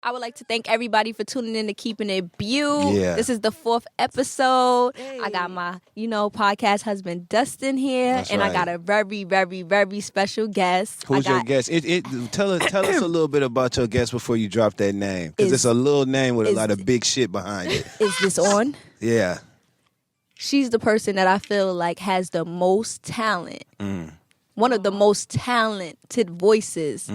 I would like to thank everybody for tuning in to Keeping It Bute. Yeah. This is the 4th episode. Hey. I got my, podcast husband Dustin here, That's and right. I got a very, very, very special guest. Who's your guest? Tell us a little bit about your guest before you drop that name, because it's a little name with a lot of big shit behind it. Is this on? Yeah. She's the person that I feel like has the most talent. One of the most talented voices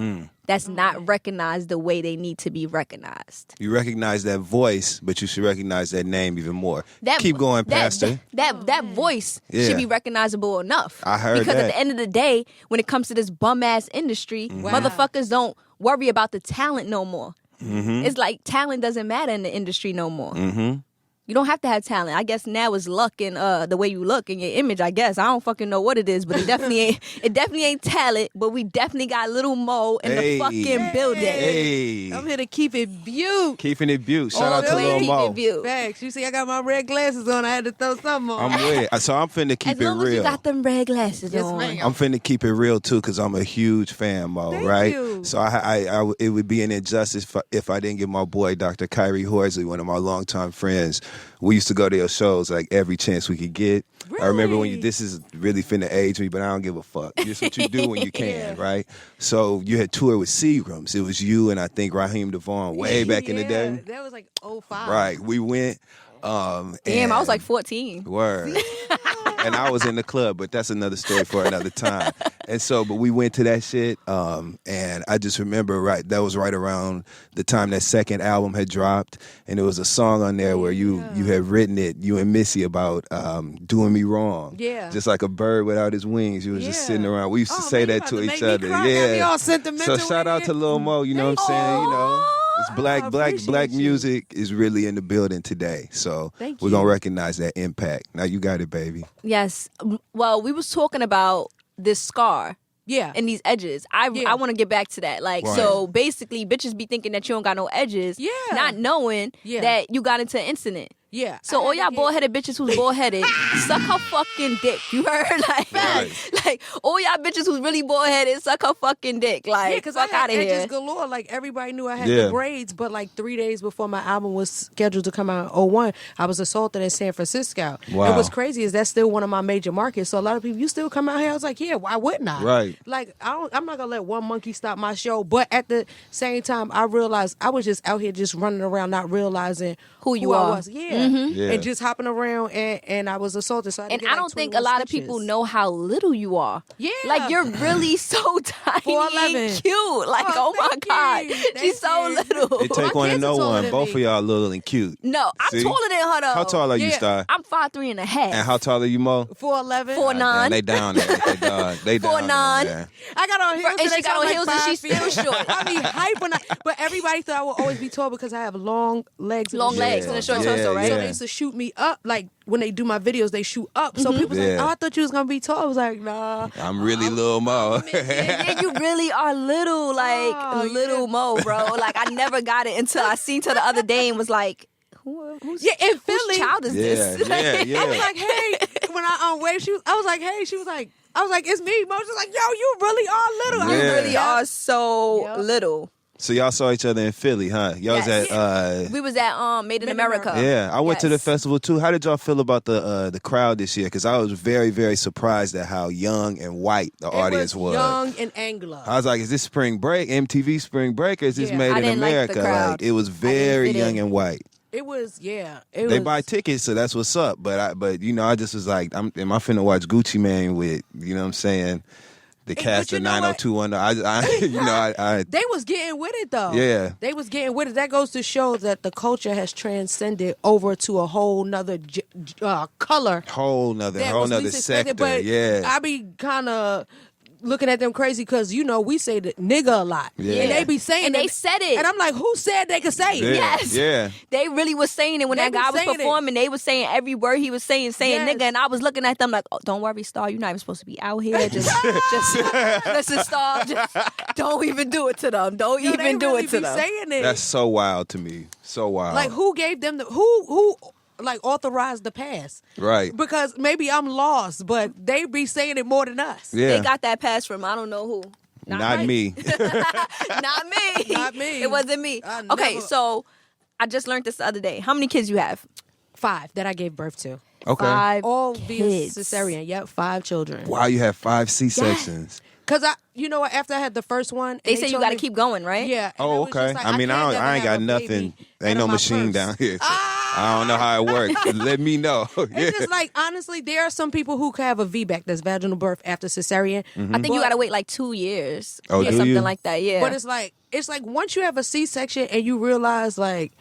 that's not recognized the way they need to be recognized. You recognize that voice, but you should recognize that name even more. Keep going, Pastor. That voice should be recognizable enough. I heard because that. at the end of the day, when it comes to this bum-ass industry, motherfuckers don't worry about the talent no more. It's like talent doesn't matter in the industry no more. You don't have to have talent. I guess now it's luck and the way you look and your image, I guess. I don't fucking know what it is, but it definitely ain't talent, but we definitely got Little Mo in the fucking building. Hey. I'm here to keep it Bute. Keeping It Bute. Shout All out the to way Lil Keep Mo. It Bute. Facts. You see, I got my red glasses on. I had to throw something on. I'm with it. So I'm finna keep As it long as you real. got them red glasses Yes, on. ma'am. I'm finna keep it real too, because I'm a huge fan, Mo. Thank right? you. So it would be an injustice if I didn't get my boy Dr. Kyrie Horsley, one of my longtime friends. We used to go to your shows like every chance we could get. I remember when Really? this is really finna age me, but I don't give a fuck. This is what you do when you can, right? So you had toured with Seagrams. It was you and I think Raheem Devon way back in the day. That was like 05. Right. We went. Damn, and- I was like 14. Word. And I was in the club, but that's another story for another time. And so, but we went to that shit, and I just remember that was right around the time that second album had dropped, and there was a song on there where you had written it, you and Missy, about doing me wrong. Yeah. Just like a bird without his wings. You was just sitting around. We used to Oh, say man, you that about to to each make me other. cry. Got me all sentimental So shout in out here. to Lil Mo, you know what I'm saying? You know. It's I black appreciate you. music is really in the building today. So Thank we're you. going to recognize that impact. Now you got it, baby. Yes. Well, we was talking about this scar Yeah. and these edges. I want to get back to that. Like, Right. so basically, bitches be thinking that you don't got no edges, Yeah. not knowing Yeah. that you got into an incident. Yeah. So all y'all bald-headed bitches who's bald-headed, suck her fucking dick. You heard? Like all y'all bitches who's really bald-headed, suck her fucking dick. Like, because I fuck had out of edges here. galore. Like, everybody knew I had Yeah. the braids, but like 3 days before my album was scheduled to come out in 01, I was assaulted in San Francisco. Wow. And what's crazy is that's still one of my major markets. So a lot of people, you still come out here? I was like, yeah, why wouldn't I? Right. Like, I'm not going to let one monkey stop my show. But at the same time, I realized I was just out here just running around, not realizing Who you I are. was. Yeah. Yeah. And just hopping around, and I was assaulted. So I had to And get, I like, don't think a 21 lot of stitches. people know how little you are. Yeah. Like, you're really so tiny 4'11". and cute. Like, oh my thank God. you. She's Thank so you. little. It take My one to kids know are taller one. than Both me. of y'all little and cute. No, I'm See? taller than her, though. How tall are you, Yeah. Star? I'm 5'3" and a half. And how tall are you, Mo? 4'11". 4'9". Damn, they down there. They down 4'9". there, man. I got on heels And she got on heels and she's still short. I be hype when but everybody thought I would always be tall because I have long legs. Long and legs Yeah. and a short Yeah, torso, right? So yeah. they used to shoot me up. Like when they do my videos, they shoot up. So people was like, Yeah. "Oh, I thought you was gonna be tall." I was like, "Nah." I'm really Lil Mo. Yeah, you really are little, like Oh, little yeah. Mo, bro. Like I never got it until I seen her the other day and was like, who's Yeah, in whose Philly, child is Yeah, this? yeah, I was yeah. like, "Hey," when I waved, I was like, "Hey," she was like, "I was like, it's me." Mo was just like, "Yo, you really are little." You Yeah. really are so Yep. little. So y'all saw each other in Philly, huh? Y'all was Yes. at We was at Made in America. yeah, I went to the Yes. festival too. How did y'all feel about the crowd this year? Because I was very, very surprised at how young and white the audience was. young and angular. I was like, is this spring break, MTV spring break, or is this Yeah. made I in didn't like the America? crowd. Like, it was I very didn't fit young in. and white. It was, yeah. They buy tickets, so that's what's up. But you know, I just was like, am I finna watch Gucci Mane with, you know what I'm saying, the cast you of know what? 90210. I They was getting with it though. Yeah. They was getting with it. That goes to show that the culture has transcended over to a whole nother color. whole nother that was sector. least expected, but Yeah. I be kind of looking at them crazy because, you know, we say the nigga a lot. Yeah. And they be saying And it. they said it. And I'm like, who said they could say it? Yeah. Yes. Yeah. They really was saying it when They that guy was was saying it. performing. They was saying every word he was saying Yes. nigga, and I was looking at them like, oh, don't worry, Star, you're not even supposed to be out here. Just listen, Star, just don't even do it to them. Don't Yo, they even do really it to be them. saying it. That's so wild to me. So wild. like, who gave them the who like authorized the pass? Right. Because maybe I'm lost, but they be saying it more than us. Yeah. They got that pass from I don't know who. Not me. Not me. Not me. It wasn't me. I Okay, never- so I just learned this the other day. How many kids you have? 5 that I gave birth to. Okay. 5 All kids. via cesarean. Yep, 5 children. Wow, you have 5 C-sections. Cause you know what? After I had the first one, They say you told got to me- keep going, right? Yeah. and Oh, it was just okay. like, I mean, can't never I ain't have got a nothing. baby Ain't out no of my machine purse. down here. So I don't know how it works. Let me know. It's just like, honestly, there are some people who can have a VBAC, that's vaginal birth after cesarean. I think you got to wait like 2 years Oh, or do something you? like that. Yeah. But it's like once you have a C-section and you realize like,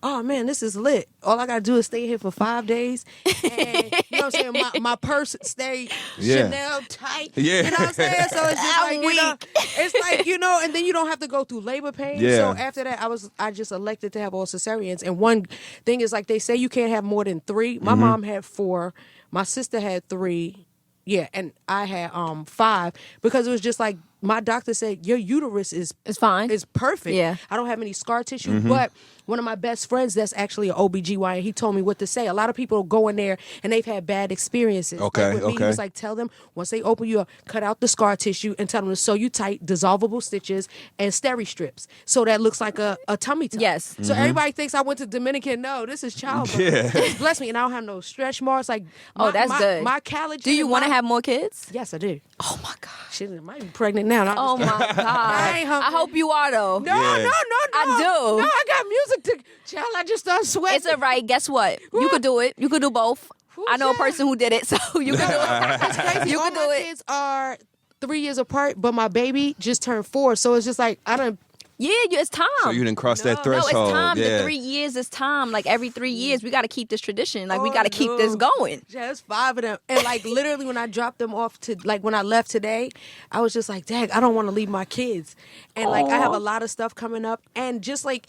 oh man, this is lit. All I gotta do is stay here for 5 days, and you know what I'm saying. My purse stay Yeah. Chanel tight. Yeah. You know what I'm saying. So it's just I'm like it's like and then you don't have to go through labor pain. Yeah. So after that, I just elected to have all cesareans. And one thing is like they say you can't have more than 3. My mom had 4. My sister had 3. Yeah, and I had 5 because it was just like my doctor said your uterus is It's fine. It's perfect. Yeah. I don't have any scar tissue, but one of my best friends that's actually an OBGYN, he told me what to say. A lot of people go in there and they've had bad experiences. Okay, Like with me, he okay. was like, tell them once they open you up, cut out the scar tissue and tell them to sew you tight, dissolvable stitches and steri strips. So that looks like a tummy tuck. Yes. So everybody thinks I went to Dominican. No, this is childbirth. Yeah. Just bless me. And I don't have no stretch marks. Like, Oh, that's good. My collagen. Do you want to have more kids? Yes, I do. Oh my God. Shit, I might be pregnant now. and I'm Oh just- my God. I ain't I hungry. hope you are though. No, Yeah. no. I do. No, I got music to. Child, I just started sweating. It's all right. Guess what? You could do it. You could do both. Who's I know a that? person who did it, so you can do it. It's crazy. You All can do my it. kids are 3 years apart, but my baby just turned 4, so it's just like I don't. Yeah, it's time. So you didn't cross that No, No, threshold. it's time. Yeah. The 3 years is time. Like every 3 years, we got to keep this tradition. Like we got to keep this going. Yeah, it's 5 of them, and like literally when I dropped them off to like when I left today, I was just like, dang, I don't want to leave my kids, and like I have Aw. a lot of stuff coming up, and just like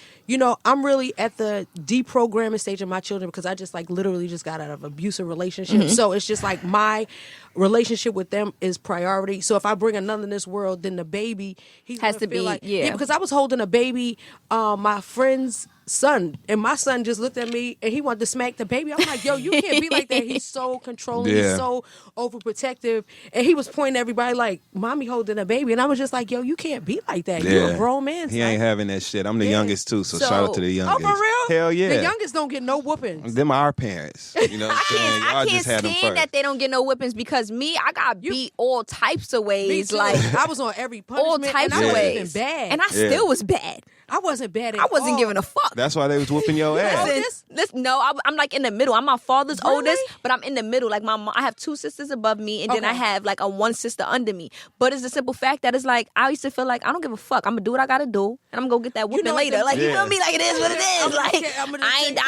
I'm really at the deprogramming stage of my children because I just like literally just got out of abusive relationship, Mm-hmm. so it's just like my relationship with them is priority. So if I bring another in this world, then the baby he's Has gonna to feel be- like, yeah. because I was holding a baby, my friend's son, and my son just looked at me and he wanted to smack the baby. I'm like, yo, you can't be like that. He's so controlling, Yeah. he's so overprotective, and he was pointing at everybody like, mommy holding a baby, and I was just like, yo, you can't be like that. You're a grown man. He ain't having that shit. I'm the Yeah. youngest too, so So- shout out to the Oh, youngest. for real? Hell yeah. The youngest don't get no whoopings. Them our parents. You know what I'm saying? I Y'all can't just had them stand first. that they don't get no whippings because me, I got beat all types of Me ways. too. Like I was on every all punishment, types and I of wasn't ways. even bad. And I still was bad. I wasn't bad at I wasn't all. giving a fuck. That's why they was whooping your ass. Listen, no, I'm like in the middle. I'm my father's Really? oldest, but I'm in the middle. Like my mom, I have 2 sisters above me, and then I Okay. have like a 1 sister under me. But it's the simple fact that it's like I used to feel like I don't give a fuck. I'm gonna do what I gotta do, and I'm gonna go get that whooping know what later. the- Like you Yeah. feel me? Like it is what it I'm is. gonna Like say- I'm gonna I ain't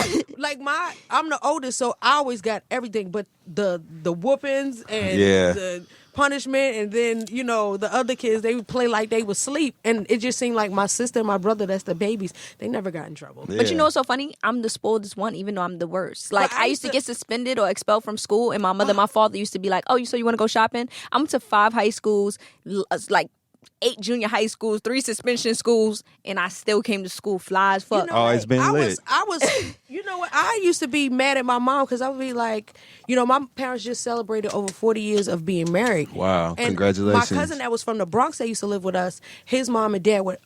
say die. like I'm the oldest, so I always got everything, but the whoopings and Yeah. the punishment, and then the other kids, they would play like they would sleep, and it just seemed like my sister and my brother, that's the babies, they never got in trouble. But you Yeah. know what's so funny? I'm the spoiledest one, even though I'm the worst. Like But I I used to get suspended or expelled from school, and my mother, and my father used to be like, "Oh, you want to go shopping?" I went to 5 high schools, like 8 junior high schools, 3 suspension schools, and I still came to school fly as fuck. Oh, it's been I lit. was, you know what? I used to be mad at my mom because I would be like, my parents just celebrated over 40 years of being married. Wow, And congratulations. My cousin that was from the Bronx that used to live with us, his mom and dad were,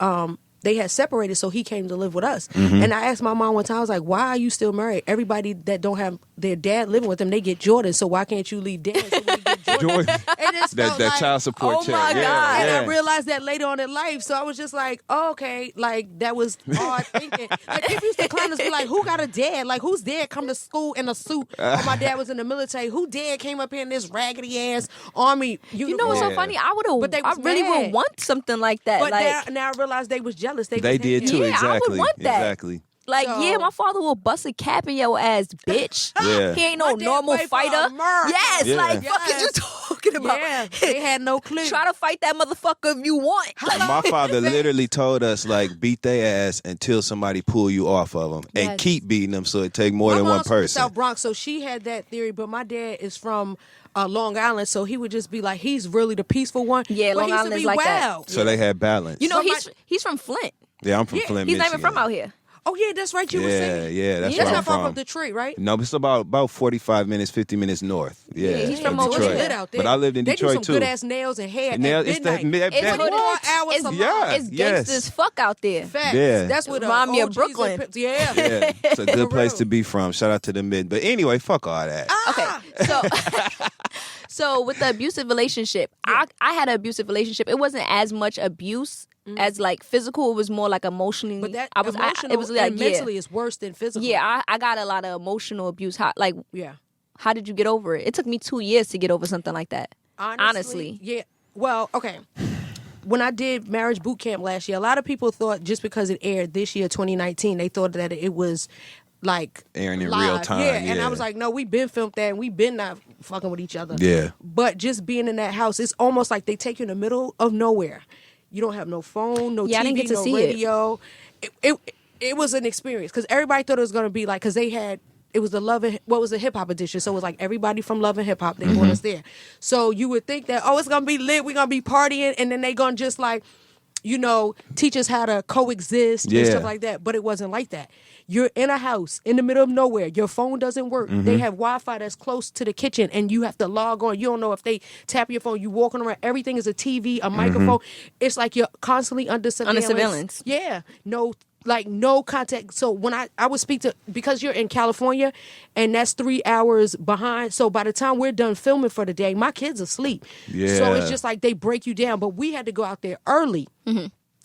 they had separated, so he came to live with us. Mm-hmm. And I asked my mom one time, I was like, why are you still married? Everybody that don't have their dad living with them, they get Jordan, so why can't you leave dad? So we get Jordan. Jordan. And it felt that like, child support oh check. my Yeah, God. and yeah. I realized that later on in life. So I was just like, oh, okay, like that was hard thinking. Like people used to clown us, be like, who got a dad? Like whose dad come to school in a suit? Or my dad was in the military. Who dad came up here in this raggedy ass army uniform? You know what's so Yeah. funny? I But they I was really mad. would want something like that. But like now I realized they was jealous. They They was did hating. too, Yeah, I would exactly. want that. Exactly. Like, So- yeah, my father will bust a cap in your ass, bitch. Yeah. He ain't My no dad normal fight for fighter. America. Yes, Yeah. like, fuck is you Yes. talking about? Yeah, they had no clue. Try to fight that motherfucker if you want. My father literally told us, like, beat their ass until somebody pull you off of them. And Yes. keep beating them so it take more My than one mom's from the person. South Bronx, so she had that theory. But my dad is from Long Island, so he would just be like, he's really the peaceful one. Yeah, but Long he used Island to is be like that. wild. So they had balance. You know, So he's from Flint. yeah, I'm from Flint, He's not Michigan. even from out here. Oh yeah, that's right. You were saying. Yeah, that's That's where not I'm far from. from Detroit, right? No, it's about 45 minutes, 50 minutes north. Yeah, he's from Detroit. over there. Lit out there. But I lived in Detroit they do some too. good ass nails and hair Nail- at it's that- midnight. that- 24 hours It's, a month. Yeah. it's yes. gangsta as fuck out there. Facts. Yeah. That's what Remind me of OGs Brooklyn. and Pips- Yeah. Yeah, it's a good For place real. to be from. Shout out to the mid. But anyway, fuck all that. Okay, so with the abusive relationship, I had an abusive relationship. It wasn't as much abuse as like physical. It was more like emotionally. But that it was like and mentally is worse than physical. Yeah, I got a lot of emotional abuse. How did you get over it? It took me 2 years to get over something like that. Honestly. Yeah. Well, okay. When I did marriage boot camp last year, a lot of people thought just because it aired this year, 2019, they thought that it was like Airing in live. real time. And I was like, no, we've been filmed that and we've been not fucking with each other. Yeah. But just being in that house, it's almost like they take you in the middle of nowhere. You don't have no phone, no Yeah, I TV, didn't get to no see radio. It was an experience because everybody thought it was going to be like, because they had, it was the hip hop edition. So it was like everybody from Love and Hip Hop, they brought us there. So you would think that, oh, it's going to be lit, we're going to be partying, and then they going to just like, teach us how to coexist and stuff like that. But it wasn't like that. You're in a house in the middle of nowhere. Your phone doesn't work. They have Wi-Fi that's close to the kitchen, and you have to log on. You don't know if they tap your phone. You walking around. Everything is a TV, a microphone. It's like you're constantly under surveillance. Yeah. No contact. So when I would speak to, because you're in California and that's 3 hours behind. So by the time we're done filming for the day, my kids are asleep. Yeah. So it's just like they break you down. But we had to go out there early.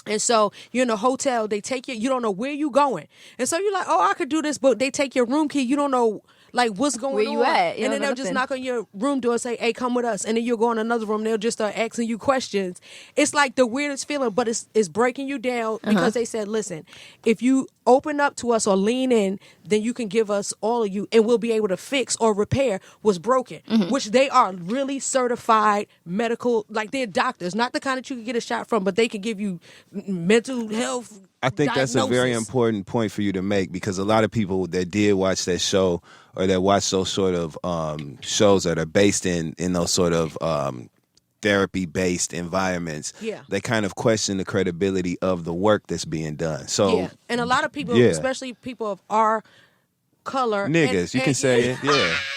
And so you're in a hotel, they take you don't know where you going. And so you're like, oh, I could do this, but they take your room key, you don't know like what's going Where on. you at? You and don't then know they'll just nothing. knock on your room door and say, hey, come with us. And then you'll go in another room, they'll just start asking you questions. It's like the weirdest feeling, but it's breaking you down because they said, listen, if you open up to us or lean in, then you can give us all of you and we'll be able to fix or repair what's broken, which they are really certified medical, like they're doctors, not the kind that you can get a shot from, but they can give you mental health. I think that's a very diagnosis. important point for you to make, because a lot of people that did watch that show or that watch those sort of shows that are based in those sort of therapy-based environments, they kind of question the credibility of the work that's being done. So, and a lot of people, especially people of our color, niggas, you can say it,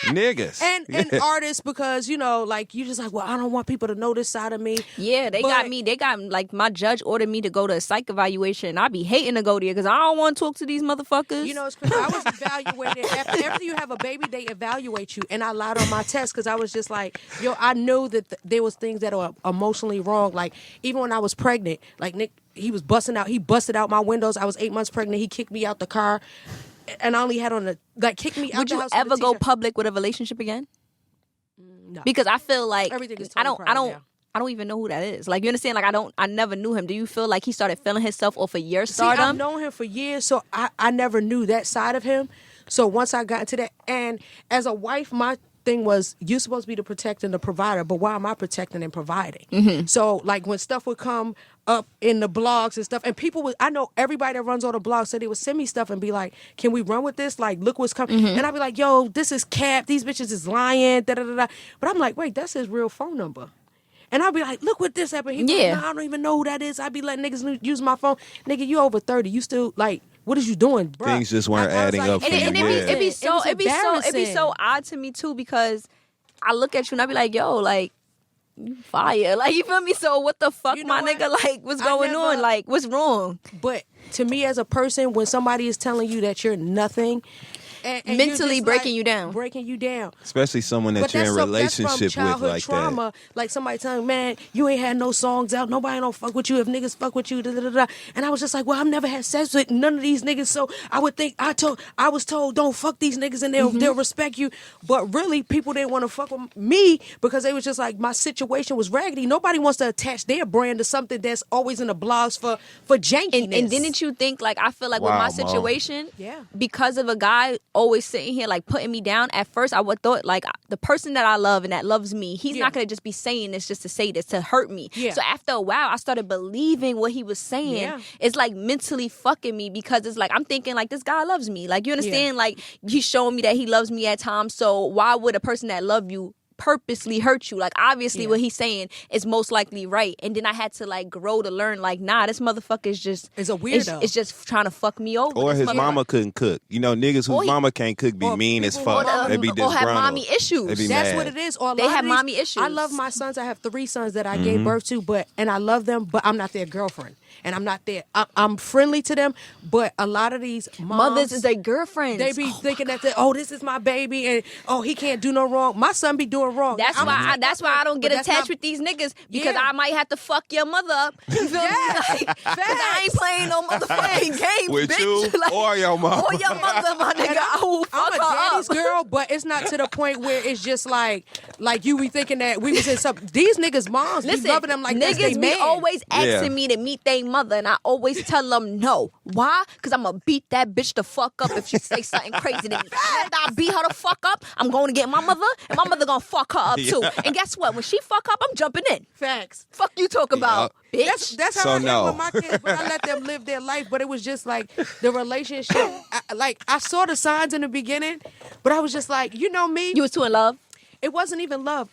niggas, and artists, because like you just like, well, I don't want people to know this side of me. Yeah, they got me. They got like my judge ordered me to go to a psych evaluation. I be hating to go there because I don't want to talk to these motherfuckers. It's crazy. I was evaluated after you have a baby. They evaluate you, and I lied on my test because I was just like, I knew that there was things that are emotionally wrong. Like even when I was pregnant, like Nick, he busted out my windows. I was 8 months pregnant. He kicked me out the car. And I only had on kick me out Would the you house with ever a go t-shirt. public with a relationship again? No. Because I feel like Everything is I totally don't private, I don't even know who that is. Like, you understand? Like, I never knew him. Do you feel like he started feeling himself off of your See, stardom? I've known him for years, so I never knew that side of him. So once I got into that, and as a wife, my thing was, you're supposed to be the protector and the provider, but why am I protecting and providing? So like when stuff would come up in the blogs and stuff, and I know everybody that runs all the blogs said they would send me stuff and be like, can we run with this? Like, look what's coming. And I'd be like, yo, this is cap. These bitches is lying. Da, da, da, da. But I'm like, wait, that's his real phone number. And I'd be like, look what this happened. He'd be like, nah, I don't even know who that is. I'd be letting niggas use my phone. Nigga, you over 30. You still like, what is you doing, bro? Things just weren't adding up for you. It'd be so odd to me too, because I look at you and I be like, yo, like, you fire. Like, you feel me? So what the fuck, my nigga? Like, what's going on? Like, what's wrong? But to me as a person, when somebody is telling you that you're nothing, and mentally you're just breaking you down. Especially someone that you're in a relationship that's from with like trauma. that. Like somebody telling me, man, you ain't had no songs out. Nobody don't fuck with you. If niggas fuck with you, da, da, da, da. And I was just like, well, I've never had sex with none of these niggas. So I would think I was told don't fuck these niggas and they'll respect you. But really, people didn't want to fuck with me because they was just like, my situation was raggedy. Nobody wants to attach their brand to something that's always in the blogs for jankiness. And didn't you think, like, I feel like with my situation, because of a guy always sitting here like putting me down, at first I would thought like the person that I love and that loves me, he's not gonna just be saying this just to say this, to hurt me. So after a while I started believing what he was saying. It's like mentally fucking me, because it's like I'm thinking like, this guy loves me. Like, you understand? Like, he's showing me that he loves me at times, so why would a person that love you purposely hurt you. Like, obviously what he's saying is most likely right. And then I had to like grow to learn, like, nah, this motherfucker is just is a weirdo. It's just trying to fuck me over. Or his mama couldn't cook. You know, niggas whose mama can't cook be mean as fuck. They be disgruntled. Or have mommy issues. That's That's what it is. Or they have mommy issues. I love my sons. I have 3 sons that I gave birth to, and I love them, but I'm not their girlfriend. And I'm not there. I'm friendly to them, but a lot of these mothers is their girlfriends. They be thinking that this is my baby, and he can't do no wrong. My son be doing wrong. That's why I don't get attached with these niggas, because I might have to fuck your mother up. You feel me? Like, 'cause I ain't playing no motherfucking games with bitch. you Like, or your mama. or your mother, my nigga. I will fuck I'm a her daddy's up. girl, but it's not to the point where it's just like you be thinking that we was in some. These niggas' moms be loving them like that's they niggas man. be always asking me to meet their mother, and I always tell them no. Why? Because I'm gonna beat that bitch the fuck up if she say something crazy to me. After I beat her the fuck up, I'm going to get my mother, and my mother gonna fuck her up too. And guess what? When she fuck up, I'm jumping in. Facts. Fuck you talk about, bitch. That's how I am with my kids, but I let them live their life. But it was just like the relationship. I saw the signs in the beginning, but I was just like, you know me. You was too in love? It wasn't even love.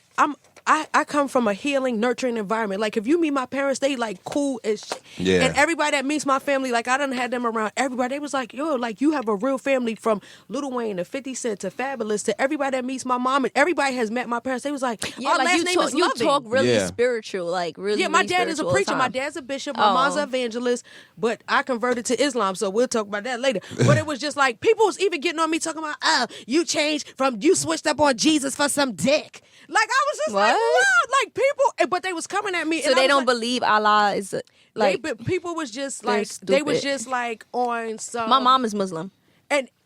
I come from a healing, nurturing environment. Like, if you meet my parents, they like cool as shit. Yeah. And everybody that meets my family, like, I done had them around everybody. They was like, yo, like, you have a real family, from Lil Wayne to 50 Cent to Fabulous to everybody that meets my mom. And everybody has met my parents. They was like, our like last name is you Loving. talk really spiritual, like really. Yeah, my really dad is a spiritual all the preacher. My time. dad's a bishop. My mom's an evangelist. But I converted to Islam, so we'll talk about that later. But it was just like, people was even getting on me talking about, you changed from, you switched up on Jesus for some dick. Like, I was just like, what? Like, people, but they was coming at me. So and they I was don't like, believe Allah is like. people was just they're like, they was stupid. just like on some. My mom is Muslim.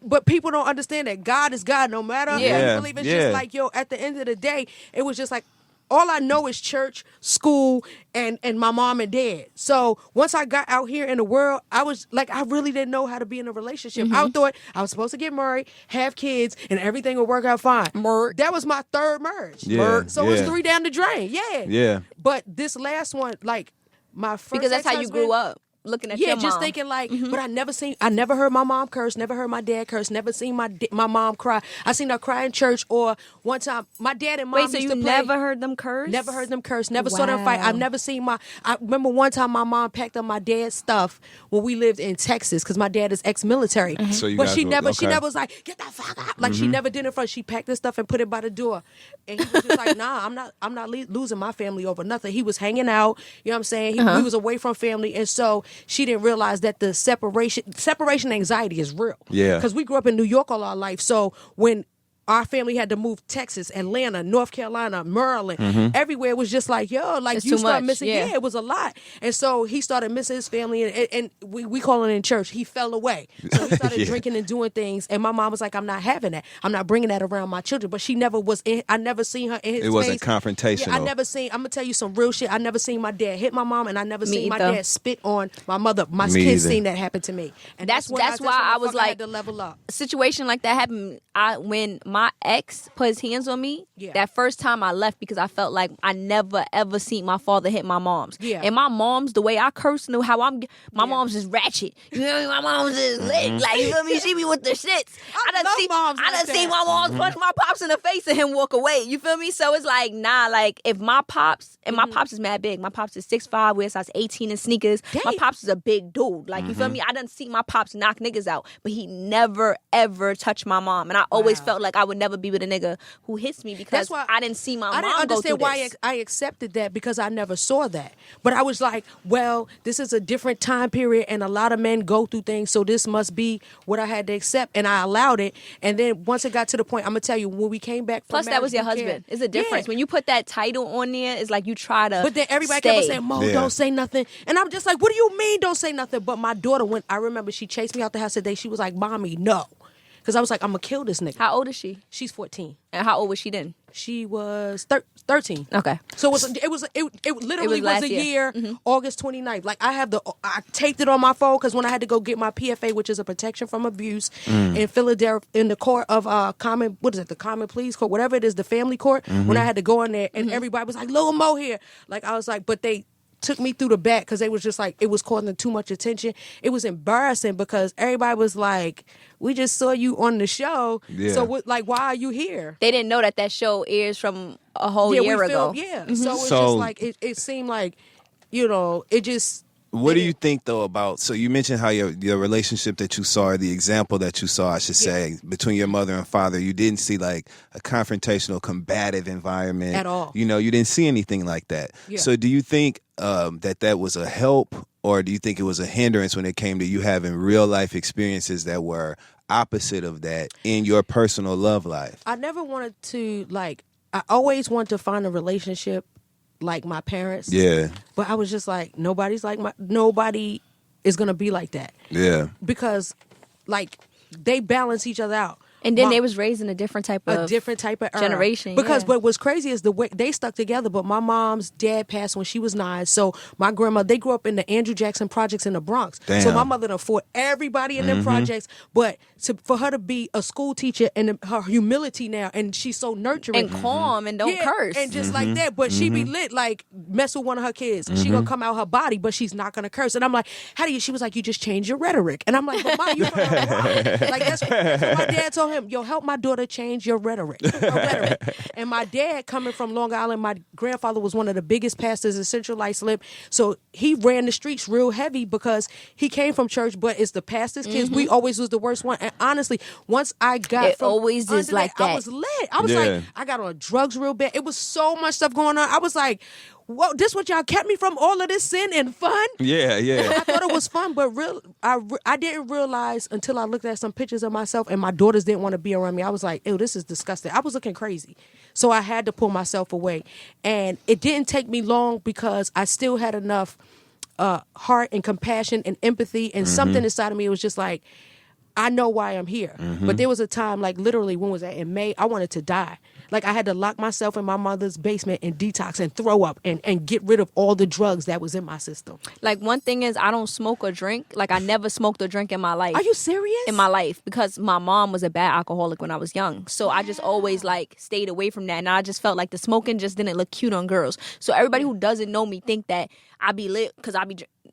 But people don't understand that God is God no matter how you believe. It's just like, yo, at the end of the day, it was just like, all I know is church, school, and my mom and dad. So once I got out here in the world, I was like, I really didn't know how to be in a relationship. I thought I was supposed to get married, have kids, and everything would work out fine. That was my 3rd marriage. So it's 3 down the drain. Yeah. But this last one, like, my first Because that's how you grew up. Looking at your mom. just thinking like, but I never heard my mom curse, never heard my dad curse, never seen my mom cry. I seen her cry in church, or one time my dad and mom Wait, so used you to play. never heard them curse? Never heard them curse. Never saw them fight. I've never seen I remember one time my mom packed up my dad's stuff when we lived in Texas, because my dad is ex-military. So you but guys she were- never okay. was like, get the fuck out. Like, she never did it in front. She packed the stuff and put it by the door. And he was just like, nah, I'm not losing my family over nothing. He was hanging out. You know what I'm saying? We was away from family, and so she didn't realize that the separation anxiety is real. Yeah. Because we grew up in New York all our life. So when our family had to move Texas, Atlanta, North Carolina, Maryland, everywhere, it was just like, yo, like, It's you too start much, missing. yeah. Yeah, it was a lot. And so he started missing his family, and we call it in church, he fell away. So he started drinking and doing things. And my mom was like, I'm not having that. I'm not bringing that around my children. But she never was I never seen her in his face. It wasn't confrontational. Yeah, I'm going to tell you some real shit. I never seen my dad hit my mom, and I never seen my either. dad spit on my mother. My Me kids either. seen that happen to me. And That's when why when I the was fuck I had like, to level up. a situation like that happened. When my ex put his hands on me, Yeah. that first time I left, because I felt like I never ever seen my father hit my mom's. Yeah. And my mom's, the way I curse, knew how my mom's is ratchet. You know what I mean? My mom's is lit. Like, you feel me? She be with the shits. I love moms I like done that. seen my mom's punch my pops in the face and him walk away. You feel me? So it's like, nah, like, if my pops, and my pops is mad big. My pops is 6'5", wears size 18 in sneakers. Damn. My pops is a big dude. Like, you feel me? I done see my pops knock niggas out, but he never ever touched my mom. And I always felt like I would never be with a nigga who hits me, because That's why I didn't see my I mom didn't go understand through why this. I accepted that, because I never saw that. But I was like, well, this is a different time period, and a lot of men go through things, so this must be what I had to accept, and I allowed it. And then once it got to the point, I'm gonna tell you, when we came back from Plus, that was your marriage, husband. It's a difference. Yeah. When you put that title on there, it's like you try to. But then everybody stay. kept on saying, Mo, don't say nothing. And I'm just like, what do you mean don't say nothing? But my daughter, when I remember she chased me out the house today, she was like, Mommy, no. Because I was like, I'm going to kill this nigga. How old is she? She's 14. And how old was she then? She was 13. Okay. So it literally was last a year. year, August 29th. Like, I taped it on my phone, because when I had to go get my PFA, which is a protection from abuse, in Philadelphia, in the court of the Common Pleas Court, whatever it is, the family court, when I had to go in there, and everybody was like, Lil Mo here. Like, I was like, but they took me through the back because they was just like, it was causing too much attention. It was embarrassing because everybody was like, we just saw you on the show. Yeah. So why are you here? They didn't know that show airs from a whole year ago. So it's just like, it seemed like, it just... What do you think though about? So you mentioned how your relationship that you saw, or the example that you saw, I should say, between your mother and father, you didn't see like a confrontational, combative environment at all. You didn't see anything like that. Yeah. So do you think that was a help, or do you think it was a hindrance when it came to you having real life experiences that were opposite of that in your personal love life? I never wanted to I always wanted to find a relationship like my parents. Yeah. But I was just like, nobody is gonna be like that. Yeah. Because they balance each other out. And then they was raised in a different type of era. generation. Because what was crazy is the way they stuck together, but my mom's dad passed when she was 9. So my grandma, they grew up in the Andrew Jackson projects in the Bronx. Damn. So my mother done fought everybody in them projects. But for her to be a school teacher and her humility now, and she's so nurturing. And calm and don't curse. And just like that. But she be lit, mess with one of her kids. She gonna come out her body, but she's not gonna curse. And I'm like, how do you? She was like, you just change your rhetoric. And I'm like, but Mom, you from the Bronx. That's what my dad told him. Yo, help my daughter change your rhetoric. And my dad, coming from Long Island, my grandfather was one of the biggest pastors in Central Islip. So he ran the streets real heavy because he came from church, but it's the pastor's kids. We always was the worst one. And honestly, once I got it always is like that. I was lit. I was like, I got on drugs real bad. It was so much stuff going on. I was like, whoa, this what y'all kept me from, all of this sin and fun? Yeah. I thought it was fun, but I didn't realize until I looked at some pictures of myself and my daughters didn't want to be around me. I was like, ew, this is disgusting. I was looking crazy. So I had to pull myself away. And it didn't take me long because I still had enough heart and compassion and empathy and something inside of me. It was just like, I know why I'm here. But there was a time, literally, when was that? In May, I wanted to die. I had to lock myself in my mother's basement and detox and throw up and get rid of all the drugs that was in my system. One thing is, I don't smoke or drink. I never smoked or drank in my life. Are you serious? In my life, because my mom was a bad alcoholic when I was young. So I just always stayed away from that. And I just felt like the smoking just didn't look cute on girls. So everybody who doesn't know me think that I be lit because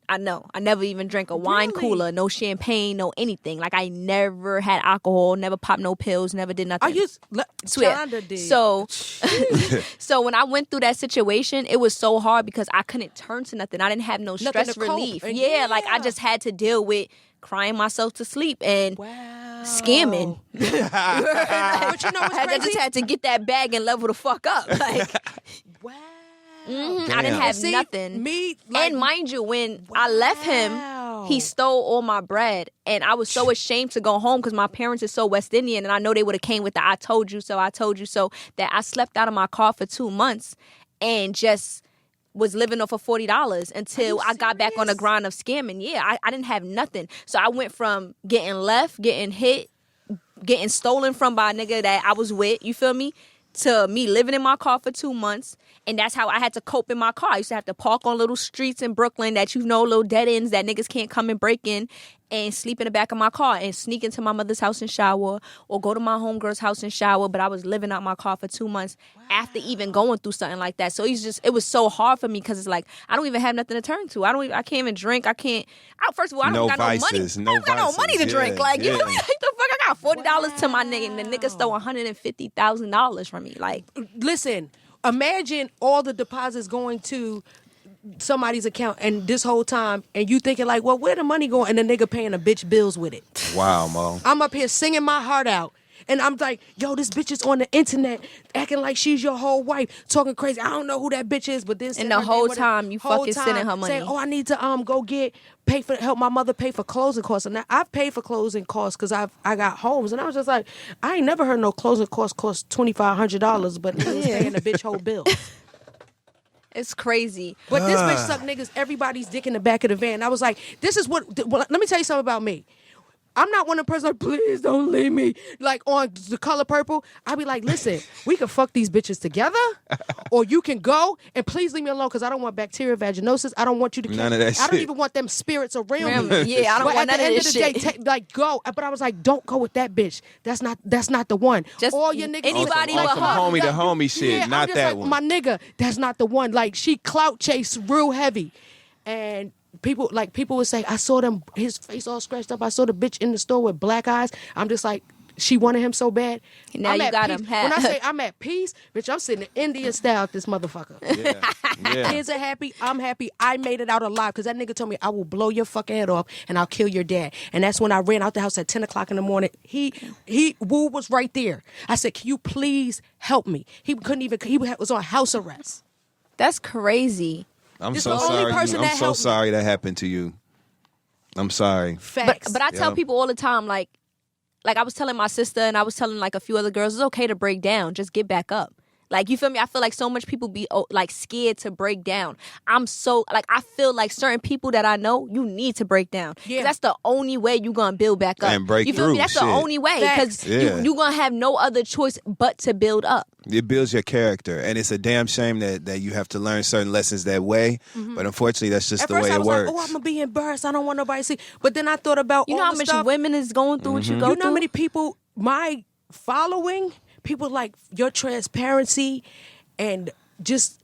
I know. I never even drank a wine cooler, no champagne, no anything. I never had alcohol, never popped no pills, never did nothing. Are you swear? So, so when I went through that situation, it was so hard because I couldn't turn to nothing. I didn't have no stress relief. Yeah, I just had to deal with crying myself to sleep and scamming. But you know what's crazy? I just had to get that bag and level the fuck up. Wow. I didn't have nothing. And mind you, when I left him, he stole all my bread. And I was so ashamed to go home because my parents are so West Indian. And I know they would have came with the I told you so, that I slept out of my car for 2 months and just was living off of $40 until I got back on the grind of scamming. Yeah, I didn't have nothing. So I went from getting left, getting hit, getting stolen from by a nigga that I was with, you feel me? To me living in my car for 2 months. And that's how I had to cope in my car. I used to have to park on little streets in Brooklyn that little dead ends that niggas can't come and break in, and sleep in the back of my car and sneak into my mother's house and shower, or go to my homegirl's house and shower. But I was living out my car for 2 months after even going through something like that. So it was so hard for me because it's I don't even have nothing to turn to. I can't even drink. First of all, I don't got no money. I don't got no money to drink. You know what I mean? The fuck, I got $40 to my nigga, and the nigga stole $150,000 from me. Listen, imagine all the deposits going to somebody's account, and this whole time, and you thinking well, where the money going? And the nigga paying a bitch bills with it. Wow, Mo. I'm up here singing my heart out. And I'm like, yo, this bitch is on the internet acting like she's your whole wife, talking crazy. I don't know who that bitch is, but then and the whole time you fucking sending her money. Saying, I need to help my mother pay for closing costs. And now I've paid for closing costs because I got homes. And I was just like, I ain't never heard no closing cost $2,500, but niggas paying a bitch whole bill. It's crazy. But this bitch suck niggas everybody's dick in the back of the van. I was like, this is let me tell you something about me. I'm not one of the person like, please don't leave me. Like on The Color Purple, I be like, listen, we can fuck these bitches together, or you can go and please leave me alone because I don't want bacterial vaginosis. I don't want you to None of that I don't shit. even want them spirits around me. Yeah, I don't But want at none the of end this of the day, shit. like go. But I was like, don't go with that bitch. That's not the one. Just all your niggas anybody on but some her. homie to homie shit, yeah, not I'm just that like, one. my nigga, that's not the one. Like she clout chase real heavy, and people would say, I saw them, his face all scratched up. I saw the bitch in the store with black eyes. I'm just like, she wanted him so bad. Now I'm you at got peace. him. When I say I'm at peace, bitch, I'm sitting Indian style with this motherfucker. Yeah. Kids are happy. I'm happy. I made it out alive because that nigga told me I will blow your fucking head off and I'll kill your dad. And that's when I ran out the house at 10 o'clock in the morning. Woo was right there. I said, can you please help me? He couldn't even, he was on house arrest. That's crazy. I'm This so the only sorry. person I'm that so helped me. sorry that happened to you. I'm sorry. Facts. But I tell Yeah. people all the time, like I was telling my sister and I was telling like a few other girls, it's okay to break down. Just get back up. Like, you feel me? I feel like so much people be like scared to break down. I'm so like, I feel like certain people that I know, you need to break down. 'Cause Yeah. that's the only way you gonna build back up. And break you feel me? through, That's the shit. only way. Facts. Because you're gonna have no other choice but to build up. It builds your character, and it's a damn shame that you have to learn certain lessons that way. But unfortunately, that's just At the first way I it was works. like, oh, I'm gonna be embarrassed. I don't want nobody to see. But then I thought about You know all how the much stuff. women is going through what you go You know how through? many people, my following, people like your transparency and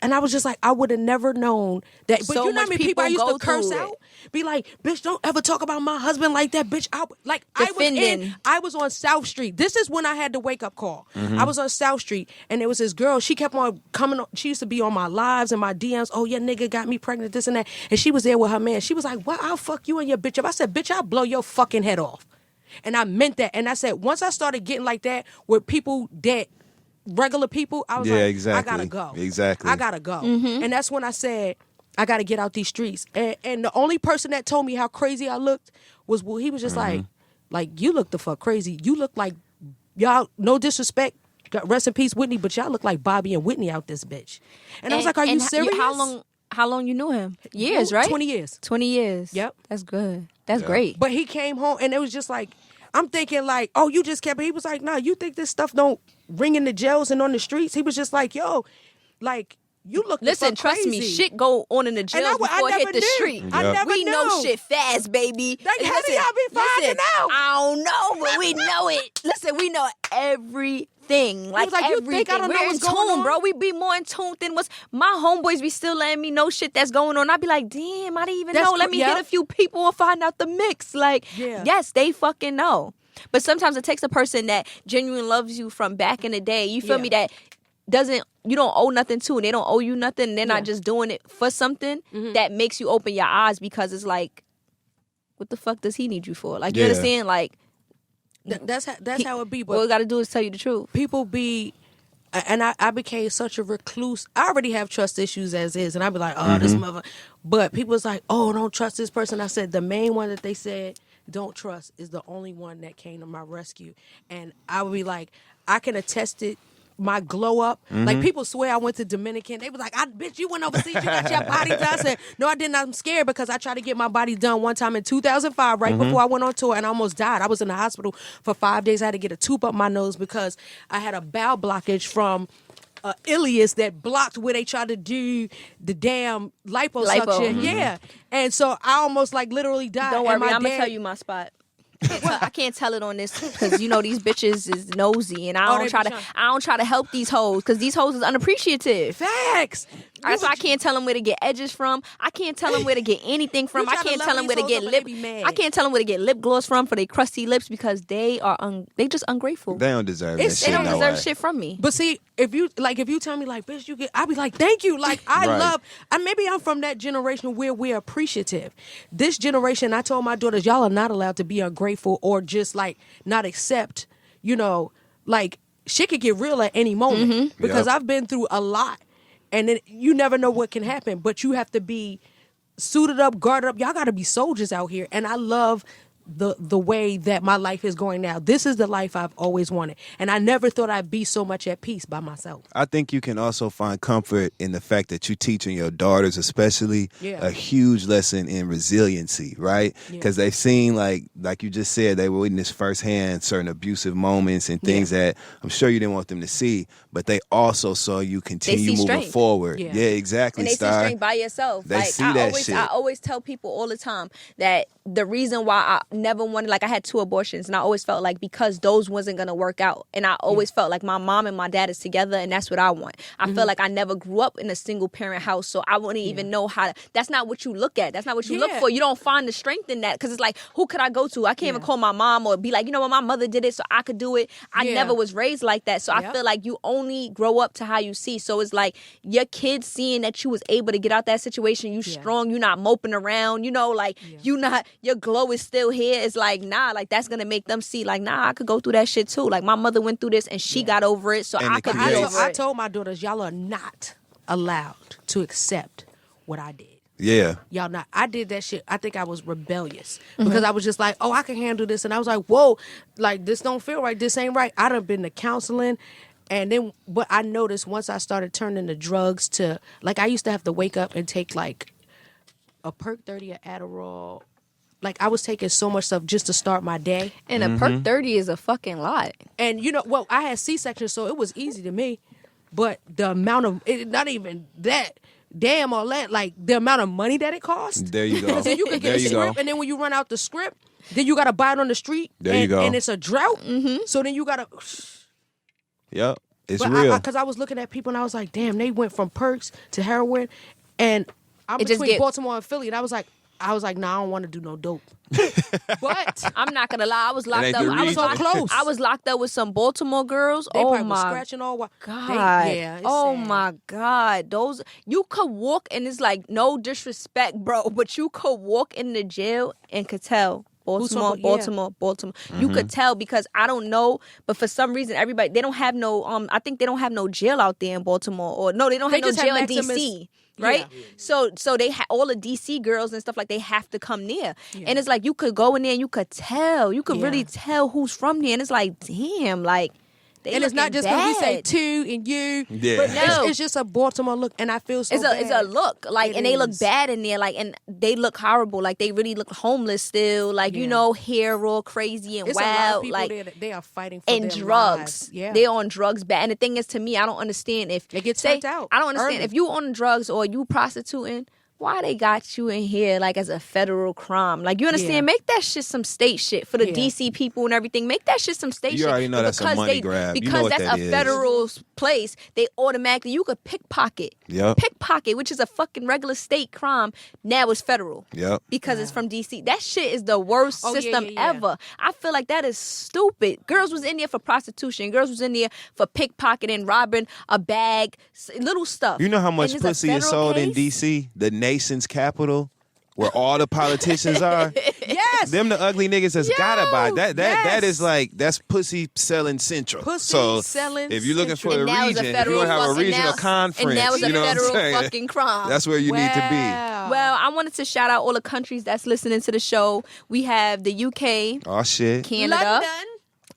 I was just like, I would have never known that. But So you know how much many people I used people to go curse through it. out? Be like, bitch, don't ever talk about my husband like that, bitch. Defending. I was on South Street. This is when I had the wake up call. I was on South Street and there was this girl. She kept on coming. She used to be on my lives and my DMs. Oh, your nigga got me pregnant, this and that. And she was there with her man. She was like, what? I'll fuck you and your bitch up. I said, bitch, I'll blow your fucking head off. And I meant that. And I said, once I started getting like that with people that regular people, I was Yeah, like, exactly. I gotta go. Exactly. I gotta go. And that's when I said, I gotta get out these streets. And the only person that told me how crazy I looked was Will. He was just like, you look the fuck crazy. You look like, y'all, no disrespect, rest in peace, Whitney, but y'all look like Bobby and Whitney out this bitch. And I was like, are you serious? How long you knew him? Years, right? 20 years. 20 years. Yep. That's good. That's great. But he came home and it was just like, I'm thinking like, oh, you just kept it. He was like, nah, you think this stuff don't ring in the jails and on the streets? He was just like, yo, like, you look Listen, the fuck trust me, crazy. shit go on in the jails before it hit never the knew. street. I Yep. never We knew. know shit fast, baby. Like, And how do y'all be finding out? I don't know, but we know it. Listen, we know everything. Like, was like, you everything. think I don't know We're what's in tune, going on? bro. We be more in tune than what's my homeboys be still letting me know shit that's going on. I be like, damn, I didn't even That's know. Let me yep. hit a few people and find out the mix. Like, Yeah. yes, they fucking know. But sometimes it takes a person that genuinely loves you from back in the day. You feel Yeah. me? That you don't owe nothing to, and they don't owe you nothing. And they're not just doing it for something that makes you open your eyes, because it's like, what the fuck does he need you for? Like, you Yeah. understand? Like, That's how it be. But all we got to do is tell you the truth. people be, and I became such a recluse. I already have trust issues as is, and I be like, oh, this mother. But people was like, oh, don't trust this person. I said the main one that they said don't trust is the only one that came to my rescue, and I would be like, I can attest it. My glow up, like people swear I went to Dominican. They was like, bitch, you went overseas, you got your body done. I said, no, I didn't. I'm scared because I tried to get my body done one time in 2005, right before I went on tour, and I almost died. I was in the hospital for 5 days. I had to get a tube up my nose because I had a bowel blockage from ileus that blocked where they tried to do the damn liposuction. Lipo. Yeah, and so I almost like literally died. Don't And worry, my I'm going to dad- tell you my spot. I can't tell it on this because you know these bitches is nosy, and I Oh, don't they try be to. trying- I don't try to help these hoes because these hoes is unappreciative. Facts. That's why I can't tell them where to get edges from. I can't tell them where to get anything from. You I try to can't love tell them where to these get hoes up lip. and they be mad. I can't tell them where to get lip gloss from for their crusty lips because they are they just ungrateful. They don't deserve It's- that They shit. don't no deserve way. shit from me. But see, if you tell me like, bitch, you get, I be like, thank you. Like I Right. love, and maybe I'm from that generation where we're appreciative. This generation, I told my daughters, y'all are not allowed to be ungrateful or just like not accept, like shit could get real at any moment because Yep. I've been through a lot, and then you never know what can happen. But you have to be suited up, guarded up. Y'all got to be soldiers out here, and I love the way that my life is going now. This is the life I've always wanted. And I never thought I'd be so much at peace by myself. I think you can also find comfort in the fact that you teaching your daughters especially a huge lesson in resiliency, right? Because they've seen, like you just said, they were witness firsthand certain abusive moments and things that I'm sure you didn't want them to see, but they also saw you continue moving strength. forward. Yeah, exactly. And they see strength by yourself. They see that shit. I always tell people all the time that the reason why I never wanted, like I had 2 abortions, and I always felt like because those wasn't going to work out. And I always felt like my mom and my dad is together, and that's what I want. I feel like I never grew up in a single parent house, so I wouldn't even know how to, that's not what you look at. That's not what you look for. You don't find the strength in that, because it's like, who could I go to? I can't even call my mom or be like, you know what, my mother did it, so I could do it. I never was raised like that. So I feel like you only grow up to how you see. So it's like your kids seeing that you was able to get out that situation, you strong, you're not moping around, you know, like you not, your glow is still here. It's like, nah, like that's gonna make them see like, nah, I could go through that shit too. Like my mother went through this and she got over it, so And I it could creates- get over I it. told my daughters, y'all are not allowed to accept what I did. Yeah. Y'all not. I did that shit. I think I was rebellious because I was just like, oh, I can handle this. And I was like, whoa, like this don't feel right. This ain't right. I'd have been to counseling. And then what I noticed once I started turning the drugs to, like I used to have to wake up and take like a Perk 30, a Adderall. Like I was taking so much stuff just to start my day. And a perk 30 is a fucking lot. And you know, well, I had C-section, so it was easy to me. But the amount of, not even that, damn all that, like the amount of money that it cost. There you go. So you could get There a you script, go. and then when you run out the script, then you got to buy it on the street. There you and, go. And it's a drought. So then you got to... Yep. It's But real. Because I was looking at people, and I was like, damn, they went from perks to heroin. And I'm It just between get- Baltimore and Philly, and I was like, nah, I don't want to do no dope. But I'm not gonna lie, I was locked ain't up. the I was reason. locked, So close. I was locked up with some Baltimore girls. they Oh probably was my scratching all while. God. It's oh sad. my God. Those, you could walk, and it's like no disrespect, bro, but you could walk in the jail and could tell. Baltimore, Baltimore. You could tell, because I don't know, but for some reason everybody, they don't have no I think they don't have no jail out there in Baltimore, or no, they don't have no just have jail in Maximus- DC. Right, Yeah. so they all the DC girls and stuff, like they have to come near, and it's like you could go in there and you could really tell who's from there, and it's like, damn, like they And it's not looking just because we say bad. two and you. Yeah. But No. it's just a Baltimore look, and I feel so It's a look, like, It and they look is. bad in there, like, and they look horrible, like they really look homeless still, like you Yeah. know, hair all crazy and It's a lot wild, of people like, there that they are fighting for and their drugs. lives. Yeah. They're on drugs bad. And the thing is, to me, I don't understand if They get say, turned out I don't understand early. if you on drugs or you prostituting. Why they got you in here like as a federal crime? Like, you understand? Yeah. Make that shit some state shit for the Yeah. DC people and everything. Make that shit some state You shit. already know But that's a because money grab. You know Because what that's that a is. federal place, they automatically, you could pickpocket. Yep. Pickpocket, which is a fucking regular state crime, now it's federal. Yep. Because it's from DC. That shit is the worst Oh, yeah, system yeah, yeah. ever. I feel like that is stupid. Girls was in there for prostitution. Girls was in there for pickpocketing, robbing a bag, little stuff. You know how much And it's a pussy is federal sold in case? DC, the nation's capital, where all the politicians are? Yes. Them the ugly niggas that's gotta buy that. That yes. is like, that's pussy selling central. Pussy so selling if you're looking for central. a And now it's region, a if you federal want to have a fucking- regional and now- conference, and now it's a you know federal what I'm saying? fucking crime. That's where you need to be. Wow. Well, I wanted to shout out all the countries that's listening to the show. We have the UK, Oh shit. Canada, London.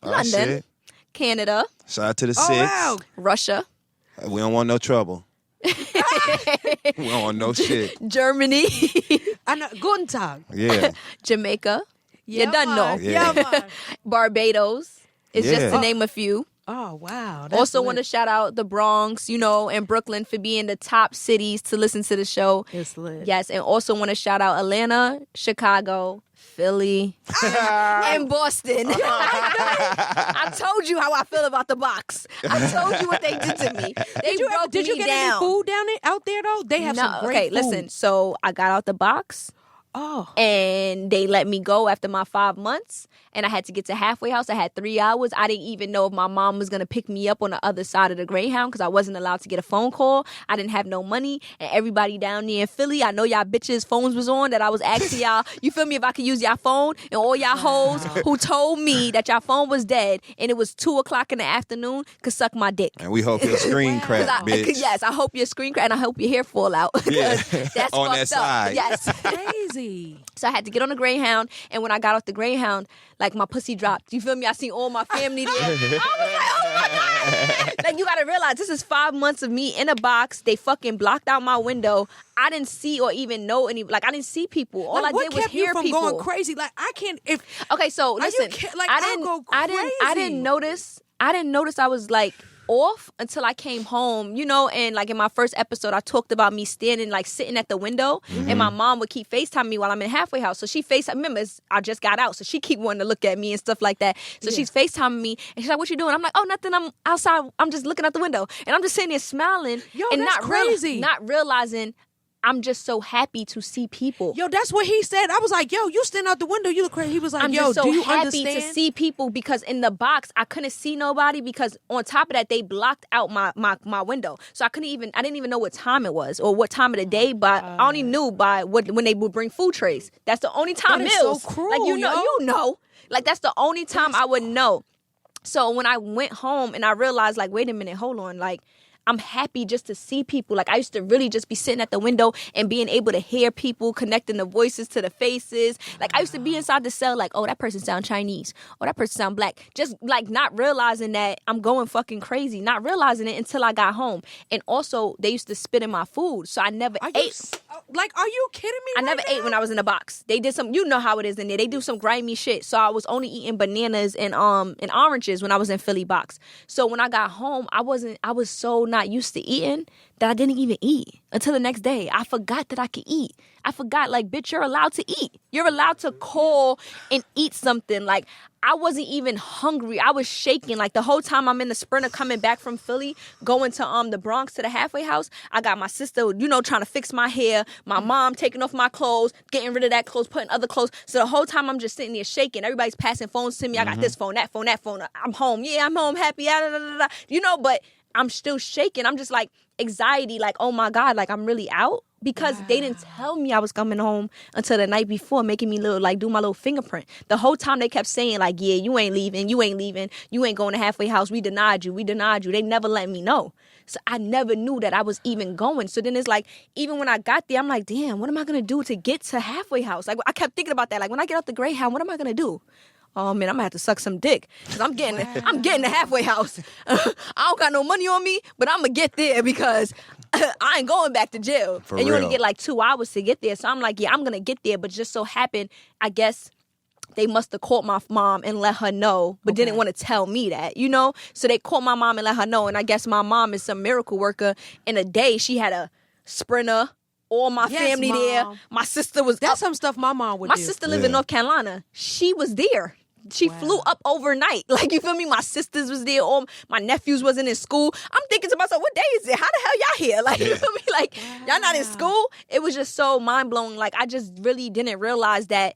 Oh London, shit. Canada, Shout out to the Oh, six. wow. Russia, We don't want no trouble. We don't want no shit. Germany, I know. Guten Tag. Yeah. Jamaica. Yeah, You done know. man. Yeah, man. Barbados. It's Yeah. just to name a few. Oh, wow. That's Also lit. want to shout out the Bronx, and Brooklyn for being the top cities to listen to the show. It's lit. Yes, and also want to shout out Atlanta, Chicago, Philly, and Boston. I told you how I feel about the box. I told you what they did to me. They broke Did you me get down. any food down there, out there, though? They have some great okay, food. listen. So I got out the box. Oh. And they let me go after my 5 months. and I had to get to halfway house. I had 3 hours. I didn't even know if my mom was going to pick me up on the other side of the Greyhound because I wasn't allowed to get a phone call. I didn't have no money. And everybody down there in Philly, I know y'all bitches' phones was on that I was asking y'all, you feel me, if I could use y'all phone, and all y'all hoes who told me that y'all phone was dead and it was 2 o'clock in the afternoon could suck my dick. And we hope your screen crack, bitch. Yes, I hope your screen crack and I hope your hair fall out. Yeah. That's on fucked that side. up. Yes. Crazy. So I had to get on the Greyhound, and when I got off the Greyhound, like my pussy dropped. You feel me? I seen all my family there. I was like, oh my God. Like, you gotta realize this is 5 months of me in a box. They fucking blocked out my window. I didn't see or even know any. Like, I didn't see people. All like, I did was hear what kept you people. from going crazy? Like, I can't. If okay, so listen, I didn't notice. I didn't notice I was like off until I came home, you know, and like in my first episode I talked about me standing like sitting at the window and my mom would keep FaceTiming me while I'm in halfway house. So she remember I just got out, so she keep wanting to look at me and stuff like that. So she's FaceTiming me and she's like, what you doing? I'm like, oh, nothing, I'm outside, I'm just looking out the window. And I'm just sitting there smiling and that's crazy. Not realizing I'm just so happy to see people. Yo, that's what he said. I was like, yo, you stand out the window, you look crazy. He was like, I'm yo, just so do you happy understand? to see people because in the box I couldn't see nobody because on top of that they blocked out my window. So I didn't even know what time it was or what time of the day, but I only knew by when they would bring food trays. That's the only time That is meals. so cruel, like you yo. know. Like that's the only time I would know. So when I went home and I realized like, wait a minute, hold on, like I'm happy just to see people. Like I used to really just be sitting at the window and being able to hear people, connecting the voices to the faces. Like I used to be inside the cell like, oh, that person sound Chinese. Oh, that person sound black. Just like not realizing that I'm going fucking crazy. Not realizing it until I got home. And also they used to spit in my food. So I never ate. Are you kidding me? I never ate when I was in the box. They did you know how it is in there. They do some grimy shit. So I was only eating bananas and oranges when I was in Philly box. So when I got home, I was so not used to eating that I didn't even eat until the next day. I forgot that I could eat. I forgot, like, bitch, you're allowed to eat. You're allowed to call and eat something. Like, I wasn't even hungry. I was shaking. Like, the whole time I'm in the Sprinter coming back from Philly, going to the Bronx to the halfway house, I got my sister, you know, trying to fix my hair, my mom taking off my clothes, getting rid of that clothes, putting other clothes. So the whole time I'm just sitting there shaking. Everybody's passing phones to me. I got this phone, that phone, that phone. I'm home. Yeah, I'm home, happy, you know, but I'm still shaking. I'm just like anxiety, like, oh my God, like I'm really out. Because they didn't tell me I was coming home until the night before, making me do my little fingerprint. The whole time they kept saying like, yeah, you ain't leaving, you ain't going to halfway house. We denied you. They never let me know. So I never knew that I was even going. So then it's like, even when I got there, I'm like, damn, what am I going to do to get to halfway house? Like I kept thinking about that. Like when I get off the Greyhound, what am I going to do? Oh man, I'm gonna have to suck some dick because I'm getting the halfway house. I don't got no money on me, but I'm gonna get there because I ain't going back to jail. For and you real. only get like 2 hours to get there. So I'm like, yeah, I'm gonna get there. But just so happened, I guess they must have called my mom and let her know, but didn't want to tell me that, you know? So they called my mom and let her know. And I guess my mom is some miracle worker. In a day, she had a Sprinter. All my family Mom. there. My sister was That's up. some stuff my mom would My do. sister lived in North Carolina. She was there. She flew up overnight. Like, you feel me? My sisters was there. All my nephews wasn't in school. I'm thinking to myself, what day is it? How the hell y'all here? Like, you feel me? Like, y'all not in school? It was just so mind-blowing. Like, I just really didn't realize that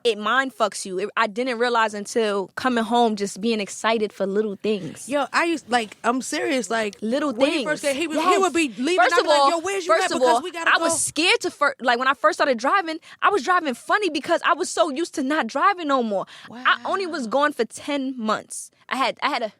it mind fucks you. I didn't realize until coming home, just being excited for little things. Yo, I'm serious, like Little when things. he first came, he would be leaving. First I'd of be like, all, yo, where's you at? Because we gotta I go. was scared to like when I first started driving, I was driving funny because I was so used to not driving no more. Wow. I only was gone for 10 months. I had a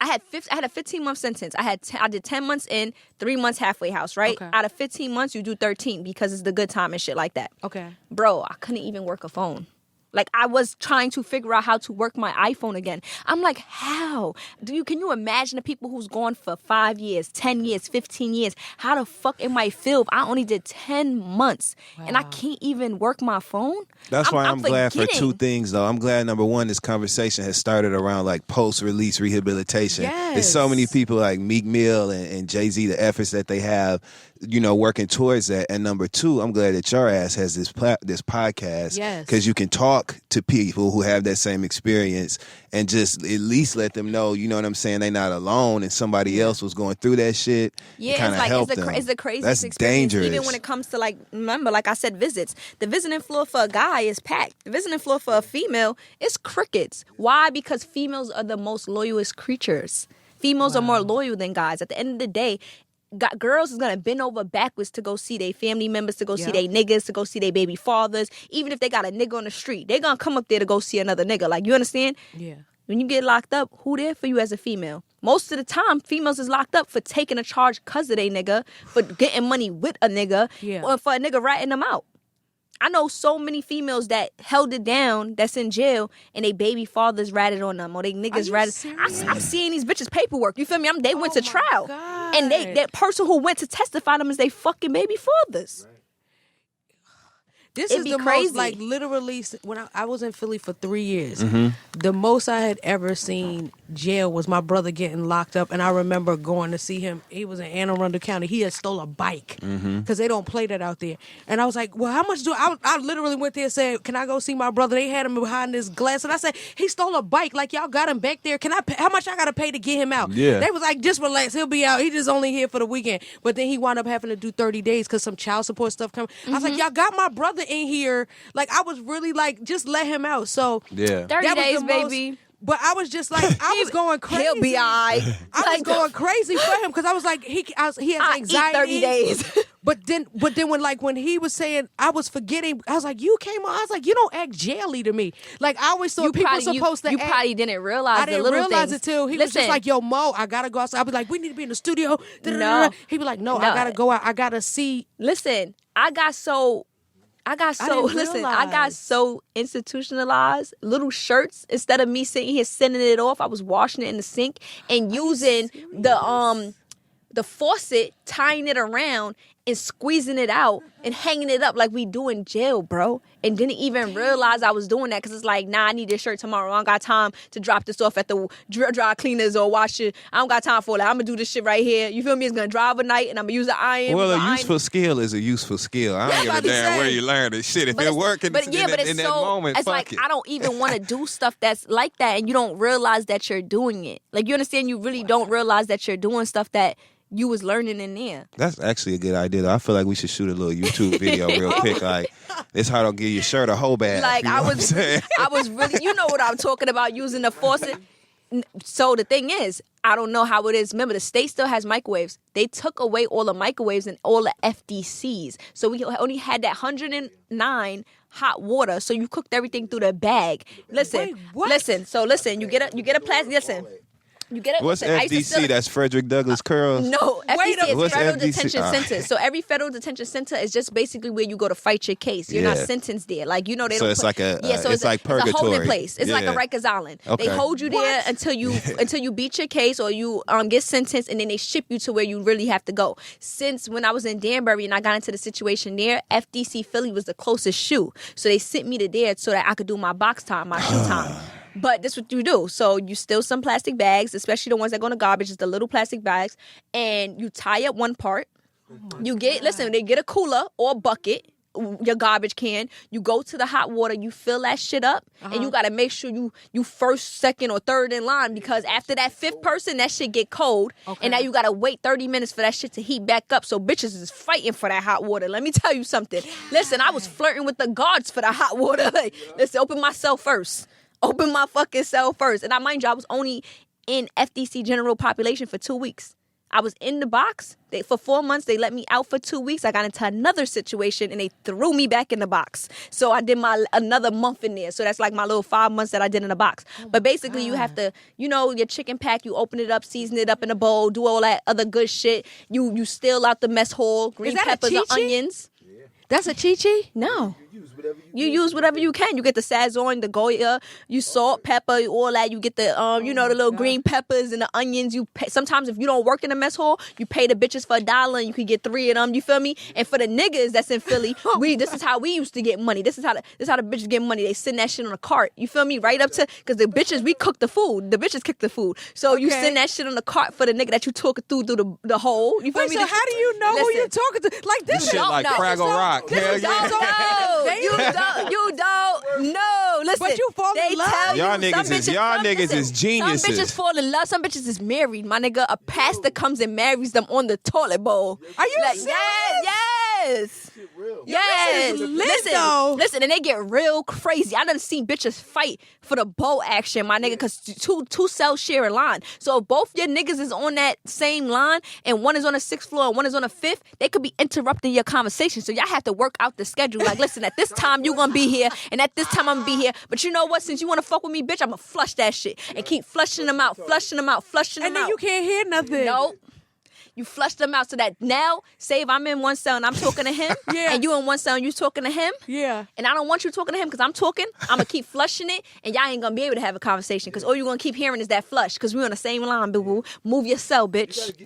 15-month sentence. I did 10 months in, 3 months halfway house, right? Okay. Out of 15 months, you do 13 because it's the good time and shit like that. Okay. Bro, I couldn't even work a phone. Like, I was trying to figure out how to work my iPhone again. I'm like, how? Can you imagine the people who's gone for 5 years, 10 years, 15 years? How the fuck it might feel if I only did 10 months and I can't even work my phone? That's why I'm glad for forgetting. 2 things, though. I'm glad, number one, this conversation has started around, like, post-release rehabilitation. Yes. There's so many people like Meek Mill and Jay-Z, the efforts that they have, you know, working towards that. And number 2, I'm glad that your ass has this podcast. Yes. Because you can talk talk to people who have that same experience and just at least let them know, you know what I'm saying, they're not alone and somebody else was going through that shit. Yeah, it's like it's the craziest That's experience. dangerous. Even when it comes to, like, remember, like I said, visits. The visiting floor for a guy is packed. The visiting floor for a female is crickets. Why? Because females are the most loyalist creatures. Females are more loyal than guys. At the end of the day, girls is gonna bend over backwards to go see their family members, to go see their niggas, to go see their baby fathers. Even if they got a nigga on the street, they gonna come up there to go see another nigga. Like, you understand? Yeah. When you get locked up, who there for you as a female? Most of the time, females is locked up for taking a charge because of they nigga, for getting money with a nigga, or for a nigga ratting them out. I know so many females that held it down that's in jail and they baby fathers ratted on them or they niggas ratted. I'm seeing these bitches paperwork. You feel me? They went to trial. God. And that person who went to testify them is they fucking baby fathers. This It'd is be the crazy. most, like, literally, when I was in Philly for 3 years, Mm-hmm. the most I had ever seen jail was my brother getting locked up. And I remember going to see him. He was in Anne Arundel County. He had stole a bike because they don't play that out there. And I was like, well, how much I literally went there and said, can I go see my brother? They had him behind this glass. And I said, he stole a bike. Like, y'all got him back there. How much I got to pay to get him out? Yeah. They was like, just relax. He'll be out. He just only here for the weekend. But then he wound up having to do 30 days because some child support stuff come. I was like, y'all got my brother in here. Like, I was really like, just let him out. So 30 that was days, the baby. But I was just like, I was going crazy. He'll be all right. I was going crazy for him because I was like, he has anxiety. Eat 30 days. But then when he was saying, I was forgetting, I was like, you came on. I was like, you don't act jaily to me. Like, I always thought people supposed to You act. probably didn't realize I didn't the little realize things. it till he was just like, yo, Mo, I gotta go outside. I was like, we need to be in the studio. No. He'd be like, no, I gotta go out. I gotta see. Listen, I got so institutionalized. Little shirts, instead of me sitting here sending it off, I was washing it in the sink and using the faucet, tying it around and squeezing it out and hanging it up like we do in jail, bro. And didn't even realize I was doing that because it's like, nah, I need this shirt tomorrow. I don't got time to drop this off at the dry cleaners or wash it. I don't got time for that. I'm going to do this shit right here. You feel me? It's going to dry overnight and I'm going to use the iron. Well, a useful skill is a useful skill. I don't give a damn where you learn it. Shit, if it working in that moment, it's fuck like, it. I don't even want to do stuff that's like that and you don't realize that you're doing it. Like, you understand? You really don't realize that you're doing stuff that you was learning in there. That's actually a good idea, though. I feel like we should shoot a little YouTube video real quick. Like, this how to give your shirt a whole bath. Like, you know what I'm saying? I was really, you know what I'm talking about, using the faucet. So the thing is, I don't know how it is. Remember, the state still has microwaves. They took away all the microwaves and all the FDCs. So we only had that 109 hot water. So you cooked everything through the bag. Listen, Wait, what? listen. So listen, you get a plastic. Listen. You get it. What's listen, FDC? That's Frederick Douglass Curls? No, FDC is What's federal FDC? detention center. So every federal detention center is just basically where you go to fight your case. You're not sentenced there. Like, you know, they So don't. it's like a. Yeah, so it's like purgatory. It's a holding place. It's like a Yeah. Rikers Island. Okay. They hold you there until you beat your case or you get sentenced, and then they ship you to where you really have to go. Since when I was in Danbury and I got into the situation there, FDC Philly was the closest shoe, so they sent me to there so that I could do my box time, my shoe time. But this is what you do. So you steal some plastic bags, especially the ones that go in the garbage, just the little plastic bags, and you tie up one part. You get, listen, they get a cooler or a bucket, your garbage can. You go to the hot water, you fill that shit up, and you got to make sure you first, second, or third in line, because after that fifth person, that shit get cold, and now you got to wait 30 minutes for that shit to heat back up. So bitches is fighting for that hot water. Let me tell you something. Listen, I was flirting with the guards for the hot water. Like, listen, open my cell first. Open my fucking cell first. And mind you, I was only in FDC general population for 2 weeks. I was in the box. For 4 months, they let me out for 2 weeks. I got into another situation, and they threw me back in the box. So I did another month in there. So that's like my little 5 months that I did in the box. But basically, you have to, your chicken pack, you open it up, season it up in a bowl, do all that other good shit. You steal out the mess hall, green peppers and onions. That's a chi-chi? No. You use whatever you can. You get the Sazon, the Goya, you salt, pepper, all that. You get the, the little green peppers and the onions. You pay, sometimes if you don't work in the mess hall, you pay the bitches for $1 and you can get 3 of them. You feel me? And for the niggas that's in Philly, this is how we used to get money. This is how the bitches get money. They send that shit on a cart. You feel me? Right up to, because the bitches, we cook the food. The bitches cook the food. So you send that shit on the cart for the nigga that you talking through the hole. You feel me? So how do you know who you're talking to? Like, this shit like Fraggle Rock. Hell yeah. You don't. No, listen. But you fall in love. Tell Y'all you, niggas is geniuses. Some bitches fall in love. Some bitches is married. My nigga, a pastor comes and marries them on the toilet bowl. Are you serious? Yes. Yes. Listen, and they get real crazy. I done seen bitches fight for the bowl action, my nigga, because two cells share a line. So if both your niggas is on that same line and one is on the 6th floor and one is on the 5th, they could be interrupting your conversation. So y'all have to work out the schedule. Like, listen, at this time you gonna be here, and at this time I'm gonna be here. But you know what? Since you wanna fuck with me, bitch, I'm gonna flush that shit and keep flushing them out. And then you can't hear nothing. Nope. You flush them out so that now, say if I'm in one cell and I'm talking to him, and you in one cell and you talking to him, and I don't want you talking to him because I'm talking, I'm going to keep flushing it, and y'all ain't going to be able to have a conversation because all you're going to keep hearing is that flush because we on the same line, boo-boo. Move your cell, bitch.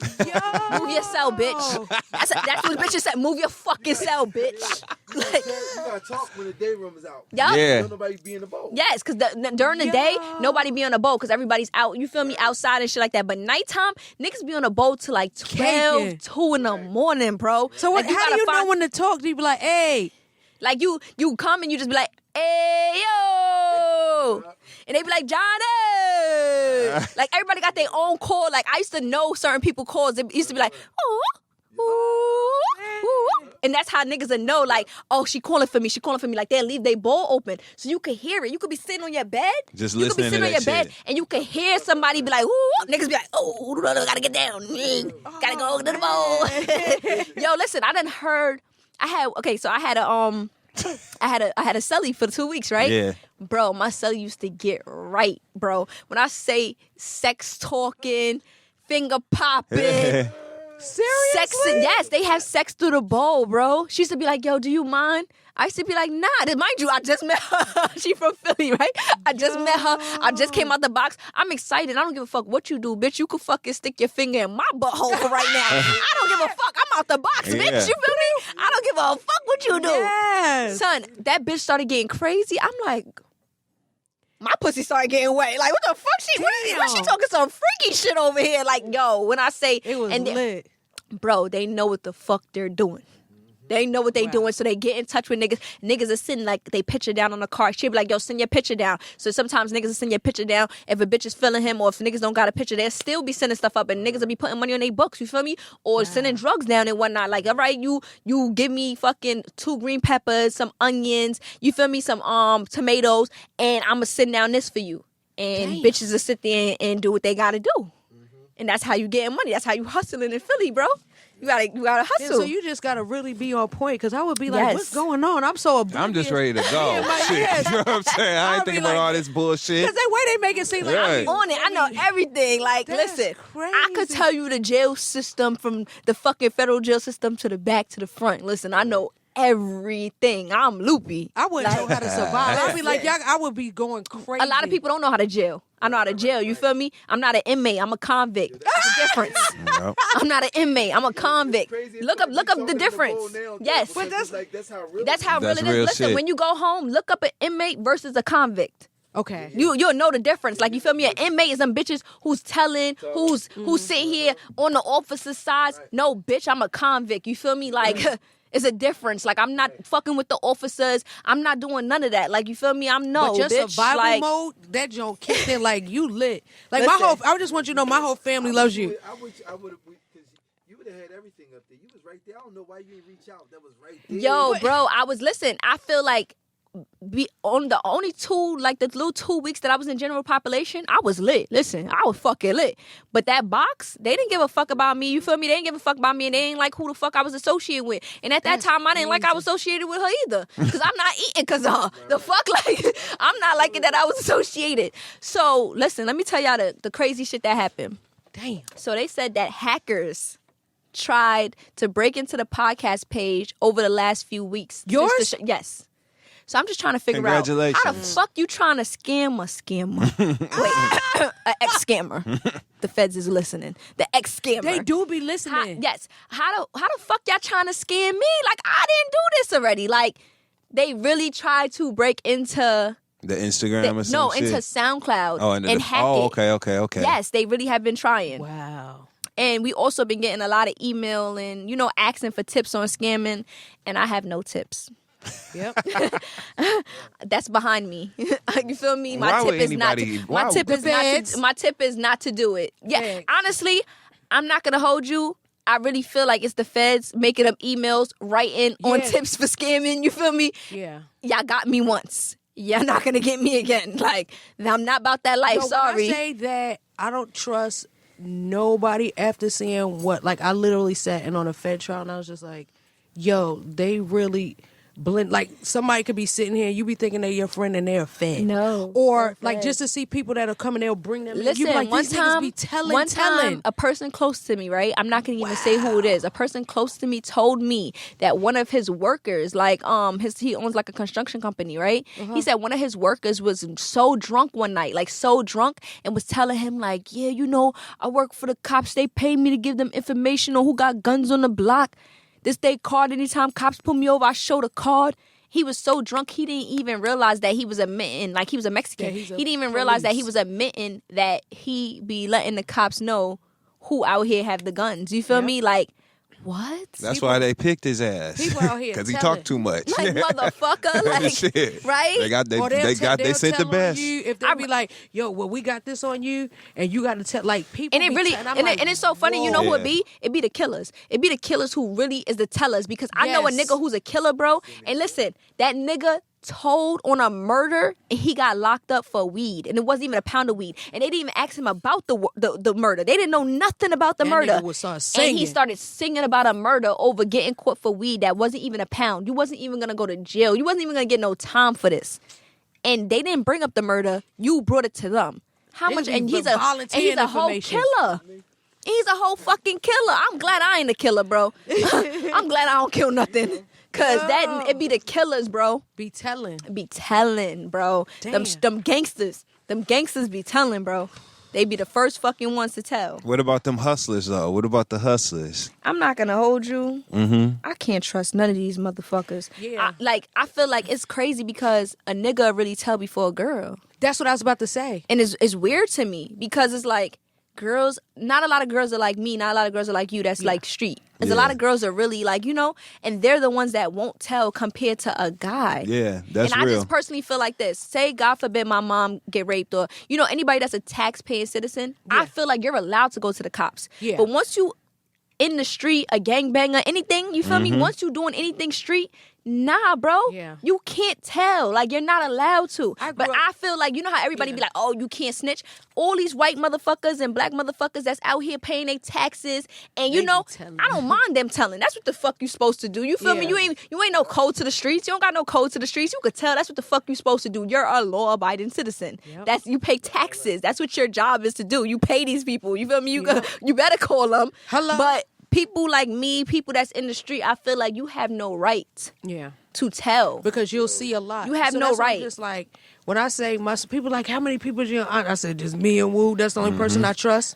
Move your cell, bitch. That's what bitches said. Move your fucking cell, bitch. Like, you got to talk when the day room is out. Yeah. Don't nobody be in the boat. Yes, because during the day, nobody be on the boat because everybody's out, you feel me, outside and shit like that. But nighttime, niggas be on the boat till like 12, 2 in the morning, bro. So like, how do you know when to talk? Do you be like, hey? Like you come and you just be like, hey, yo. And they be like, Johnny. Like everybody got their own call. Like I used to know certain people calls. It used to be like, oh. Ooh. And that's how niggas will know, like, oh, she calling for me. Like, they'll leave their bowl open so you can hear it. You could be sitting on your bed. Just you listening could be sitting to on your that bed, shit. and you can hear somebody be like, ooh. Niggas be like, oh, gotta get down. Gotta go to the bowl. Yo, listen, I had a celly for 2 weeks, right? Yeah. Bro, my celly used to get right, bro. When I say sex talking, finger popping. Seriously? Yes, they have sex through the bowl, bro. She used to be like, yo, do you mind? I used to be like, nah. Mind you, I just met her. She from Philly, right? I just met her. I just came out the box. I'm excited. I don't give a fuck what you do, bitch. You could fucking stick your finger in my butthole for right now. I don't give a fuck. I'm out the box, bitch. Yeah. You feel me? I don't give a fuck what you do. Yes. Son, that bitch started getting crazy. I'm like, my pussy started getting wet. Like, what the fuck? What she talking some freaky shit over here? Like, yo, when I say It was lit. Bro, they know what the fuck they're doing. They know what they doing, so they get in touch with niggas. Niggas are sending, like, they picture down on the car. She'll be like, yo, send your picture down. So sometimes niggas will send your picture down. If a bitch is feeling him or if niggas don't got a picture, they'll still be sending stuff up and niggas will be putting money on their books, you feel me? Or sending drugs down and whatnot. Like, all right, you give me fucking 2 green peppers, some onions, you feel me, some tomatoes, and I'm going to send down this for you. And bitches will sit there and do what they got to do. And that's how you getting money. That's how you hustling in Philly, bro. You gotta hustle. Yeah, so you just gotta really be on point because I would be like, what's going on? I'm so oblivious. I'm just ready to go. Shit, you know what I'm saying? I ain't thinking about all this bullshit. Because the way they make it seem like I'm on it. I know everything. Like, listen, I could tell you the jail system from the fucking federal jail system to the back to the front. Listen, I know everything. I'm loopy. I wouldn't know how to survive. I'd be like, y'all, I would be going crazy. A lot of people don't know how to jail. I know how to jail. You feel me? I'm not an inmate. I'm a convict. That's the difference. Yep. I'm not an inmate. I'm a convict. Look up the difference. Yes. But that's how real. That's how real That's it is. real Listen, shit. when you go home, look up an inmate versus a convict. Okay. You'll know the difference. Like, you feel me? An inmate is them bitches who's telling, who's sitting here on the officer's side. No, bitch, I'm a convict. You feel me? Like, it's a difference. Like, I'm not fucking with the officers. I'm not doing none of that. Like, you feel me? But your bitch, survival like, mode, that joint kicked in like you lit. Like, Listen. I just want you to know my whole family loves you. I would have, because you would have had everything up there. You was right there. I don't know why you didn't reach out. That was right there. Yo, bro, I feel like on the only the little 2 weeks that I was in general population, I was lit. Listen, I was fucking lit. But that box, they didn't give a fuck about me. You feel me? They didn't give a fuck about me, and they ain't like who the fuck I was associated with. And at that time, I didn't like I was associated with her either, because I'm not eating because of her. The fuck, like, I'm not liking that I was associated. So listen, let me tell y'all the crazy shit that happened. Damn. So they said that hackers tried to break into the podcast page over the last few weeks. Yours? Yes. So I'm just trying to figure out how the fuck you trying to scam a scammer? Wait, an ex-scammer. The feds is listening. The ex-scammer. They do be listening. Yes. How the fuck y'all trying to scam me? Like, I didn't do this already. Like, they really tried to break into the Instagram or something? No, into SoundCloud and hack it. Okay. Yes, they really have been trying. Wow. And we also been getting a lot of email and, asking for tips on scamming, and I have no tips. Yep. That's behind me. You feel me? Why would anybody- why My tip would- is not to. My tip is not to do it. Yeah, Feds. honestly, I'm not gonna hold you. I really feel like it's the feds making up emails, writing on Yeah. tips for scamming. You feel me? Yeah. Y'all got me once. Y'all not gonna get me again. Like, I'm not about that life. Yo, when Sorry. I say that I don't trust nobody after seeing what, like, I literally sat in on a Fed trial and I was just like, yo, they really blend. Like, somebody could be sitting here, you be thinking they're your friend and they're a Fed. No, Or they're like Fed. just to see people that'll come and they'll bring them. in. Listen, You be like, one these niggas time, be telling. a person close to me, right? I'm not gonna even say who it is. A person close to me told me that one of his workers, like he owns like a construction company, right? He said one of his workers was so drunk one night, like so drunk, and was telling him like, yeah, you know, I work for the cops. They pay me to give them information on who got guns on the block. This day card. Anytime cops pull me over, I show the card. He was so drunk, he didn't even realize that he was admitting, like he was a Mexican. Yeah, he's a he didn't even realize that he police. was admitting that he be letting the cops know who out here have the guns. You feel Yep. me? Like, what? That's why they picked his ass. People out here Because he telling. talked too much. Like, motherfucker. Like, Shit. right? They got Or they they'll sent the tell on best. You if they be like, yo, well, we got this on you, and you got to tell, like, people. And it be really, and I'm and, like, and it's so funny. You know who Yeah. it be? It be the killers. It be the killers who really is the tellers. Because I know a Yes. nigga who's a killer, bro. And listen, that nigga told on a murder, and he got locked up for weed, and it wasn't even a pound of weed. And they didn't even ask him about the murder. They didn't know nothing about the That murder. nigga would start And singing. he started singing about a murder over getting caught for weed that wasn't even a pound. You wasn't even gonna go to jail. You wasn't even gonna get no time for this. And they didn't bring up the murder. You brought it to them. How They much? just be And he's a volunteering whole information. killer. He's a whole fucking killer. I'm glad I ain't a killer, bro. I'm glad I don't kill nothing. Cause that it be the killers, bro. be telling. Be telling, bro. Damn. Them gangsters. Them gangsters be telling, bro. They be the first fucking ones to tell. What about them hustlers, though? What about the hustlers? I'm not gonna hold you. I can't trust none of these motherfuckers. Yeah. I feel like it's crazy because a nigga really tell before a girl. That's what I was about to say. And it's weird to me because it's like girls, not a lot of girls are like me, not a lot of girls are like you that's like street. There's a lot of girls are really like, you know, and they're the ones that won't tell compared to a guy. Yeah, that's and I real. just personally feel like this. Say, God forbid, my mom get raped or, you know, anybody that's a tax-paying citizen, I feel like you're allowed to go to the cops. Yeah. But once you in the street, a gangbanger, anything, you feel me? Once you doing anything street, nah, bro. Yeah. You can't tell. Like, you're not allowed to. I But grew up- I feel like, you know how everybody be like, oh, you can't snitch? All these white motherfuckers and black motherfuckers that's out here paying their taxes. And, you They be know, telling. I don't mind them telling. That's what the fuck you supposed to do. You feel me? Yeah. You ain't no code to the streets. You don't got no code to the streets. You could tell that's what the fuck you supposed to do. You're a law-abiding citizen. Yep. You pay taxes. That's what your job is to do. You pay these people. You feel me? You better call them. Hello. But people like me, people that's in the street, I feel like you have no right Yeah. to tell. Because you'll see a lot. You have no that's why I'm right. just like, when I say my people like, how many people is your aunt? I said, just me and Woo. That's the only person I trust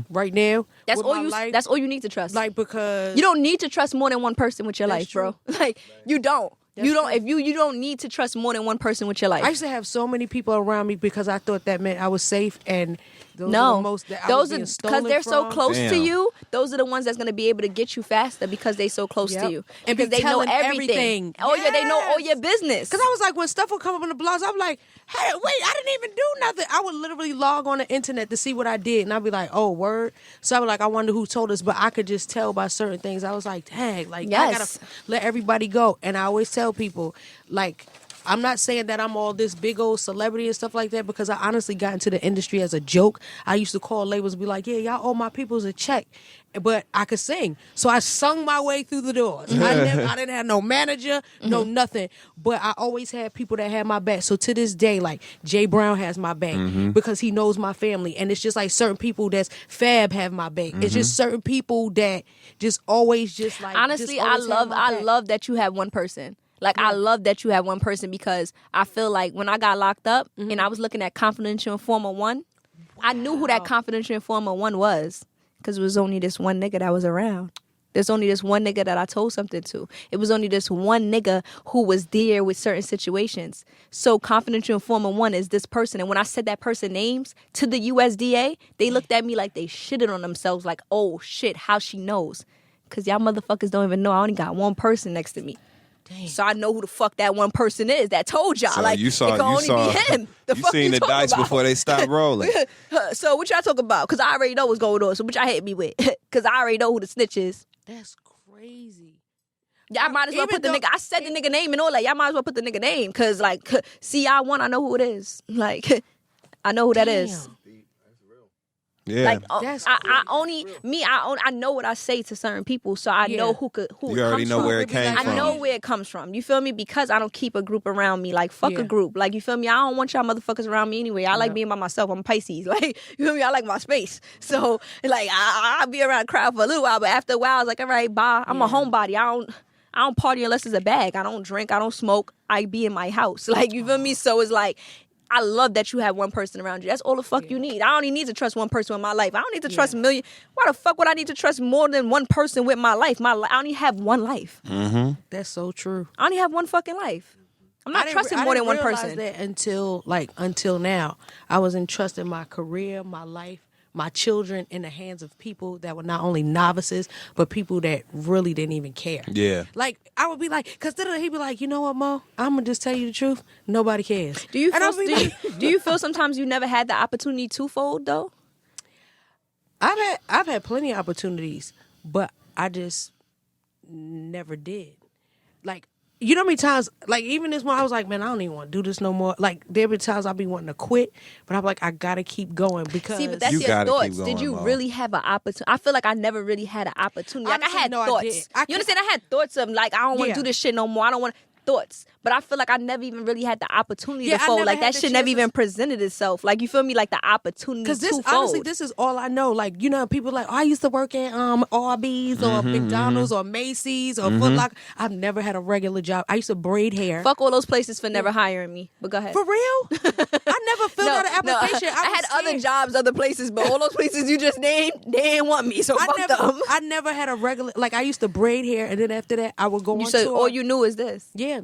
right now. That's with all my you. life. That's all you need to trust. Like, because you don't need to trust more than one person with your That's life, true. bro. Like you don't. That's You don't. true. If you don't need to trust more than one person with your life. I used to have so many people around me because I thought that meant I was safe, and those are No, the most that I those was are being stolen they're so from. close to Damn. you. Those are the ones that's gonna be able to get you faster because they so close Yep. to you And be because they know telling everything. everything. Oh yeah, they know all Yes. your business. Because I was like, when stuff would come up on the blogs, I'm like, hey, wait, I didn't even do nothing. I would literally log on the internet to see what I did, and I'd be like, oh, word. So I was like, I wonder who told us, but I could just tell by certain things. I was like, dang, like, I Yes. gotta let everybody go. And I always tell people, like, I'm not saying that I'm all this big old celebrity and stuff like that, because I honestly got into the industry as a joke. I used to call labels and be like, yeah, y'all owe my peoples a check. But I could sing. So I sung my way through the doors. I didn't have no manager, no nothing. But I always had people that had my back. So to this day, like, Jay Brown has my back because he knows my family. And it's just like certain people that's Fab have my back. It's just certain people that just always just like, Honestly, just I always have my back. love that you have one person. Like, I love that you have one person because I feel like when I got locked up and I was looking at Confidential Informer 1, I knew who that Confidential Informer 1 was because it was only this one nigga that was around. There's only this one nigga that I told something to. It was only this one nigga who was there with certain situations. So Confidential Informer 1 is this person. And when I said that person names to the USDA, they looked at me like they shitted on themselves like, oh, shit, how she knows. Because y'all motherfuckers don't even know I only got one person next to me. Damn. So I know who the fuck that one person is that told y'all. So like, you saw, it can only be him. The you fuck seen the talking dice about? before they stopped rolling. So what y'all talk about? Because I already know what's going on. So what y'all hit me with? Because I already know who the snitch is. That's crazy. Y'all might as well Even put the though- nigga. I said the nigga name and all that. Y'all might as well put the nigga name. Because, like, CI1, I know who it is. Like, I know who that is. Damn. Yeah. Like, That's I know what I say to certain people, so I know who you it already comes know from. where it came I from. know where it comes from. You feel me? Because I don't keep a group around me. Like, fuck Yeah. a group. Like, you feel me? I don't want y'all motherfuckers around me anyway. I like being by myself. I'm a Pisces. Like, you feel me? I like my space. So, like, I'll be around the crowd for a little while, but after a while, I was like, all right, bye. I'm a homebody. I don't party unless it's a bag. I don't drink. I don't smoke. I be in my house. Like, you feel me? So it's like, I love that you have one person around you. That's all the fuck you need. I don't even need to trust one person in my life. I don't need to trust a million. Why the fuck would I need to trust more than one person with my life? I only have one life. That's so true. I only have one fucking life. I'm not trusting more than one person. That until now, I was entrusting my career, my life, my children in the hands of people that were not only novices, but people that really didn't even care. Yeah. Like, I would be like, because then he'd be like, you know what, Mo? I'm going to just tell you the truth. Nobody cares. Do you And feel, I'll be like, do you feel sometimes you never had the opportunity to fold, though? I've had plenty of opportunities, but I just never did. Like, you know how many times, like, even this one, I was like, man, I don't even want to do this no more. Like, there been times I'll be wanting to quit, but I'm like, I got to keep going because... See, but that's You your gotta thoughts. keep going, Did you Mo. really have an opportunity? I feel like I never really had an opportunity. Like, Honestly, I had no, I thoughts. didn't. You understand? I had thoughts of, like, I don't want to Yeah. do this shit no more. I don't want thoughts. But I feel like I never even really had the opportunity Yeah, to I fold. never Like, had that the shit never chances. even presented itself. Like, you feel me? Like, the opportunity to Because fold. honestly, this is all I know. Like, you know, people like, oh, I used to work at Arby's or McDonald's or Macy's or Foot Locker. I've never had a regular job. I used to braid hair. Fuck all those places for never hiring me. But go ahead. For real? I never filled out an application. I had was other scared. jobs, other places, but all those places you just named, they didn't want me. So fuck them. I never had a regular, like, I used to braid hair, and then after that, I would go You on said tour. all you knew is this. Yeah.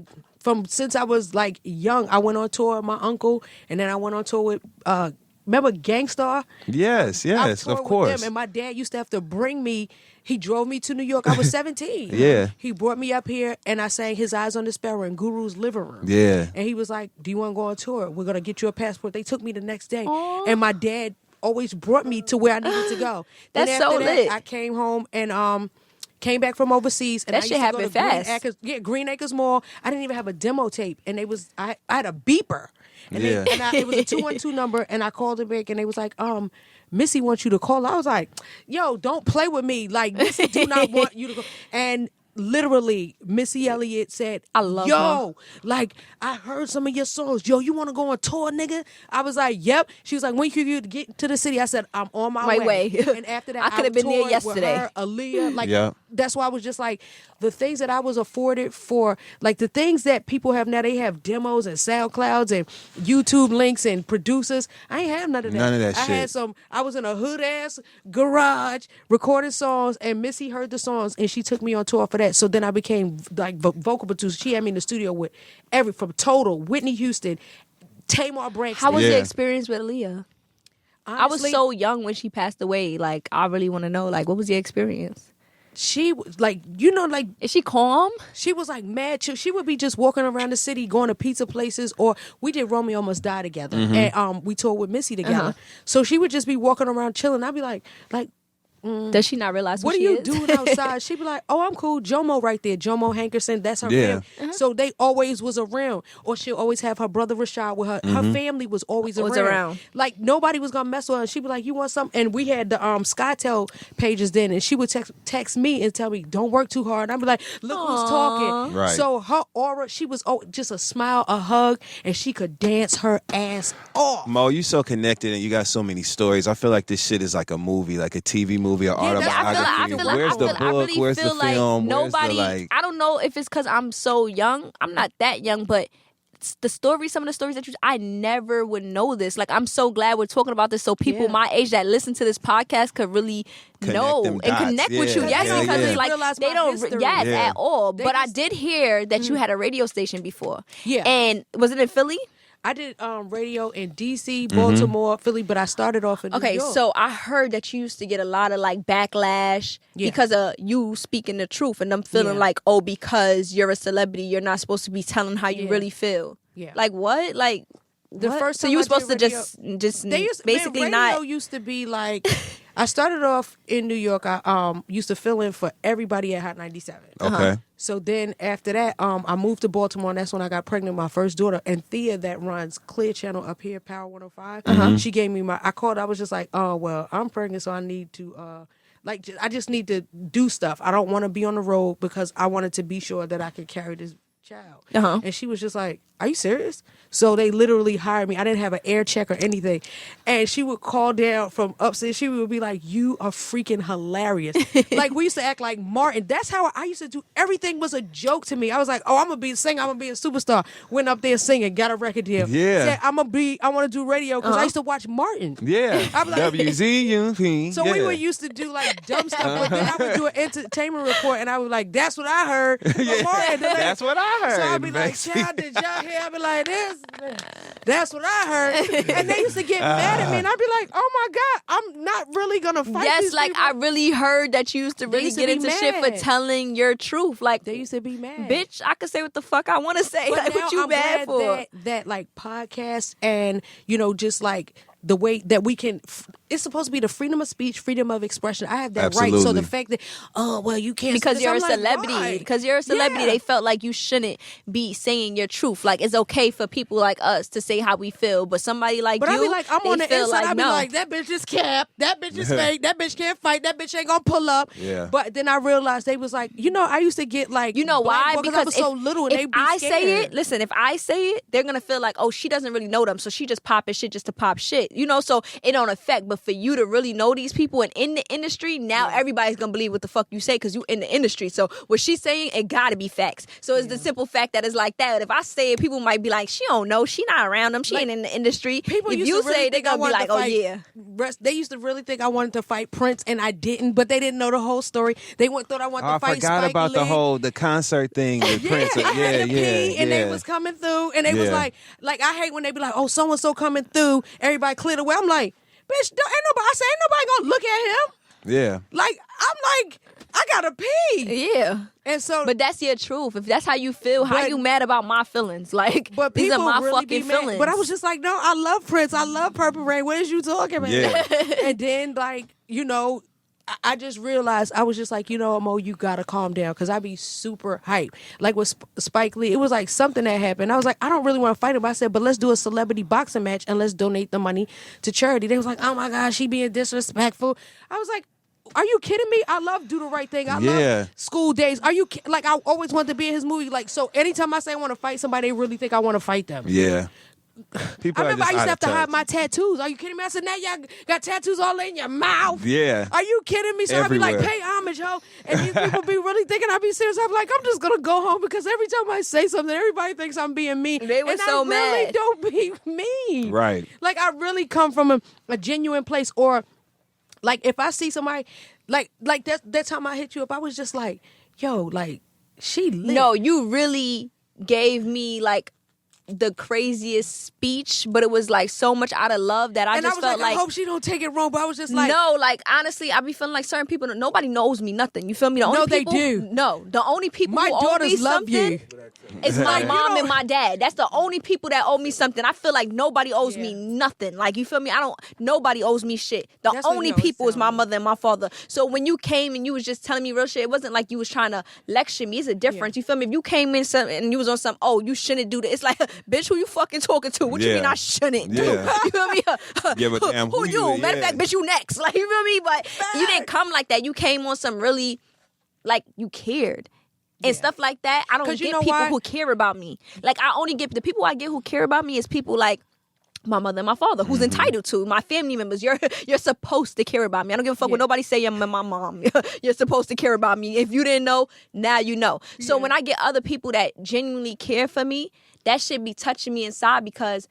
Since I was, like, young, I went on tour with my uncle, and then I went on tour with, remember Gangstar? Yes, I yes, toured of with course. them, and my dad used to have to bring me. He drove me to New York. I was 17. Yeah. He brought me up here, and I sang His Eyes on the Sparrow in Guru's living room. Yeah. And he was like, do you want to go on tour? We're going to get you a passport. They took me the next day. And my dad always brought me to where I needed to go. That's then after so that, lit. I came home and came back from overseas. And That I shit used to go happened to Green fast. Acres, Green Acres Mall. I didn't even have a demo tape. And I had a beeper. And, Yeah. it was a 212 number. And I called it back, and they was like, Missy wants you to call. I was like, yo, don't play with me. Like, Missy do not want you to go. And literally, Missy Elliott said, I love yo, like, I heard some of your songs. Yo, you want to go on tour, nigga? I was like, yep. She was like, when can you get to the city? I said, I'm on my My way. And after that, I could have been there toured yesterday. with her, Aaliyah. Like, Yeah. that's why I was just like, the things that I was afforded for, like, the things that people have now, they have demos and SoundClouds and YouTube links and producers. I ain't have none of that. None of that I shit. I was in a hood-ass garage recording songs, and Missy heard the songs, and she took me on tour for that. So then I became, like, vocal producer. She had me in the studio with from Total, Whitney Houston, Tamar Braxton. How was Yeah. the experience with Aaliyah? I was Honestly, so young when she passed away. Like, I really want to know, like, what was the experience? she was like, you know, like, Is she calm? she was like mad chill. She would be just walking around the city, going to pizza places, or we did Romeo Must Die together, and we toured with Missy together. So she would just be walking around chilling. I'd be like, Does she not realize what are she you is? doing outside? She'd be like, oh, I'm cool. Jomo right there. Jomo Hankerson, that's her Yeah. family. So they always was around. Or she'll always have her brother Rashad with her. Her family was always around. Like, nobody was going to mess with her. She'd be like, you want something? And we had the SkyTel pages then, and she would text me and tell me, don't work too hard. I'd be like, look who's talking. Right. So her aura, she was just a smile, a hug, and she could dance her ass off. Mo, you so connected and you got so many stories. I feel like this shit is like a movie, like a TV movie or Yeah, autobiography. Where's the book? really Where's the feel like film? nobody. Where's the, I don't know if it's because I'm so young. I'm not that young, but some of the stories that I never would know this. Like, I'm so glad we're talking about this, so people my age that listen to this podcast could really know them and dots. connect with you. Yeah, Yes, yeah, because yeah. it's like Realize they my don't. history. Yes, Yeah. at all. They But I just- did hear that you had a radio station before. Yeah. And was it in Philly? I did radio in D.C., Baltimore, Philly, but I started off in New York. So I heard that you used to get a lot of like backlash because of you speaking the truth, and I'm feeling like, oh, because you're a celebrity, you're not supposed to be telling how you really feel. Yeah. Like what? Like the what? first so time you were I supposed to did radio, just they used, basically radio not. used to be like. I started off in New York. I used to fill in for everybody at Hot 97. Okay. So then after that, I moved to Baltimore, and that's when I got pregnant with my first daughter. And Thea, that runs Clear Channel up here, Power 105, she gave me I called, I was just like, oh, well, I'm pregnant, so I need to, I just need to do stuff. I don't want to be on the road because I wanted to be sure that I could carry this child. And she was just like, are you serious? So they literally hired me. I didn't have an air check or anything. And she would call down from upstairs. She would be like, you are freaking hilarious. Like, we used to act like Martin. That's how I used to do. Everything was a joke to me. I was like, oh, I'm going to be a singer. I'm going to be a superstar. Went up there singing, got a record deal. Yeah. Said, I want to do radio because I used to watch Martin. Yeah. I was like, WZUP. so we were used to do like dumb stuff, but then I would do an entertainment report, and I was like, "That's what I heard." From Martin. That's what I heard. So I'd be like, "Child, did y'all hear?" I'd be like, "This." That's what I heard. And they used to get mad at me, and I'd be like, "Oh my God, I'm not really gonna fight." Yes, these like people. I really heard that you used to really used to get be into shit for mad. telling your truth. Like They used to be mad. bitch, I could say what the fuck I want to say. But Like now what you I'm mad glad for? that like podcasts and just like the way that we can, it's supposed to be the freedom of speech, freedom of expression. I have that right. So Absolutely. the fact that, oh, well, you can't. Because say this, you're a I'm like, celebrity. why? Because you're a celebrity, Yeah. they felt like you shouldn't be saying your truth. Like it's okay for people like us to say how we feel, but somebody like But you, I be like, I'm they on the feel inside. I be no. like, that bitch is cap. That bitch is fake. That bitch can't fight. That bitch ain't gonna pull up. Yeah. But then I realized they was like, I used to get like, You know why? blackballed because I was so little and if they be I scared. say it, listen, if I say it, they're gonna feel like, oh, she doesn't really know them, so she just popping shit just to pop shit. So it don't affect. But for you to really know these people and in the industry, now everybody's gonna believe what the fuck you say because you in the industry. So what she's saying, it gotta be facts. So it's the simple fact that it's like that. If I say it, people might be like, she don't know, she not around them, she ain't in the industry. People if used you to really say it, they're think I gonna be wanted like, to oh fight yeah. They used to really think I wanted to fight Prince, and I didn't. But they didn't know the whole story. They thought I wanted Oh, to I fight forgot Spike about Lee. the concert thing with Prince. I had to pee, and they was coming through, and they was Yeah. like I hate when they be like, oh, so and so coming through. Everybody cleared away. I'm like, bitch, ain't nobody gonna look at him. Yeah. Like, I'm like, I gotta pee. Yeah. And so, But that's your truth. If that's how you feel, how But- you mad about my feelings? Like, but these are people my really be fucking mad. feelings. But I was just like, no, I love Prince. I love Purple Rain. What is you talking about? Yeah. And then, like, I just realized, I was just like, Mo, you gotta calm down, because I be super hype. Like with Spike Lee, it was like something that happened. I was like, I don't really want to fight him. I said, but let's do a celebrity boxing match and let's donate the money to charity. They was like, oh my gosh, she being disrespectful. I was like, are you kidding me? I love Do the Right Thing. I love School Days. Are you like, I always wanted to be in his movie. Like, so anytime I say I want to fight somebody, they really think I want to fight them. Yeah. People I remember I used to have to hide hide my tattoos. Are you kidding me? I said, now y'all got tattoos all in your mouth. Yeah. Are you kidding me? So I be like, Everywhere. pay homage, ho. And these people be really thinking I be serious. I'm like, I'm just going to go home, because every time I say something, everybody thinks I'm being mean. They were and so I really mad. don't be mean. Right. Like, I really come from a genuine place. Or, like, if I see somebody, like that time I hit you up, I was just like, yo, like, she lit. No, you really gave me like the craziest speech, but it was like so much out of love that I and just I was felt like, I hope she don't take it wrong. But I was just like, no, like honestly, I be feeling like certain people, nobody knows me nothing. You feel me? The No, only they people, do. No, the only people my who owe me daughters love something you. is my Like, you mom know- and my dad. That's the only people that owe me something. I feel like nobody owes me nothing. Like, you feel me? Nobody owes me shit. The That's what only you always people is tell my me. mother and my father. So when you came and you was just telling me real shit, it wasn't like you was trying to lecture me. It's a difference. You feel me? If you came in and you was on some, oh, you shouldn't do this. It's like, bitch, who you fucking talking to? What you mean I shouldn't do? Yeah. You feel me? Give a damn who who you? you- Matter of yeah. fact, bitch, you next. Like, you feel me? But you didn't come like that. You came on some really, like, you cared. And stuff like that. I don't 'Cause you get know people why? who care about me. Like, I only get the people I get who care about me is people like my mother and my father, who's entitled to. My family members, you're supposed to care about me. I don't give a fuck what nobody say. I'm my mom. You're supposed to care about me. If you didn't know, now you know. So when I get other people that genuinely care for me, that should be touching me inside, because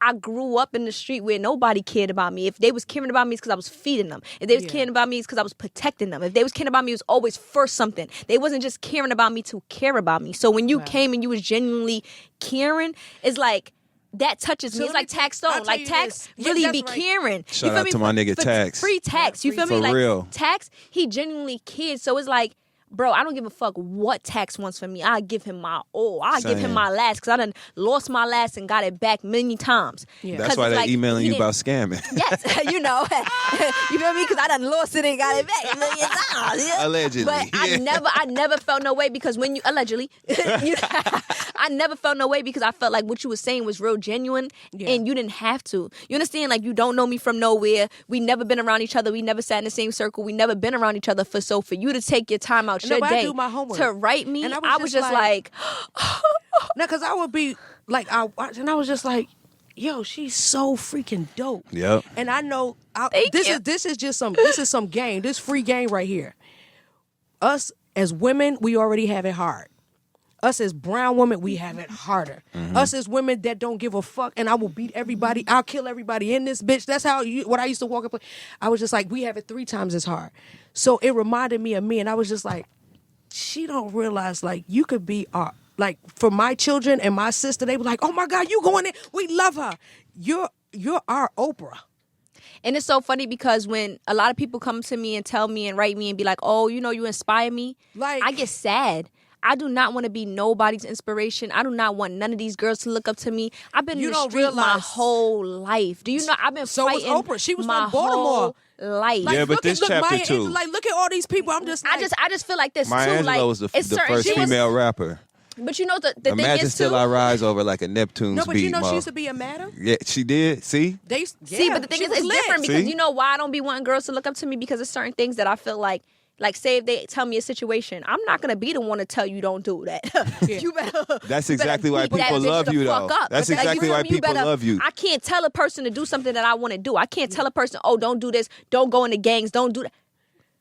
I grew up in the street where nobody cared about me. If they was caring about me, it's because I was feeding them. If they was caring about me, it's because I was protecting them. If they was caring about me, it was always for something. They wasn't just caring about me to care about me. So when you came and you was genuinely caring, it's like, that touches me. So It's let like me- Tax I'll Stone. tell Like you Tax this. really Yeah, be that's right. caring. Shout You feel out me? to my nigga Tax. Free Tax. You feel me? For Like real. Tax, he genuinely cares. So it's like, bro, I don't give a fuck what Tax wants from me. I give him my all. I give him Same. my last because I done lost my last and got it back many times. Yeah. That's 'Cause why it's they like, emailing he you didn't- about scamming. Yes, you know, you feel me? Because I done lost it and got it back a million times. Yeah? Allegedly, But yeah. I never felt no way because when you allegedly, I never felt no way because I felt like what you were saying was real genuine, Yeah. and you didn't have to. You understand? Like you don't know me from nowhere. We never been around each other. We never sat in the same circle. We never been around each other for you to take your time out No, your but I day do my homework. to write me. And I was just like No, because I would be like, I watched and I was just like, yo, she's so freaking dope. Yep. And I know Thank this you. is this is just some game, this free game right here. Us as women, we already have it hard. Us as brown women, we have it harder. Us as women that don't give a fuck, and I will beat everybody. I'll kill everybody in this bitch. That's how what I used to walk up. I was just like, we have it 3 times as hard. So it reminded me of me, and I was just like, she don't realize like you could be our like for my children and my sister. They were like, oh my God, you going in? We love her. You're our Oprah. And it's so funny because when a lot of people come to me and tell me and write me and be like, oh, you know, you inspire me, Like- I get sad. I do not want to be nobody's inspiration. I do not want none of these girls to look up to me. I've been You in the don't street my realize- whole life. Do you know I've been So was fighting Oprah. She was my from Baltimore. whole life. Yeah, but look this at, look, chapter Maya, too. Like, look at all these people. I'm just like, I just feel like this Maya too. Like Angelou was the it's certain first she was- female rapper. But you know the thing Imagine is Still too. I Rise over like a Neptune's no, but beat, you know Ma. she used to be a madam. Yeah, she did. See? See, but the thing is, it's different because See? you know why I don't be wanting girls to look up to me because there's certain things that I feel like say if they tell me a situation, I'm not gonna be the one to tell you don't do that. You better. That's you better exactly why beat that people bitch love the you, fuck though. up. That's Like, you exactly feel why me? people love you. I can't tell a person to do something that I want to do. I can't tell a person, oh, don't do this, don't go into gangs, don't do that,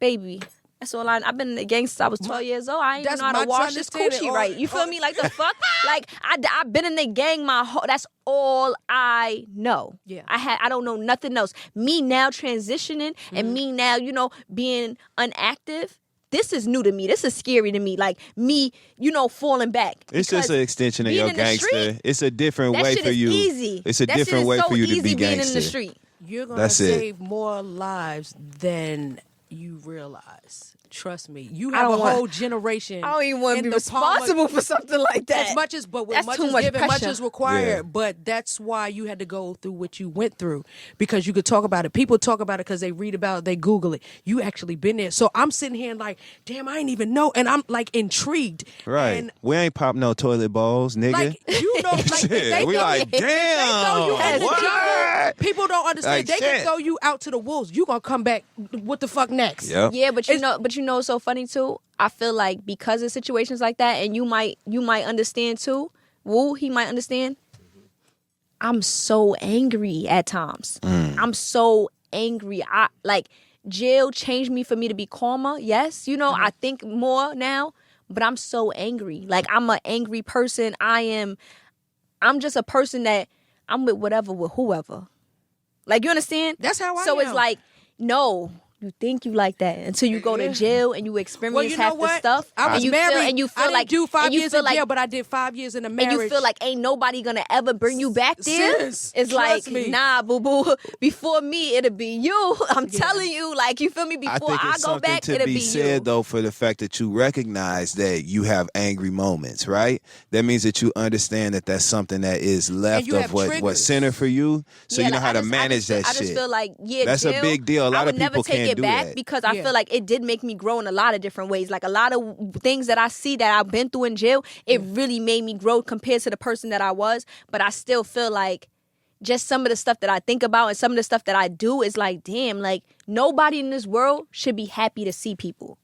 baby. That's all I've been in the gang since I was 12 years old. I ain't even That's know how to my wash this understanding. coochie Or- right. You feel or- me? Like the fuck? Like I've been in the gang my whole. That's all I know. Yeah. I don't know nothing else. Me now transitioning and me now, you know, being unactive. This is new to me. This is scary to me. Like me, you know, falling back. It's Because just an extension of being your in the gangster. street, It's a different that way shit for is you. easy. It's a That shit different is way so for you to easy be being gangster. in the street. You're gonna That's it. save more lives than you realize. Trust me. You I have a don't want- whole generation. I don't even want to in be the palm of- responsible for something like that. As much as, but when That's much too is much given, much pressure. is required. Yeah. But that's why you had to go through what you went through, because you could talk about it. People talk about it because they read about it, they Google it. You actually been there. So I'm sitting here and like, damn, I ain't even know, and I'm like intrigued. Right. And We ain't pop no toilet balls, nigga. like you know, like Shit, they we throw- like, they throw you damn. in the What? jungle. People don't understand. Like, they shit. can throw you out to the wolves. You gonna come back. What the fuck next? Yep. Yeah, but you know what's so funny too? I feel like because of situations like that, and you might understand too. Woo, he might understand. I'm so angry at times. I'm so angry. I like jail changed me for me to be calmer. Yes, you know, I think more now, but I'm so angry. Like I'm an angry person. I'm just a person that I'm with whatever, with whoever. Like you understand? That's how I So am. it's like, no, you think you like that until you go to jail and you experience Well, you know half the what? stuff. I was and you married. Feel, and you feel I didn't like do 5 and you years feel in like, jail, but I did 5 years in a marriage. and you feel like ain't nobody gonna ever bring you back there. Sis, It's trust like, me. nah, boo boo. Before me, it'll be you. I'm telling you, like you feel me. I Before think I it's go something back, to it'll be be said, you. though, for the fact that you recognize that you have angry moments, right? That means that you understand that that's something that is left you of have what triggers. center for you, so Yeah, you know like, how I to just- manage that I shit. just feel like, yeah, That's a jail, big deal. A lot I of would never people take can't it do back that. because I Yeah. feel like it did make me grow in a lot of different ways. Like a lot of things that I see that I've been through in jail, it really made me grow compared to the person that I was. But I still feel like just some of the stuff that I think about and some of the stuff that I do is like, damn, like nobody in this world should be happy to see people.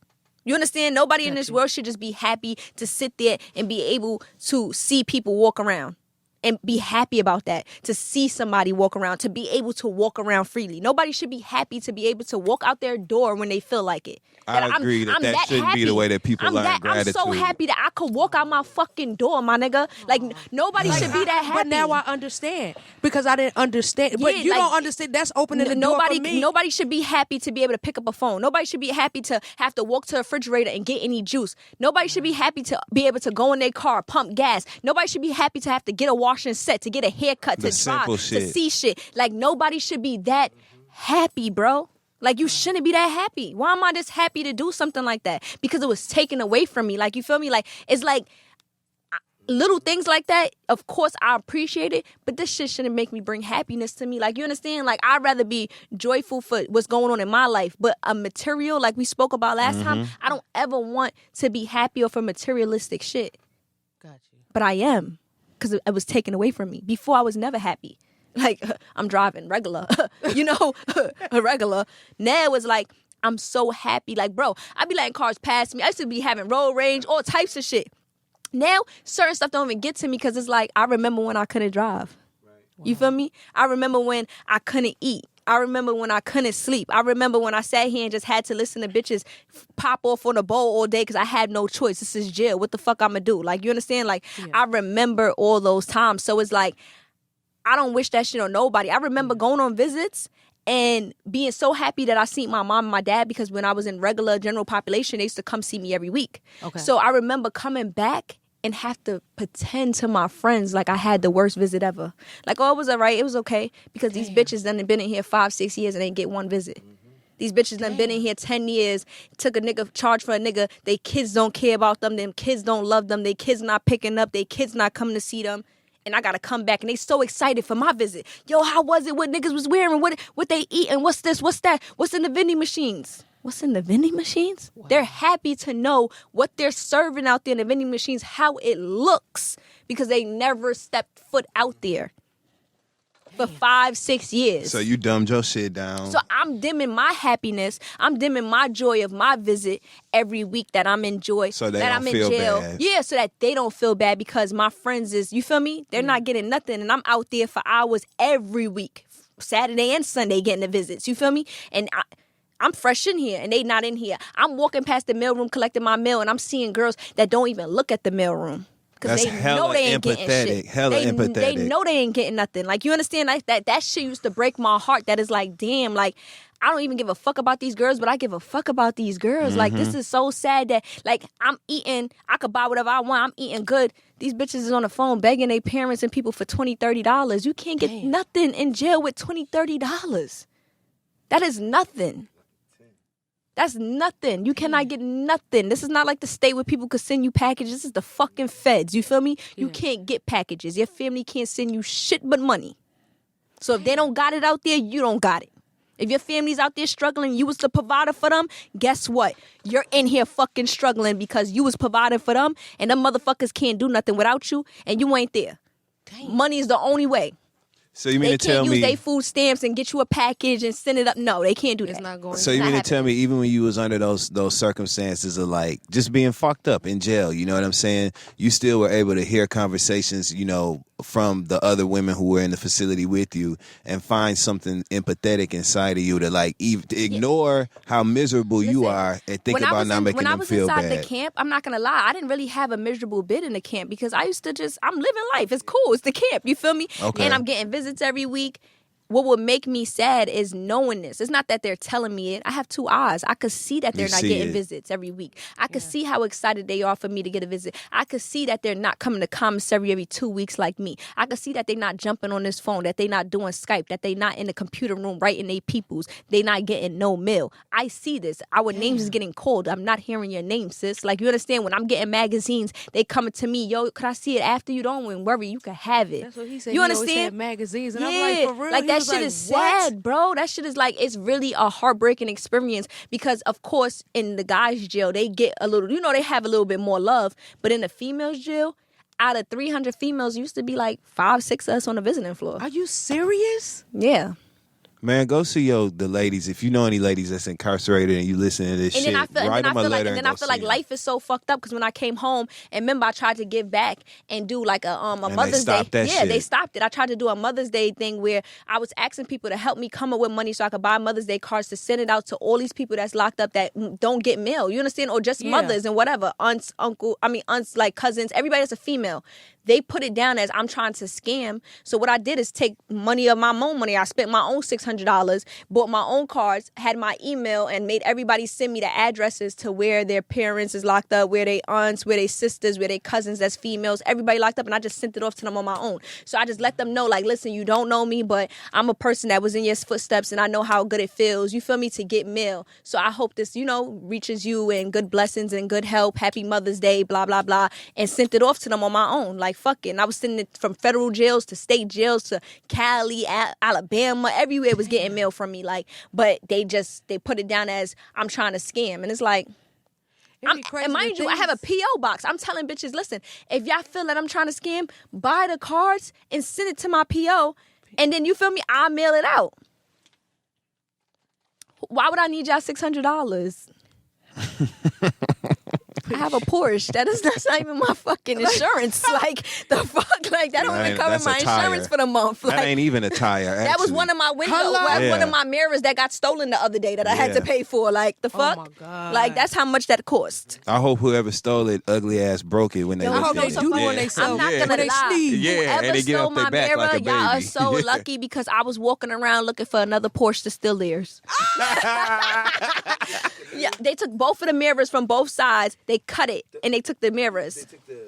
You understand? Nobody in this world should just be happy to sit there and be able to see people walk around. And be happy about that, to see somebody walk around, to be able to walk around freely. Nobody should be happy to be able to walk out their door when they feel like it. I agree that shouldn't be the way that people learn I'm gratitude. so happy that I could walk out my fucking door, my nigga. Like, nobody should be that happy. But now I understand because I didn't understand. But Yeah, you like, don't understand. That's opening the door for me. Nobody should be happy to be able to pick up a phone. Nobody should be happy to have to walk to a refrigerator and get any juice. Nobody should be happy to be able to go in their car, pump gas. Nobody should be happy to have to get a water wash and set, to get a haircut, The to drive, simple to shit. see shit. Like, nobody should be that happy, bro. Like, you shouldn't be that happy. Why am I just happy to do something like that? Because it was taken away from me. Like, you feel me? Like, it's like little things like that. Of course, I appreciate it, but this shit shouldn't make me bring happiness to me. Like, you understand? Like, I'd rather be joyful for what's going on in my life. But a material, like we spoke about last time, I don't ever want to be happy off of materialistic shit. Got you. But I am, because it was taken away from me. Before, I was never happy. Like, I'm driving regular, regular. Now it's like, I'm so happy. Like, bro, I be letting cars pass me. I used to be having road rage, all types of shit. Now, certain stuff don't even get to me because it's like, I remember when I couldn't drive. Right. Wow. You feel me? I remember when I couldn't eat. I remember when I couldn't sleep. I remember when I sat here and just had to listen to bitches pop off on a bowl all day because I had no choice. This is jail. What the fuck I'm going to do? Like, you understand? Like, I remember all those times. So it's like, I don't wish that shit on nobody. I remember going on visits and being so happy that I seen my mom and my dad, because when I was in regular general population, they used to come see me every week. Okay. So I remember coming back and have to pretend to my friends like I had the worst visit ever. Like, oh, it was all right. It was okay. Because these bitches done been in here 5-6 years and ain't get one visit. These bitches done been in here 10 years, took a nigga, charge for a nigga. They kids don't care about them. Them kids don't love them. They kids not picking up. They kids not coming to see them. And I got to come back, and they so excited for my visit. Yo, how was it? What niggas was wearing? What they eating? What's this? What's that? What's in the vending machines? What's in the vending machines? Wow. They're happy to know what they're serving out there in the vending machines, how it looks, because they never stepped foot out there for 5-6 years. So you dumbed your shit down. So I'm dimming my happiness. I'm dimming my joy of my visit every week that I'm in joy. So they that don't I'm in feel jail. bad. Yeah, so that they don't feel bad because my friends is, you feel me? They're not getting nothing. And I'm out there for hours every week, Saturday and Sunday getting the visits. You feel me? And I'm fresh in here and they not in here. I'm walking past the mailroom collecting my mail and I'm seeing girls that don't even look at the mailroom. Because they know they ain't getting shit. Empathetic. They know they ain't getting nothing. Like, you understand? Like, that shit used to break my heart. That is like, damn, like, I don't even give a fuck about these girls, but I give a fuck about these girls. Like, this is so sad that, like, I'm eating, I could buy whatever I want. I'm eating good. These bitches is on the phone begging their parents and people for $20, $30. You can't get nothing in jail with $20, $30. That is nothing. That's nothing. You cannot get nothing. This is not like the state where people could send you packages. This is the fucking feds. You feel me? You can't get packages. Your family can't send you shit but money. So if they don't got it out there, you don't got it. If your family's out there struggling, you was the provider for them, guess what? You're in here fucking struggling because you was providing for them and them motherfuckers can't do nothing without you and you ain't there. Money is the only way. So you mean to tell me they can't use their food stamps and get you a package and send it up? No, they can't do that. It's not going. So you mean to tell me even when you was under those circumstances of like just being fucked up in jail, you know what I'm saying? You still were able to hear conversations, you know, from the other women who were in the facility with you and find something empathetic inside of you to like ignore how miserable you are and think about not making them feel bad. When I was inside the camp, I'm not gonna lie, I didn't really have a miserable bit in the camp because I used to I'm living life. It's cool. It's the camp. You feel me? Okay. And I'm getting visits every week. What would make me sad is knowing this. It's not that they're telling me it. I have 2 eyes. I could see that they're not getting visits every week. I could see how excited they are for me to get a visit. I could see that they're not coming to commissary every 2 weeks like me. I could see that they're not jumping on this phone, that they're not doing Skype, that they're not in the computer room writing their peoples. They're not getting no mail. I see this. Our names is getting called. I'm not hearing your name, sis. Like, you understand? When I'm getting magazines, they coming to me. Yo, could I see it after you? Don't even worry. You can have it. That's what he said. You he understand? Had magazines. And yeah. I'm like, for real? Like, that shit is sad, bro. That shit is like, it's really a heartbreaking experience because, of course, in the guys' jail, they get a little, you know, they have a little bit more love. But in the females' jail, out of 300 females, used to be like 5-6 of us on the visiting floor. Are you serious? Yeah. Man, go see the ladies. If you know any ladies that's incarcerated and you listen to this shit, write them a letter. And then I feel like life is so fucked up because when I came home, and remember I tried to give back and do like a Mother's Day. Yeah, they stopped it. I tried to do a Mother's Day thing where I was asking people to help me come up with money so I could buy Mother's Day cards to send it out to all these people that's locked up that don't get mail. You understand? Or just mothers and whatever. Aunts, like cousins, everybody that's a female. they put it down as I'm trying to scam. So what I did is take money of my own money. I spent my own $600, bought my own cards, had my email, and made everybody send me the addresses to where their parents is locked up, where they aunts, where they sisters, where they cousins that's females, everybody locked up, and I just sent it off to them on my own. So I just let them know, like, listen, you don't know me, but I'm a person that was in your footsteps, and I know how good it feels, you feel me, to get mail. So I hope this, reaches you and good blessings and good help, happy Mother's Day, blah, blah, blah, and sent it off to them on my own. Like, fuck it. And I was sending it from federal jails to state jails to Cali, Alabama, everywhere was getting mail from me. Like, but they put it down as I'm trying to scam. And it's like, and mind you, I have a P.O. box. I'm telling bitches, listen, if y'all feel that I'm trying to scam, buy the cards and send it to my P.O. And then, you feel me, I'll mail it out. Why would I need y'all $600? I have a Porsche. That's not even my fucking insurance. Like, the fuck? Like, that don't even cover my insurance for the month. Like, that ain't even a tire, actually. That was one of my one of my mirrors that got stolen the other day that I had to pay for. Like, the fuck? Oh, my God. Like, that's how much that cost. I hope whoever stole it, ugly ass, broke it when they I looked hope at they it. do when they sell. I'm not gonna lie. Yeah, and they get off their back like a baby. Y'all are so lucky because I was walking around looking for another Porsche to steal theirs. Yeah, they took both of the mirrors from both sides. They cut it and they took the mirrors. They took the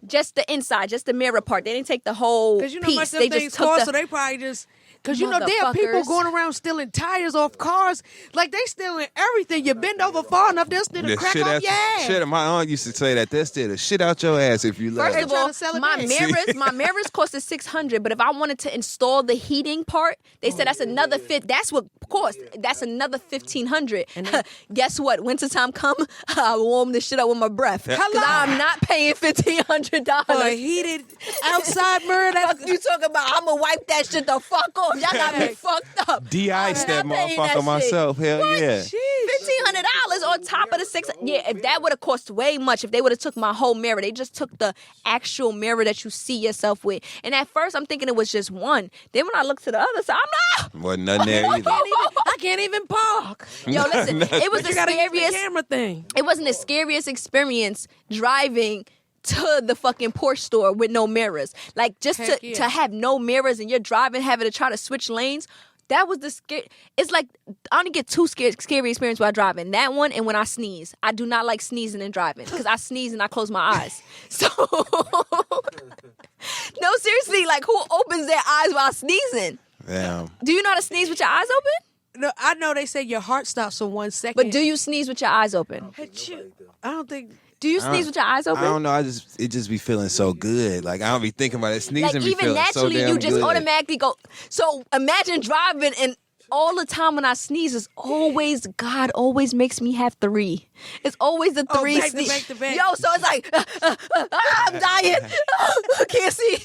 Just the inside, just the mirror part. They didn't take the whole piece. Because much They them things just took cost, the... so they probably just... Because, there are people Motherfuckers. going around stealing tires off cars. Like, they stealing everything. You bend over far enough, they'll steal the crack off your ass. Shit, my aunt used to say that. They'll steal the shit out your ass if you let First it. of all, to sell it my back. mirrors costed $600, but if I wanted to install the heating part, they said that's another that's what cost. That's another $1,500. Guess what? Wintertime come, I warm this shit up with my breath. Because I'm not paying $1,500. For a heated outside mirror. Fuck you talking about? I'm gonna wipe that shit the fuck off. Y'all got me fucked up. De-iced that I'm not paying motherfucker that myself. Hell yeah. $1,500 on top of the $600. Yeah, if that would have cost way much, if they would have took my whole mirror, they just took the actual mirror that you see yourself with. And at first, I'm thinking it was just one. Then when I looked to the other side, I'm like, Wasn't nothing there either. I can't even park. yo, listen, it was the You got to use the scariest. camera thing. It wasn't the scariest experience driving to the fucking Porsche store with no mirrors. Like, just Heck yeah. to have no mirrors and you're driving, having to try to switch lanes. That was the scary. It's like, I only get two scary experience while driving. That one and when I sneeze. I do not like sneezing and driving because I sneeze and I close my eyes. So, no, seriously, like, who opens their eyes while sneezing? Damn. Do you know how to sneeze with your eyes open? No, I know they say your heart stops for 1 second. But do you sneeze with your eyes open? I don't think... Do you sneeze with your eyes open? I don't know. It just be feeling so good. Like, I don't be thinking about it. Sneezing Like, be even feeling so naturally, damn you just good. automatically go. So imagine driving and all the time when I sneeze, it's always, God always makes me have three. It's always the three back to sneeze. back to back. Yo, so it's like, I'm dying. I can't see.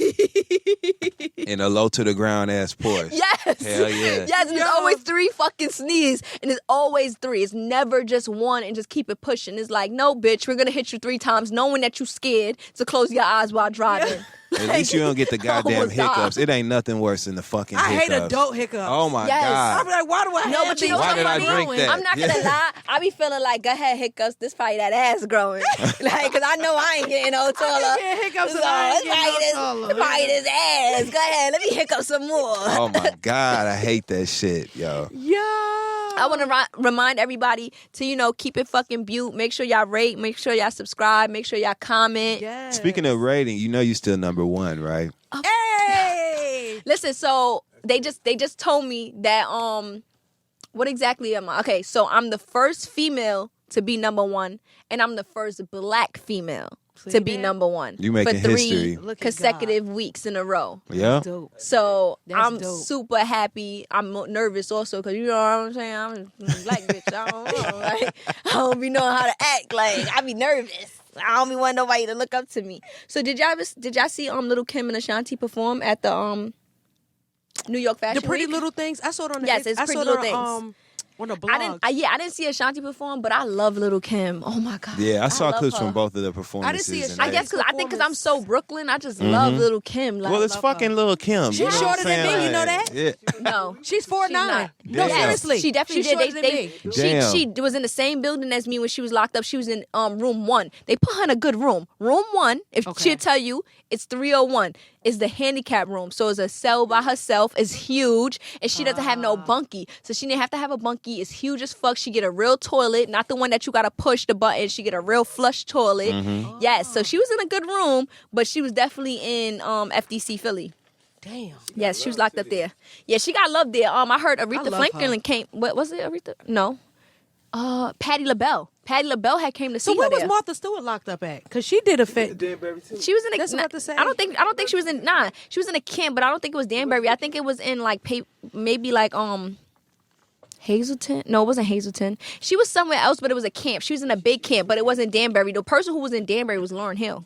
In a low to the ground ass Porsche. Yes. Hell yeah. Yes, and Yo. it's always three fucking sneeze. And it's always three. It's never just one and just keep it pushing. It's like, no, bitch, we're going to hit you 3 times knowing that you scared to close your eyes while driving. At least you don't get the I goddamn almost died. hiccups. It ain't nothing worse than the fucking I hiccups. hate adult hiccups. Oh my Yes. God. I'm like, why do I No, have but you these? know Why what's did I funny? drink that? I'm not gonna lie. I be feeling like, go ahead, hiccups. This probably that ass growing. Like, cause I know I ain't getting no taller. I get hiccups and I ain't getting no taller. It's probably this ass. Go ahead, let me hiccup some more. Oh my God. I hate that shit, yo. Yeah. I want to remind everybody to, keep it fucking Bute. Make sure y'all rate. Make sure y'all subscribe. Make sure y'all comment. Yes. Speaking of rating, you still #1, right? Hey. Listen, so they just told me that what exactly am I? Okay, so I'm the first female to be #1, and I'm the first black female to be #1. You making for 3 history. Look at consecutive weeks in a row. Yeah. Dope. So That's I'm dope. super happy. I'm nervous also because you know what I'm saying. I'm a black bitch. I don't know. Like, I don't be knowing how to act. Like, I be nervous. I don't be want nobody to look up to me. So did y'all see Little Kim and Ashanti perform at the New York Fashion The Pretty Week? Little Things. I saw it on the Yes, it's I Pretty saw it Little on, Things. On the blog. I didn't see Ashanti perform, but I love Little Kim. Oh my god. Yeah, I saw love clips her. from both of the performances. I didn't see and a- I guess because I'm so Brooklyn, I just love Little Kim. Like, well, it's fucking Lil' Kim. She's you know what shorter I'm than saying? me, you know that? Yeah. no. She's 4'9". not. No, Damn. seriously. She definitely She's did. shorter than me. Damn. She was in the same building as me when she was locked up. She was in room 1. They put her in a good room. Room 1, if she'll tell you, it's 301. Is the handicap room. So it's a cell by herself. It's huge. And she doesn't have no bunkie. So she didn't have to have a bunkie. It's huge as fuck. She get a real toilet, not the one that you gotta push the button. She get a real flush toilet. Yes. So she was in a good room, but she was definitely in FDC Philly. Damn. Yes, she was locked up there. Yeah, she got love there. I heard Aretha love Franklin came. What was it? Aretha? No. Patti LaBelle. Patti LaBelle had came to see So where her was there. Martha Stewart locked up at? Because she did a fit. Danbury too. She was in a. That's what I have to say. I don't think she was in. Nah, she was in a camp, but I don't think it was Danbury. I think it was in like maybe like Hazleton. No, it wasn't Hazleton. She was somewhere else, but it was a camp. She was in a big camp, but it wasn't Danbury. The person who was in Danbury was Lauryn Hill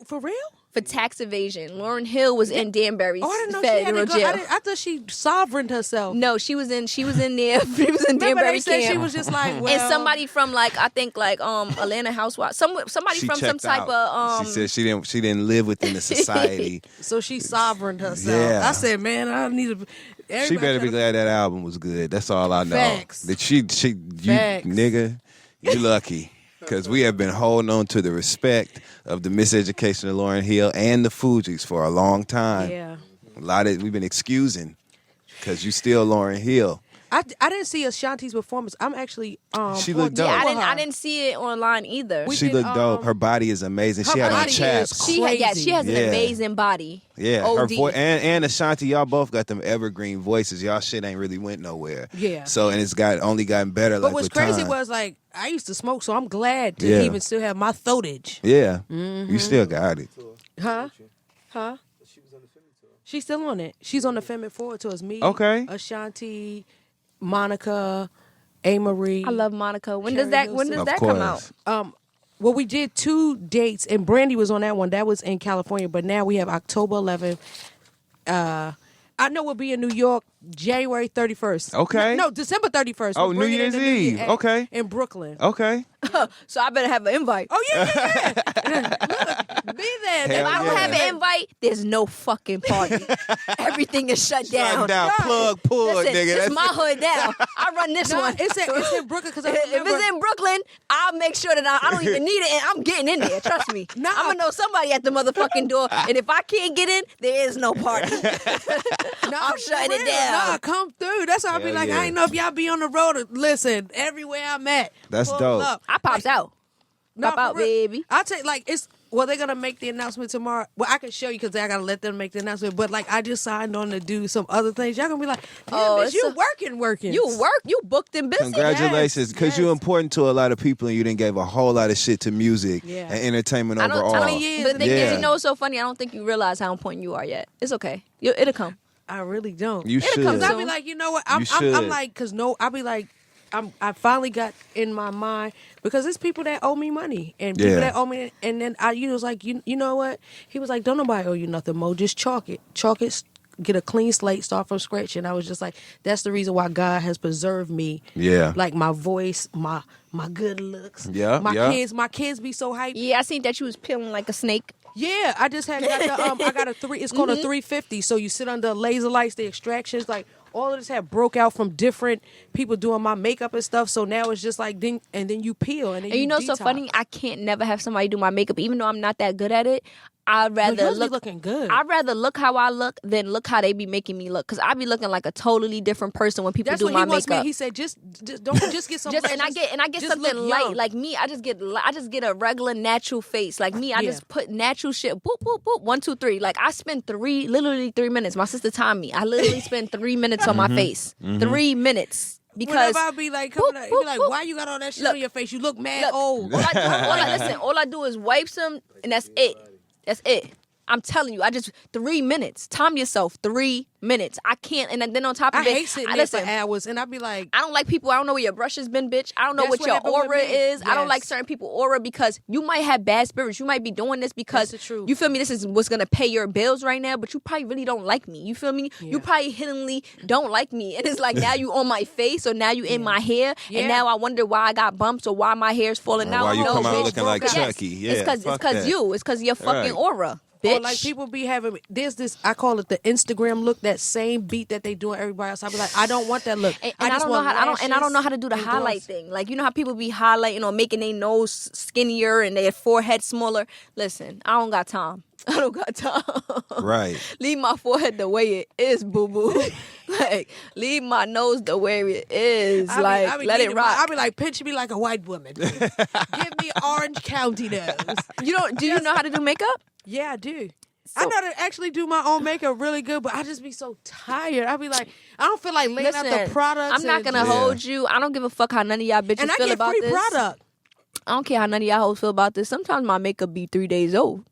For real? for tax evasion. Lauryn Hill was in Danbury's Oh, I didn't know she had federal to go. jail. I thought she sovereigned herself. No, she was in there. She was in Remember Danbury they said camp. she was just like, well. And somebody from like I think like Atlanta Housewives. Somebody She from some checked type out. of She said she didn't live within the society. So she sovereigned herself. Yeah. I said, man, I need to. She better be glad that album was good. That's all I know. Facts. That you Facts. nigga, you lucky. Because we have been holding on to the respect of the miseducation of Lauryn Hill and the Fugees for a long time. Yeah. We've been excusing because you still Lauryn Hill. I didn't see Ashanti's performance. I'm actually She looked dope. Yeah, for her. I didn't see it online either. She looked dope. Her body is amazing. She had on body is chaps. She has an Yeah. amazing body. Yeah, her OD. voice and Ashanti, y'all both got them evergreen voices. Y'all shit ain't really went nowhere. Yeah. So and it's only gotten better. But like what's with crazy time. was like I used to smoke, so I'm glad to Yeah. even still have my throatage. Yeah, you still got it. Huh? She was on the film tour. She's still on it. She's on the Feminine Forward tour. It's me, Okay. Ashanti, Monica, A. Marie. I love Monica. When Cherry does that Hilson. Of come course. out? Well, we did 2 dates, and Brandy was on that one. That was in California, but now we have October 11th. I know we'll be in New York January 31st. Okay. No, December 31st. Oh, We're New bringing in Year's the New Year Eve. at- Okay. In Brooklyn. Okay. So I better have an invite. Oh, yeah. Look, be there. If Hell I don't yeah. have an invite, there's no fucking party. Everything is shut down. Plug, pull, Listen, nigga. this That's my hood now. I run this No, one. it's in Brooklyn because I If remember. it's in Brooklyn, I'll make sure that I don't even need it, and I'm getting in there. Trust me. Nah. I'm gonna know somebody at the motherfucking door, and if I can't get in, there is no party. I'm shutting it down. Nah, come through. That's why I be Hell like, yeah. I ain't know if y'all be on the road. Listen, everywhere I'm at. That's pull dope. up. I pops out. No, Pop for out, real. baby. I'll tell you, like, they're going to make the announcement tomorrow. Well, I can show you because I got to let them make the announcement. But, like, I just signed on to do some other things. Y'all going to be like, damn, Oh, bitch, it's you a- working. You work. You booked and busy. Congratulations, because Yes, you're yes. important to a lot of people, and you didn't give a whole lot of shit to music Yeah. and entertainment I don't. overall. 20 years. But the thing Yeah. is, you know, what's so funny. I don't think you realize how important you are yet. It's okay. It'll come. I really don't. You It'll should. come Because I soon. be like, you know what? You I'm should. like, because I'll be like, I finally got in my mind because it's people that owe me money and people Yeah. that owe me. And then you was like, you know what? He was like, don't nobody owe you nothing, Mo. Just chalk it, get a clean slate, start from scratch. And I was just like, that's the reason why God has preserved me. Yeah. Like my voice, my good looks. Yeah, My yeah. kids be so hyped. Yeah, I seen that you was peeling like a snake. Yeah, I just had got the I got a 3. It's called a 350. So you sit under laser lights, the extractions, like all of this had broke out from different people doing my makeup and stuff. So now it's just like then you peel and then And you know, so detox. funny. I can't never have somebody do my makeup, even though I'm not that good at it. I'd But rather yours be look. looking good. I'd rather look how I look than look how they be making me look. Cause I be looking like a totally different person when people That's do what my he wants makeup. me. He said just don't just get some. Just and I get just something look light. young. Like me, I just get a regular natural face. Like me, I Yeah. just put natural shit. Boop boop boop. 1, 2, 3. Like I spend literally 3 minutes. My sister timed me. I literally spend 3 minutes on my face. 3 minutes. Because Whenever I be like, boop, coming out, boop, be like, boop. why you got all that shit Look. on your face? You look mad Look. old. all I do is wipe some, and that's it. That's it. I'm telling you, 3 minutes. Time yourself 3 minutes. I can't. And then on top of I it, hate sitting there for hours, and I'd be like, I don't like people. I don't know where your brush has been, bitch. I don't know That's what what your happened with aura me. is. I don't Yes. like certain people aura because you might have bad spirits. You might be doing this because That's the truth. you feel me. This is what's gonna pay your bills right now, but you probably really don't like me. You feel me? You probably hiddenly don't like me, and it's like now you on my face or now you in my hair, Yeah. and now I wonder why I got bumps or why my hair's falling out. Why you No, come out bitch. looking like Yes. Chucky? Yeah, it's because fuck that. It's because your fucking Right. aura. Bitch. or like people be having, there's this, I call it the Instagram look, that same beat that they doing everybody else. I be like, I don't want that look. And I I just don't know want how I don't know how to do the lashes highlight and thing. Like you know how people be highlighting or making their nose skinnier and their forehead smaller. Listen, I don't got time. I don't got time. Right. Leave my forehead the way it is, boo boo. Like leave my nose the way it is. I be Let it getting rock. I be like, pinch me like a white woman. Give me Orange County nose. Do you know how to do makeup? Yeah, I do. I know to actually do my own makeup really good, but I just be so tired. I be like, I don't feel like laying out the products. I'm not gonna Yeah. hold you. I don't give a fuck how none of y'all bitches and I feel get about free this. product. I don't care how none of y'all hoes feel about this. Sometimes my makeup be 3 days old.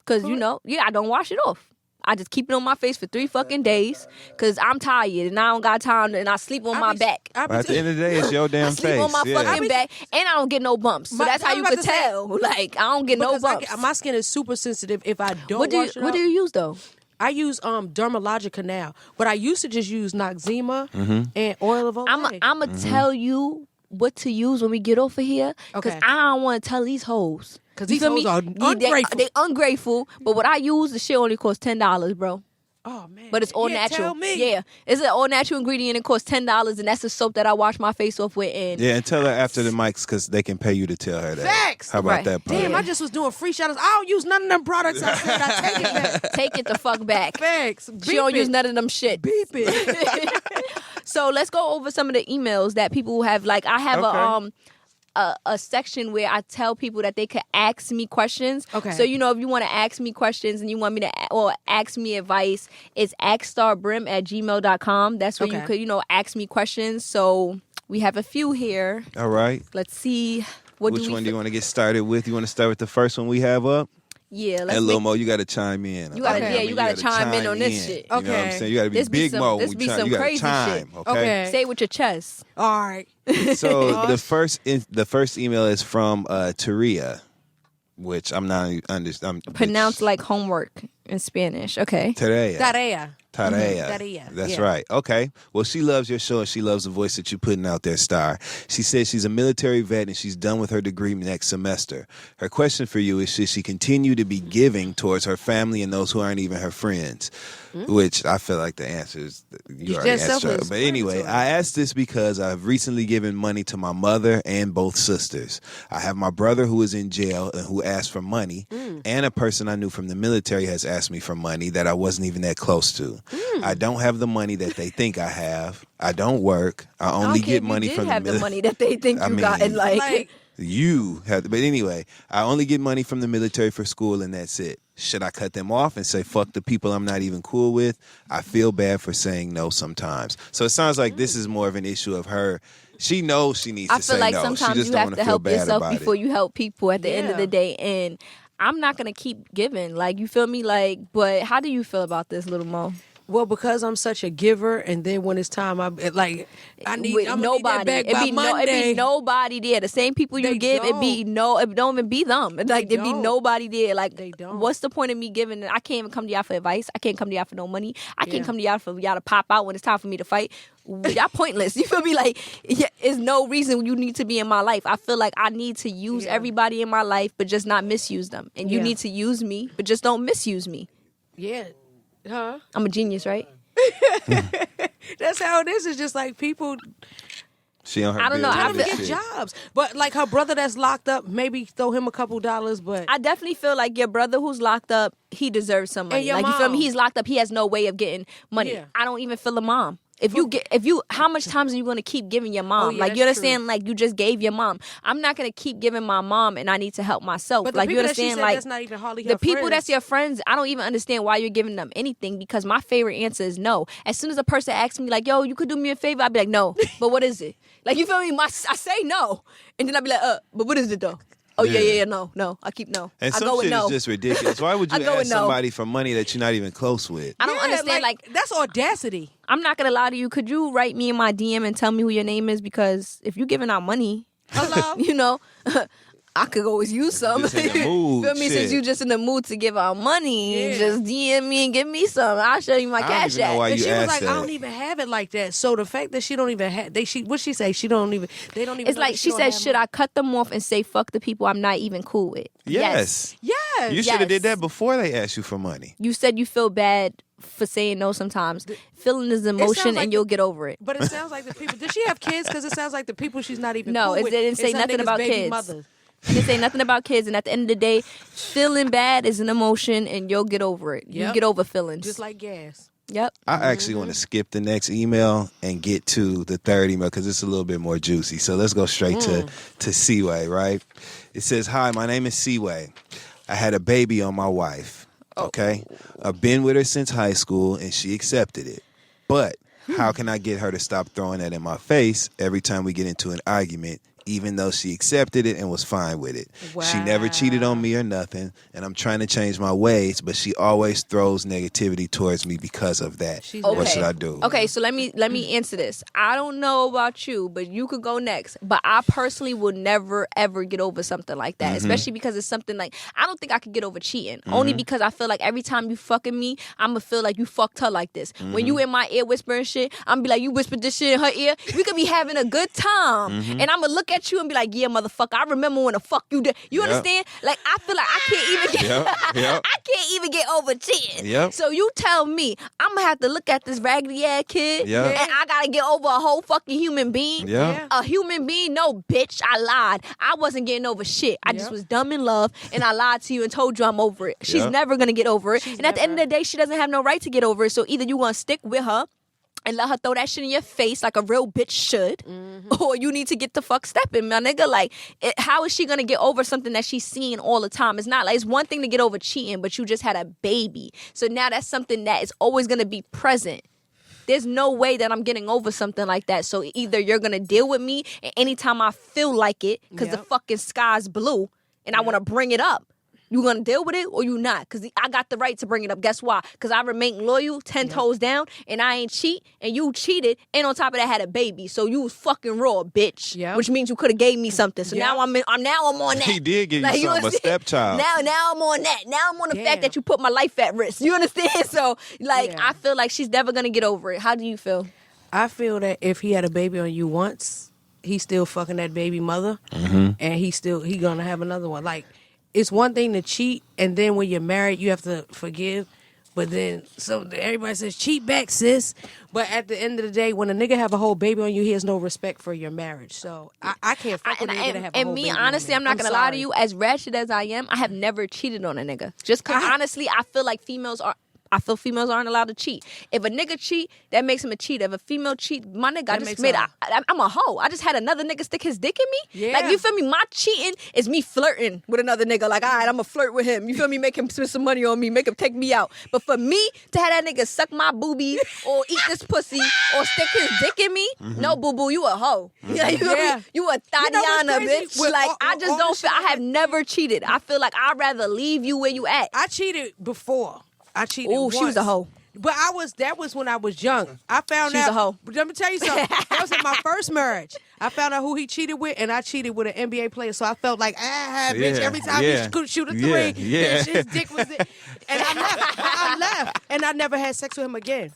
Cause I don't wash it off. I just keep it on my face for 3 fucking days because I'm tired and I don't got time and I sleep on my back. But at the end of the day, it's your damn Sleep face. on my yeah. fucking back and I don't get no bumps. So that's how you could tell. Like I don't get no Because bumps. my skin is super sensitive if I don't What wash it do up. you use though? I use Dermalogica now, but I used to just use Noxzema Mm-hmm. and oil of Olay. I'm gonna tell you what to use when we get off of here because Okay. I don't want to tell these hoes. 'Cause You these feel hoes me? are ungrateful. They ungrateful. But what I use, the shit only costs $10, bro. Oh man! But it's all Yeah, natural. Tell me. Yeah, it's an all natural ingredient. It costs $10, and that's the soap that I wash my face off with. And Yeah, and tell her after the mics because they can pay you to tell her that. Facts. How about Right. that part? Damn, I just was doing free shout outs. I don't use none of them products. I said I take it back. take it the fuck back. Facts. She don't use none of them shit. Beep it. So let's go over some of the emails that people have. Like I have Okay. a section where I tell people that they could ask me questions. Okay. So if you want to ask me questions and you want me to or ask me advice, it's axstarbrim@gmail.com. That's where you Okay. could ask me questions. So we have a few here. All right. Let's see. Which one do you want to get started with? You want to start with the first one we have up? Yeah, let's And make Lil Mo, you got to chime in. You gotta- Okay. yeah, you gotta chime in on this shit. You know what I'm Okay. saying? You got to be This be big some- Mo. this when be you chime. some You gotta crazy chime, shit. okay? say it with your chest. All right. So the first email is from Taria, which I'm not understand. Pronounced like homework in Spanish. Okay. Taria. Tarea. Tarea. Tarea, That's yeah. right. Okay. Well, she loves your show and she loves the voice that you're putting out there, Star. She says she's a military vet and she's done with her degree next semester. Her question for you is, should she continue to be giving towards her family and those who aren't even her friends? Which I feel like the answer is you already just answered. selfless. But anyway, I asked this because I've recently given money to my mother and both sisters. I have my brother who is in jail and who asked for money, and a person I knew from the military has asked me for money that I wasn't even that close to. I don't have the money that they think I have. I don't work. I only get money from have the the money that they think I you got, and mean, Like, You have to, but anyway, I only get money from the military for school and that's it. Should I cut them off and say, fuck the people I'm not even cool with? I feel bad for saying no sometimes. So it sounds like this is more of an issue of her. She knows she needs I to feel say like no. She sometimes just you don't have want to feel help bad yourself about before it. you help people at the end of Yeah. the day. And I'm not gonna keep giving. Like, you feel me? Like, but how do you feel about this, Little Mo? well, because I'm such a giver, and then when it's time, I need. With I'm gonna need that nobody. back It by be Monday. nobody there. The same people you They give, it don't even be them. Like, there be don't. nobody there. Like, They don't. what's the point of me giving? I can't even come to y'all for advice. I can't come to y'all for no money. I can't Yeah. come to y'all for y'all to pop out when it's time for me to fight. Y'all pointless. You feel me? Like, there's no reason you need to be in my life. I feel like I need to use Yeah. everybody in my life, but just not misuse them. And you Yeah. need to use me, but just don't misuse me. Yeah. Huh? I'm a genius, right? That's how it is. It's just like people She on her I don't know. bills I and trying to feel- get shit. jobs. But like her brother that's locked up, maybe throw him a couple dollars, but I definitely feel like your brother who's locked up, he deserves some money. And your Like, you feel me? mom. He's locked up. He has no way of getting money. Yeah. I don't even feel a mom. How much times are you going to keep giving your mom? Oh, yeah, like, you that's understand? true. Like, you just gave your mom. I'm not going to keep giving my mom, and I need to help myself. But the like, you people that she understand? said Like, that's not even hardly the her people friends. that's your friends, I don't even understand why you're giving them anything, because my favorite answer is no. As soon as a person asks me, like, yo, you could do me a favor, I'd be like, no. But what is it? Like, you feel me? I say no. And then I'd be like, but what is it, though? Oh yeah. No. I keep no. And I some go with shit no. is just ridiculous. Why would I you go ask with no. somebody for money that you're not even close with? I don't understand. Like, that's audacity. I'm not gonna lie to you. Could you write me in my DM and tell me who your name is? Because if you giving out money, Hello? you know, I could always use some. Just in the mood, Feel me? shit. Since you just in the mood to give out money, Yeah. just DM me and give me some. I'll show you my I don't cash even know app. why And you she was asked like, that. I don't even have it like that. So the fact that she don't even have, what she say? They don't even. It's know like that she don't said, have should I cut them off and say fuck the people I'm not even cool with? Yes. Yes. You should have Yes. did that before they asked you for money. You said you feel bad for saying no sometimes. Feeling is emotion like and you'll get over it. But it sounds like the people. Does she have kids? Because it sounds like the people she's not even. No, cool it with didn't is say her nothing nigga's about baby kids. mother. It didn't say nothing about kids. And at the end of the day, feeling bad is an emotion and you'll get over it. You Yep. get over feelings. Just like gas. Yep. I actually want to skip the next email and get to the third email because it's a little bit more juicy. So let's go straight to Seaway, right? It says, hi, my name is Seaway. I had a baby on my wife, okay? I've been with her since high school and she accepted it. But how can I get her to stop throwing that in my face every time we get into an argument, even though she accepted it and was fine with it? She never cheated on me or nothing, and I'm trying to change my ways, but she always throws negativity towards me because of that. She's What Okay. should I do? Okay, so let me answer this. I don't know about you, but you could go next. But I personally would never ever get over something like that, especially because it's something like I don't think I could get over cheating. Only because I feel like every time you fucking me, I'ma feel like you fucked her like this. When you in my ear whispering shit, I'm be like, you whispered this shit in her ear. We could be having a good time, and I'ma look at you and be like, yeah, motherfucker, I remember when the fuck you did. You Yep. understand? Like I feel like I can't even get. Yep. I can't even get over cheating. Yep. So you tell me, I'm gonna have to look at this raggedy ass kid, Yep. and I gotta get over a whole fucking human being. Yeah. A human being? No, bitch, I lied. I wasn't getting over shit. I just Yep. was dumb in love, and I lied to you and told you I'm over it. She's Yep. never gonna get over it. She's And at the end of never. the day, she doesn't have no right to get over it. So either you gonna stick with her and let her throw that shit in your face like a real bitch should, or you need to get the fuck stepping, my nigga. Like, how is she gonna get over something that she's seeing all the time? It's not like it's one thing to get over cheating, but you just had a baby, so now that's something that is always gonna be present. There's no way that I'm getting over something like that. So either you're gonna deal with me, and anytime I feel like it, because the Yep. fucking sky's blue, and I want to bring it up. You gonna deal with it or you not? Because I got the right to bring it up. Guess why? Because I remain loyal, 10 toes down, and I ain't cheat, and you cheated, and on top of that had a baby. So you was fucking raw, bitch. Yep. Which means you could have gave me something. So Yep. now I'm on that. He did give you something, a understand? stepchild. Now I'm on that. Now I'm on the Damn. fact that you put my life at risk. You understand? So like Yeah. I feel like she's never gonna get over it. How do you feel? I feel that if he had a baby on you once, he's still fucking that baby mother, and he gonna have another one. Like, it's one thing to cheat, and then when you're married, you have to forgive. But then, so everybody says, cheat back, sis. But at the end of the day, when a nigga have a whole baby on you, he has no respect for your marriage. So I can't fuck with a nigga that have a And whole me, baby honestly, on I'm not gonna lie to sorry. you. As ratchet as I am, I have never cheated on a nigga. Just because, honestly, I feel like I feel females aren't allowed to cheat. If a nigga cheat, that makes him a cheater. If a female cheat, my nigga, That makes her- I'm a hoe. I just had another nigga stick his dick in me. Yeah. Like, you feel me? My cheating is me flirting with another nigga. Like, all right, I'm gonna flirt with him. You feel me? Make him spend some money on me. Make him take me out. But for me to have that nigga suck my boobies or eat this pussy or stick his dick in me, no, boo-boo, you a hoe. Yeah, you, Yeah. you a You know what's Tatiana, crazy? bitch. With Like, all- I just all don't the feel, shit I have never cheated. I feel like I'd rather leave you where you at. I cheated before. I cheated Ooh, once. she was a hoe. But that was when I was young. I found She's out. a hoe. But let me tell you something. That was in my first marriage. I found out who he cheated with, and I cheated with an NBA player. So I felt like, bitch, Yeah, every time yeah. he could shoot a Yeah, three, yeah. bitch, his dick was it. And I left. And I never had sex with him again.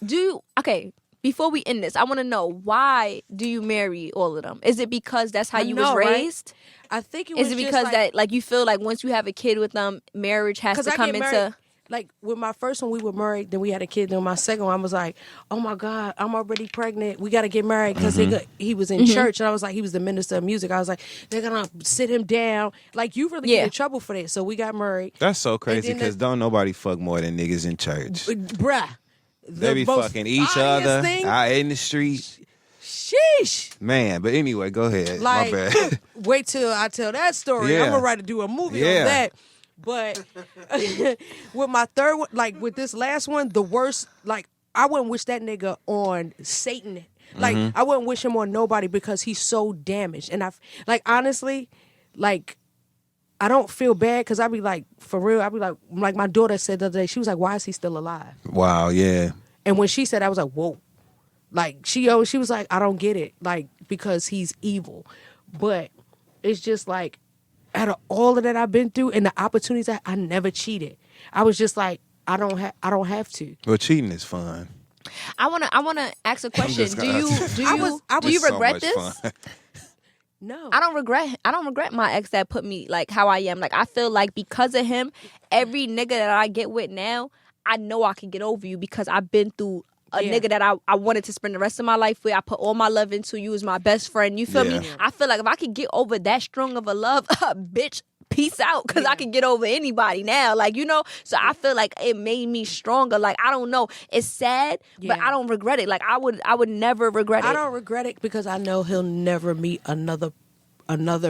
Okay, before we end this, I want to know, why do you marry all of them? Is it because that's how I you know, was right? raised? I think it was Is it just because like, that, like, you feel like once you have a kid with them, marriage has to I come get into... married. Like, with my first one, we were married. Then we had a kid. Then my second one, I was like, oh, my God, I'm already pregnant. We got to get married because he was in church. And I was like, he was the minister of music. I was like, they're going to sit him down. Like, you really get in trouble for that. So we got married. That's so crazy then because don't nobody fuck more than niggas in church. Bruh. They be most fucking each funniest other thing- out in the street. Sheesh. Man, but anyway, go ahead. Like, My bad. wait till I tell that story. Yeah. I'm going to do a movie Yeah. on that. But with my third one, like with this last one, the worst, like, I wouldn't wish that nigga on Satan. Like, I wouldn't wish him on nobody because he's so damaged. And honestly, like, I don't feel bad because I be like, for real, I be like my daughter said the other day, she was like, why is he still alive? Wow, yeah. And when she said, I was like, whoa. Like, she was like, I don't get it. Like, because he's evil. But it's just like, out of all of that I've been through and the opportunities, I never cheated. I was just like, I don't have to. Well, cheating is fun. I wanna ask a question. just Do gonna- you So regret much this? fun. No. I don't regret my ex that put me like how I am. Like I feel like because of him, every nigga that I get with now, I know I can get over you because I've been through a nigga that I wanted to spend the rest of my life with. I put all my love into. You as my best friend. You feel me? Yeah. I feel like if I could get over that strong of a love, bitch, peace out, because I can get over anybody now. Like, you know? So I feel like it made me stronger. Like, I don't know. It's sad, but I don't regret it. Like, I would never regret it. I don't regret it because I know he'll never meet another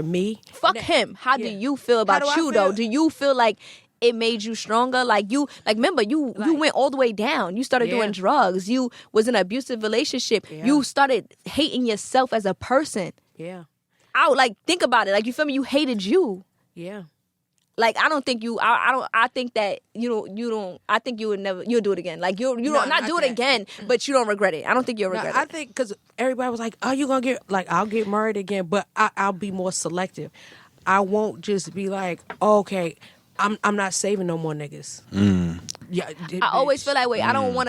me. Fuck him. How do you feel about do I you, feel? though? Do you feel like it made you stronger? Like, remember, you went all the way down. You started doing drugs. You was in an abusive relationship. Yeah. You started hating yourself as a person. Yeah. Think about it. Like, you feel me? You hated you. Yeah. Like, I don't think you. I think that you don't. I think you would never. You'll do it again. Like you don't not do it again, but you don't regret it. I don't think you'll regret I it. think because everybody was like, "Oh, you gonna get I'll get married again," but I'll be more selective. I won't just be like, oh, "Okay, I'm not saving no more niggas." Yeah, I always feel that way. I don't want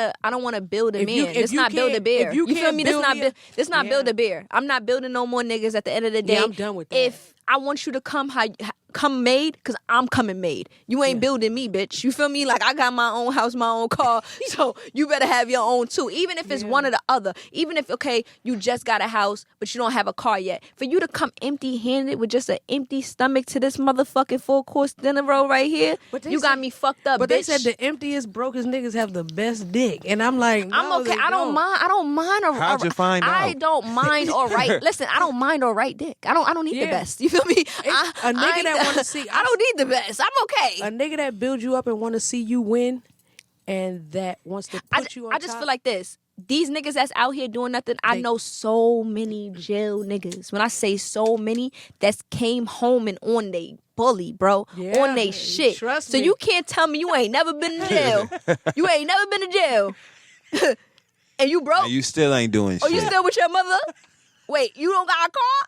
to build a If you- man. if It's you not build a can't- bear. if you You feel can't me? This build not me build. This not Yeah. build a bear. I'm not building no more niggas. At the end of the day, Yeah, I'm done with that. If I want you to come made, because I'm coming made. You ain't building me, bitch. You feel me? Like, I got my own house, my own car, so you better have your own too. Even if it's one or the other. Even if, okay, you just got a house, but you don't have a car yet. For you to come empty-handed with just an empty stomach to this motherfucking 4-course dinner roll right here, But they you got said- me fucked up, But bitch. they said the emptiest, brokest niggas have the best dick, and I'm like, no, I'm okay. they I don't mind. I don't mind. How'd you find I out? don't mind or right. Listen, I don't mind or right dick. I don't need the Yeah. best. You feel me? A nigga that wanna see- I don't need the best. I'm okay. A nigga that builds you up and want to see you win, and that wants to put you on I just top. feel like this. These niggas that's out here doing nothing, I know so many jail niggas. When I say so many, that's came home and on they bully, bro. Yeah, On they shit. trust so me. you can't tell me you ain't never been to jail. You ain't never been to jail. And you broke? And you still ain't doing Oh, shit. you still with your mother? Wait, you don't got a car?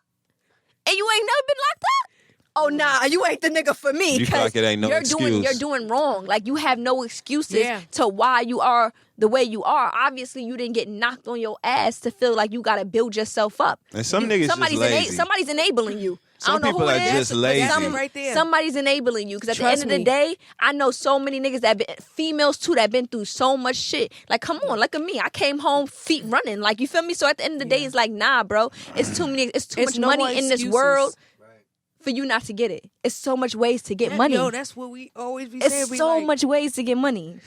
And you ain't never been locked up? Oh, nah, you ain't the nigga for me. You feel 'cause like it ain't no you're excuse. doing wrong. Like, you have no excuses Yeah. to why you are the way you are. Obviously, you didn't get knocked on your ass to feel like you got to build yourself up. And some niggas just lazy. Somebody's enabling you. I Some don't know people who are it is, just but lazy. That's it right there. Somebody's enabling you. Because at Trust the end of the me. day, I know so many niggas that been, females too, that been through so much shit. Like, come on, look at me. I came home feet running. Like, you feel me? So at the end of the day, it's like, nah, bro. It's too many. It's too It's much no more money in this excuses. world for you not to get it. It's so much ways to get money. Yo, that's what we always be saying. It's We so like, much ways to get money.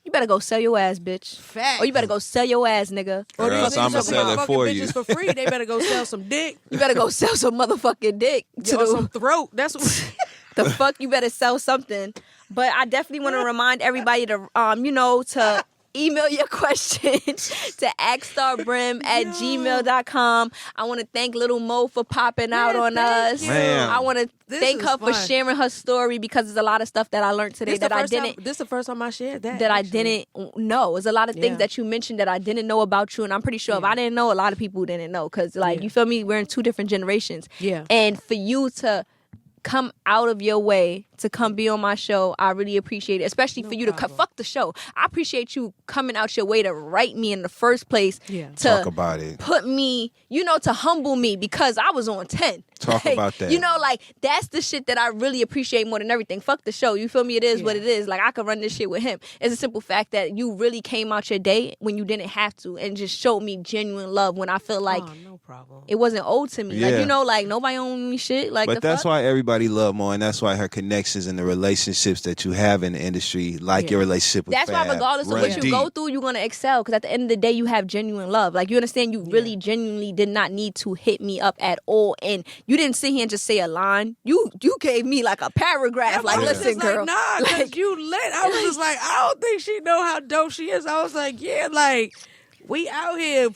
You better go sell your ass, bitch. Fact. Or you better go sell your ass, nigga. Or Or these else niggas I'ma that sell be it fucking for bitches you. for free. They better go sell some dick. You better go sell some motherfucking dick Or some throat. That's what. the fuck. You better sell something. But I definitely want to remind everybody to to email your questions to axstarbrim@gmail.com. I want to thank Little Mo for popping out on thank us. you. Man. I want to This thank is her for fun. sharing her story, because there's a lot of stuff that I learned today that I didn't This the first time I shared that. that I actually. didn't know. There's a lot of things Yeah. that you mentioned that I didn't know about you, and I'm pretty sure if I didn't know, a lot of people didn't know, because like, Yeah. you feel me, we're in two different generations. Yeah. And for you to come out of your way to come be on my show, I really appreciate it. Especially for you to fuck the show. I appreciate you coming out your way to write me in the first place. Yeah. To Talk about it. put me, to humble me, because I was on 10. Talk Like, about that. Like, that's the shit that I really appreciate more than everything. Fuck the show. You feel me? It is what it is. Like, I could run this shit with him. It's a simple fact that you really came out your day when you didn't have to, and just showed me genuine love when I feel like Oh, no problem. it wasn't owed to me. Yeah. Like, nobody owed me shit. Like, But the that's fuck? why everybody love Mo, and that's why her connections and the relationships that you have in the industry, like your relationship with That's why Fab, regardless of run what you deep. go through, you're going to excel. Because at the end of the day, you have genuine love. Like, you understand, you really genuinely did not need to hit me up at all. And you didn't sit here and just say a line. You gave me like a paragraph. Like, I was listen, just girl. Like, nah, because Like, you lit. I was just like, I don't think she know how dope she is. I was like, yeah, like, we out here.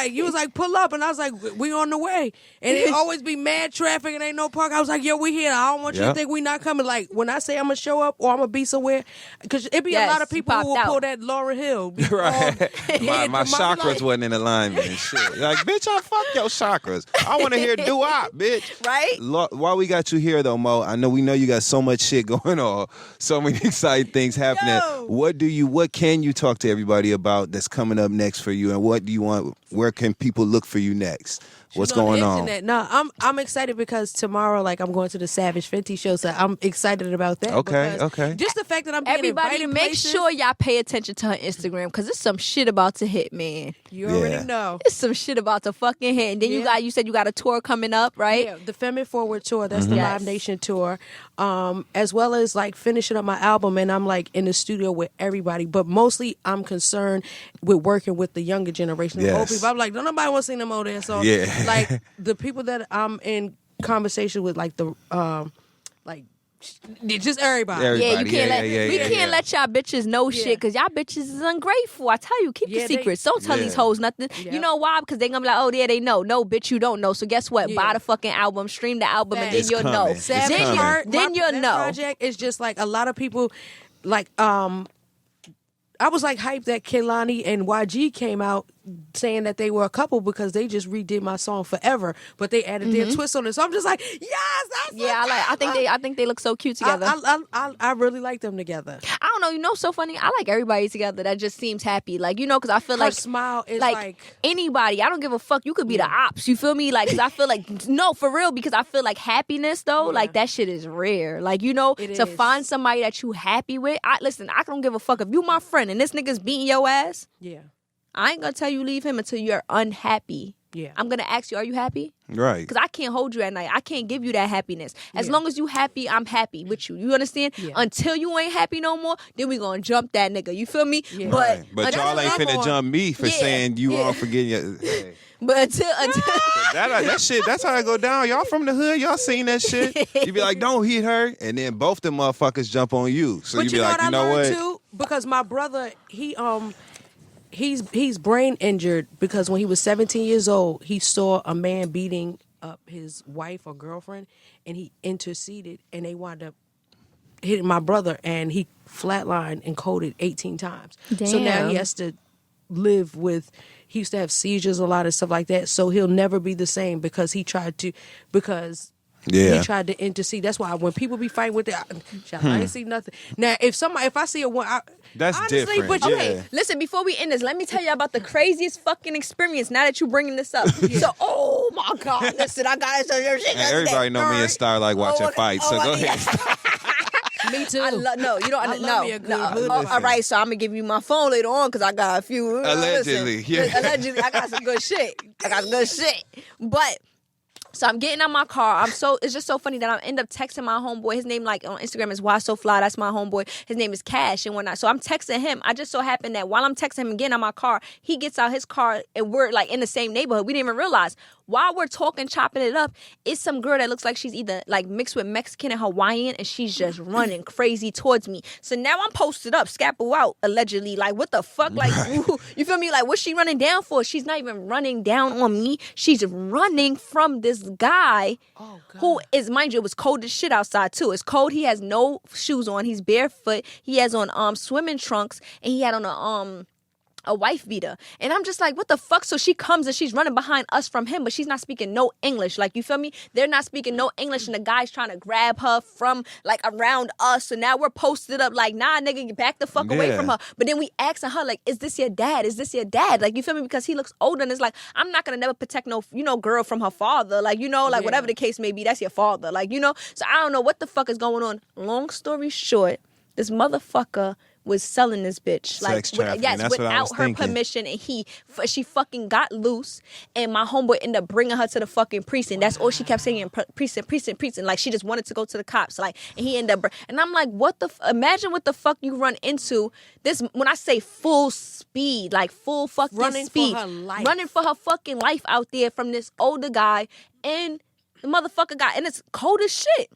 You was like, pull up. And I was like, we on the way. And it always be mad traffic and ain't no park. I was like, yo, we here. I don't want you to think we not coming. Like, when I say I'm going to show up or I'm going to be somewhere, because it be a lot of people who will pull that Lauryn Hill. Right. My chakras wasn't in alignment and shit. Like, bitch, I fuck your chakras. I want to hear doo-wop, bitch. Right? While we got you here, though, Mo, we know you got so much shit going on, so many exciting things happening. Yo. What can you talk to everybody about that's coming up next for you, and what do you want? Where can people look for you next? What's going on? No, I'm excited because tomorrow, I'm going to the Savage Fenty show, so I'm excited about that. Okay. Just the fact that I'm being Everybody, invited make places, sure y'all pay attention to her Instagram because there's some shit about to hit, man. You already know. It's some shit about to fucking hit. And then you said you got a tour coming up, right? Yeah, the Femin' Forward tour. That's the Live Nation tour, as well as finishing up my album. And I'm in the studio with everybody, but mostly I'm concerned with working with the younger generation. Yes. The old people. I'm like, don't nobody want to see them over there. So the people that I'm in conversation with, just everybody. Yeah, you can't can't let y'all bitches know shit because y'all bitches is ungrateful. I tell you, keep your secrets. Don't tell these hoes nothing. Yeah. You know why? Because they gonna be like, oh yeah, they know. No, bitch, you don't know. So guess what? Buy the fucking album, stream the album, and then It's you'll coming. know. Sad Then you'll that know. Project is just a lot of people I was hyped that Kehlani and YG came out saying that they were a couple because they just redid my song Forever, but they added their twist on it. So I'm just like, yes, that's I think they look so cute together. I really like them together. I don't know. You know, so funny. I like everybody together that just seems happy. Because I feel Her smile is anybody. I don't give a fuck. You could be the ops. You feel me? Because I feel no, for real. Because I feel happiness though, that shit is rare. To find somebody that you happy with. I don't give a fuck if you my friend and this nigga's beating your ass. Yeah. I ain't gonna tell you leave him until you're unhappy. Yeah. I'm gonna ask you, are you happy? Right. Because I can't hold you at night. I can't give you that happiness. As long as you happy, I'm happy with you. You understand? Yeah. Until you ain't happy no more, then we gonna jump that nigga. You feel me? Yeah. But y'all ain't finna jump me for saying you all forgetting your. Hey. But until that shit, that's how it go down. Y'all from the hood, y'all seen that shit. You be like, don't hit her, and then both them motherfuckers jump on you. So you be like, you know what? Too? Because my brother, he's brain injured because when he was 17 years old, he saw a man beating up his wife or girlfriend, and he interceded, and they wound up hitting my brother, and he flatlined and coded 18 times. Damn. So now he has to live with. He used to have seizures, a lot of stuff like that. So he'll never be the same because he tried to intercede. That's why when people be fighting with that, I ain't see nothing. Now, if I see a one, that's honestly, different. But okay, listen, before we end this, let me tell you about the craziest fucking experience now that you're bringing this up. So, oh my God, listen, I got it. Everybody know me and Star watching fights, so go ahead. Me too. You don't love me a good hood fight. all right, so I'm gonna give you my phone later on because I got a few. Allegedly, allegedly, I got some good shit. But. So I'm getting out my car. It's just so funny that I end up texting my homeboy. His name on Instagram is Why So Fly. That's my homeboy. His name is Cash and whatnot. So I'm texting him. I just so happened that while I'm texting him and getting out my car, he gets out his car and we're in the same neighborhood. We didn't even realize. While we're talking, chopping it up, it's some girl that looks like she's either mixed with Mexican and Hawaiian, and she's just running crazy towards me. So now I'm posted up, scalpel out, allegedly. What the fuck? You feel me? What's she running down for? She's not even running down on me. She's running from this guy who is, mind you, it was cold as shit outside too. It's cold. He has no shoes on. He's barefoot. He has on swimming trunks, and he had on a wife beater. And I'm just like, what the fuck? So she comes and she's running behind us from him, but she's not speaking no English. You feel me? They're not speaking no English, and the guy's trying to grab her from around us. So now we're posted up nah, nigga, get back the fuck away from her. But then we asking her is this your dad? Is this your dad? You feel me? Because he looks older, and it's I'm not gonna never protect no girl from her father. Whatever the case may be, that's your father. So I don't know what the fuck is going on. Long story short, this motherfucker was selling this bitch Sex trafficking. That's without her permission, and she fucking got loose, and my homeboy ended up bringing her to the fucking precinct. That's all she kept saying, precinct. She just wanted to go to the cops, and he ended up, and I'm like, what the imagine what the fuck you run into this when I say full speed, full fucking running speed, for her life. Running for her fucking life out there from this older guy, and the motherfucker and it's cold as shit.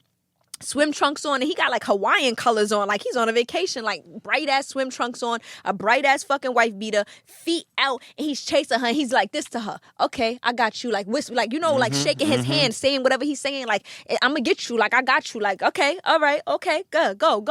swim trunks on, and he got like Hawaiian colors on, like he's on a vacation, like bright ass swim trunks on, a bright ass fucking wife beater, feet out, and he's chasing her. And he's like this to her. Okay, I got you. Like whisper, like like shaking his hand, saying whatever he's saying. Like I'm gonna get you. Like I got you. Like okay, all right, okay, good, go.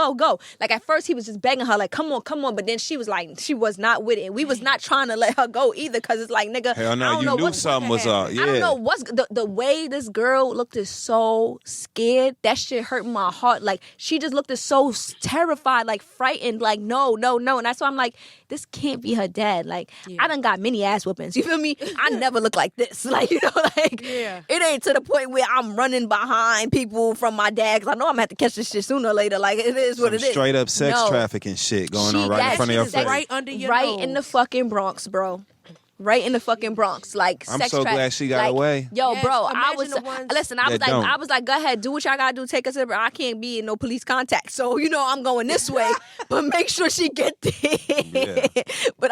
Like at first he was just begging her, like come on, but then she was like, she was not with it. And we was not trying to let her go either, because it's like nigga, hell no, I don't you know knew something was up. Yeah. I don't know what's the way this girl looked is so scared. That shit hurt my heart. Like she just looked so terrified, like frightened, like no, and that's why I'm like, this can't be her dad. Like I done got many ass whoopings, you feel me? I never look like this. Like it ain't to the point where I'm running behind people from my dad, because I know I'm gonna have to catch this shit sooner or later. Like it is what it is. Straight up sex trafficking shit going on right in front of your face, right under your right nose. In the fucking Bronx, bro. Right in the fucking Bronx, like I'm sex so trafficking. glad she got away. Yo, Yes, bro, I imagine was the ones listen. I was like, go ahead, do what y'all gotta do. Take us. I can't be in no police contact, so I'm going this way. But make sure she get there. Yeah. But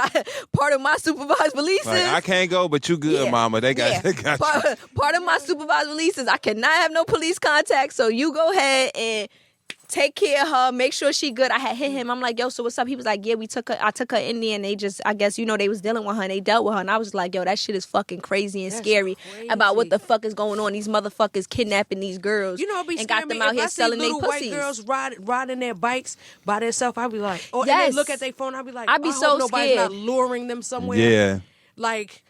part of my supervised release Like, is I can't go, but you good, mama. They got you. part of my supervised release is I cannot have no police contact. So you go ahead and take care of her, make sure she good. I had hit him. I'm like, yo, so what's up? He was like, yeah, I took her in there, and they just, I guess, they was dealing with her and they dealt with her. And I was like, yo, that shit is fucking crazy and scary about what the fuck is going on. These motherfuckers kidnapping these girls and got them out here selling their pussies. White girls riding their bikes by themselves, I'd be like, and they look at their phone, I'd be like, I'd be so hope nobody's scared. not luring them somewhere. Yeah. Like,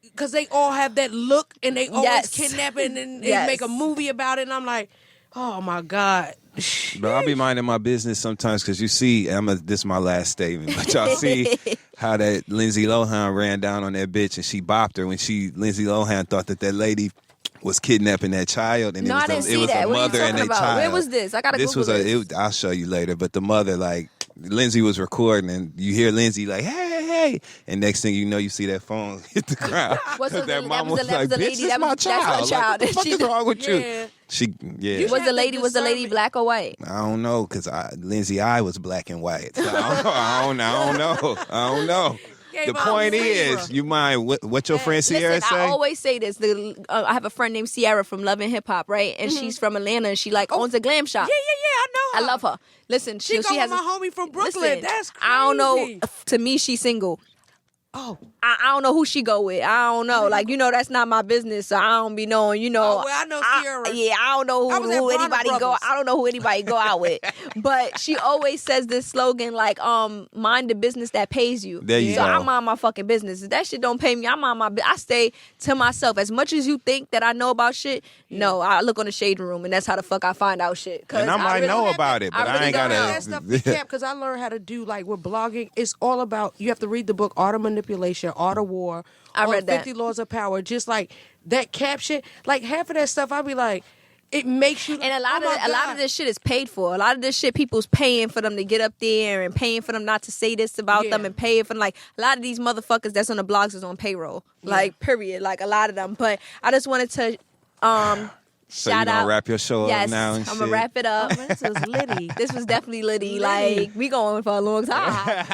because they all have that look, and they always kidnapping and make a movie about it, and I'm like, oh my God. But I'll be minding my business sometimes, because you see, this is my last statement, but y'all see how that Lindsay Lohan ran down on that bitch and she bopped her when Lindsay Lohan thought that lady was kidnapping that child, and I didn't see that. a mother and a child. Where was this? I gotta Google this. I'll show you later, but the mother, like, Lindsay was recording, and you hear Lindsay like, hey, and next thing you know, you see that phone hit the ground. That mama was like, bitch, this my child. That's her child. Like, what the fuck is wrong with you? Was the lady black or white? I don't know, because Lindsay eye was black and white. So I don't know. The point is, you mind what your friend Sierra say? I always say this. I have a friend named Sierra from Love and Hip Hop, right? And she's from Atlanta, and she owns a glam shop. Yeah, I know her. I love her. Listen, she has my homie from Brooklyn. Listen, That's crazy. I don't know. To me, she's single. Oh. I don't know who she go with. I don't know. Like, that's not my business, so I don't be knowing, Oh, well, I know Sierra. I don't know who anybody go. I don't know who anybody go out with. But she always says this slogan, like, mind the business that pays you. There you so go. I mind my fucking business. If that shit don't pay me, I mind my I stay to myself. As much as you think that I know about shit, no, I look on the shade room, and that's how the fuck I find out shit. And I might know about it, but I ain't got that stuff because I learned how to do, like, with blogging. It's all about, you have to read the book Art of Manipulation, Art of War. I read that. 50 Laws of Power. Just like that caption, like half of that stuff, I'd be like, it makes you. And a lot of this shit is paid for. A lot of this shit, people's paying for them to get up there and paying for them not to say this about them and paying for them. Like, a lot of these motherfuckers that's on the blogs is on payroll. Like, period. Like, a lot of them. But I just wanted to So shout you gonna out. wrap your show up now and I'm shit? gonna wrap it up. This was litty. This was definitely litty. Like, we going for a long time.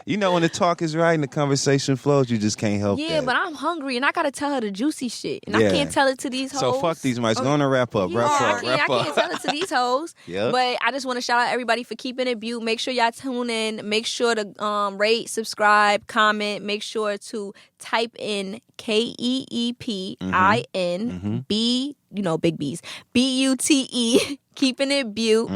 When the talk is right and the conversation flows, you just can't help Yeah, that. but I'm hungry and I gotta tell her the juicy shit. And I Yeah. can't tell it to these hoes. So fuck these mics. Go on and wrap up. Wrap I up. can't tell it to these hoes. Yep. But I just want to shout out everybody for keeping it Bute. Make sure y'all tune in. Make sure to rate, subscribe, comment. Make sure to type in KEEPIN B, big B's, BUTE, keeping it Bute.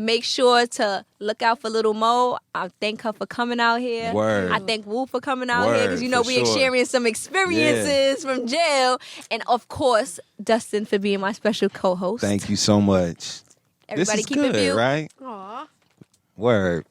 Make sure to look out for Little Mo. I thank her for coming out here. Word. I thank Wu for coming out here because for we sure. sharing some experiences from jail. And of course, Dustin for being my special co-host. Thank you so much. Everybody this is keep good, it Bute. right? Aw. Word.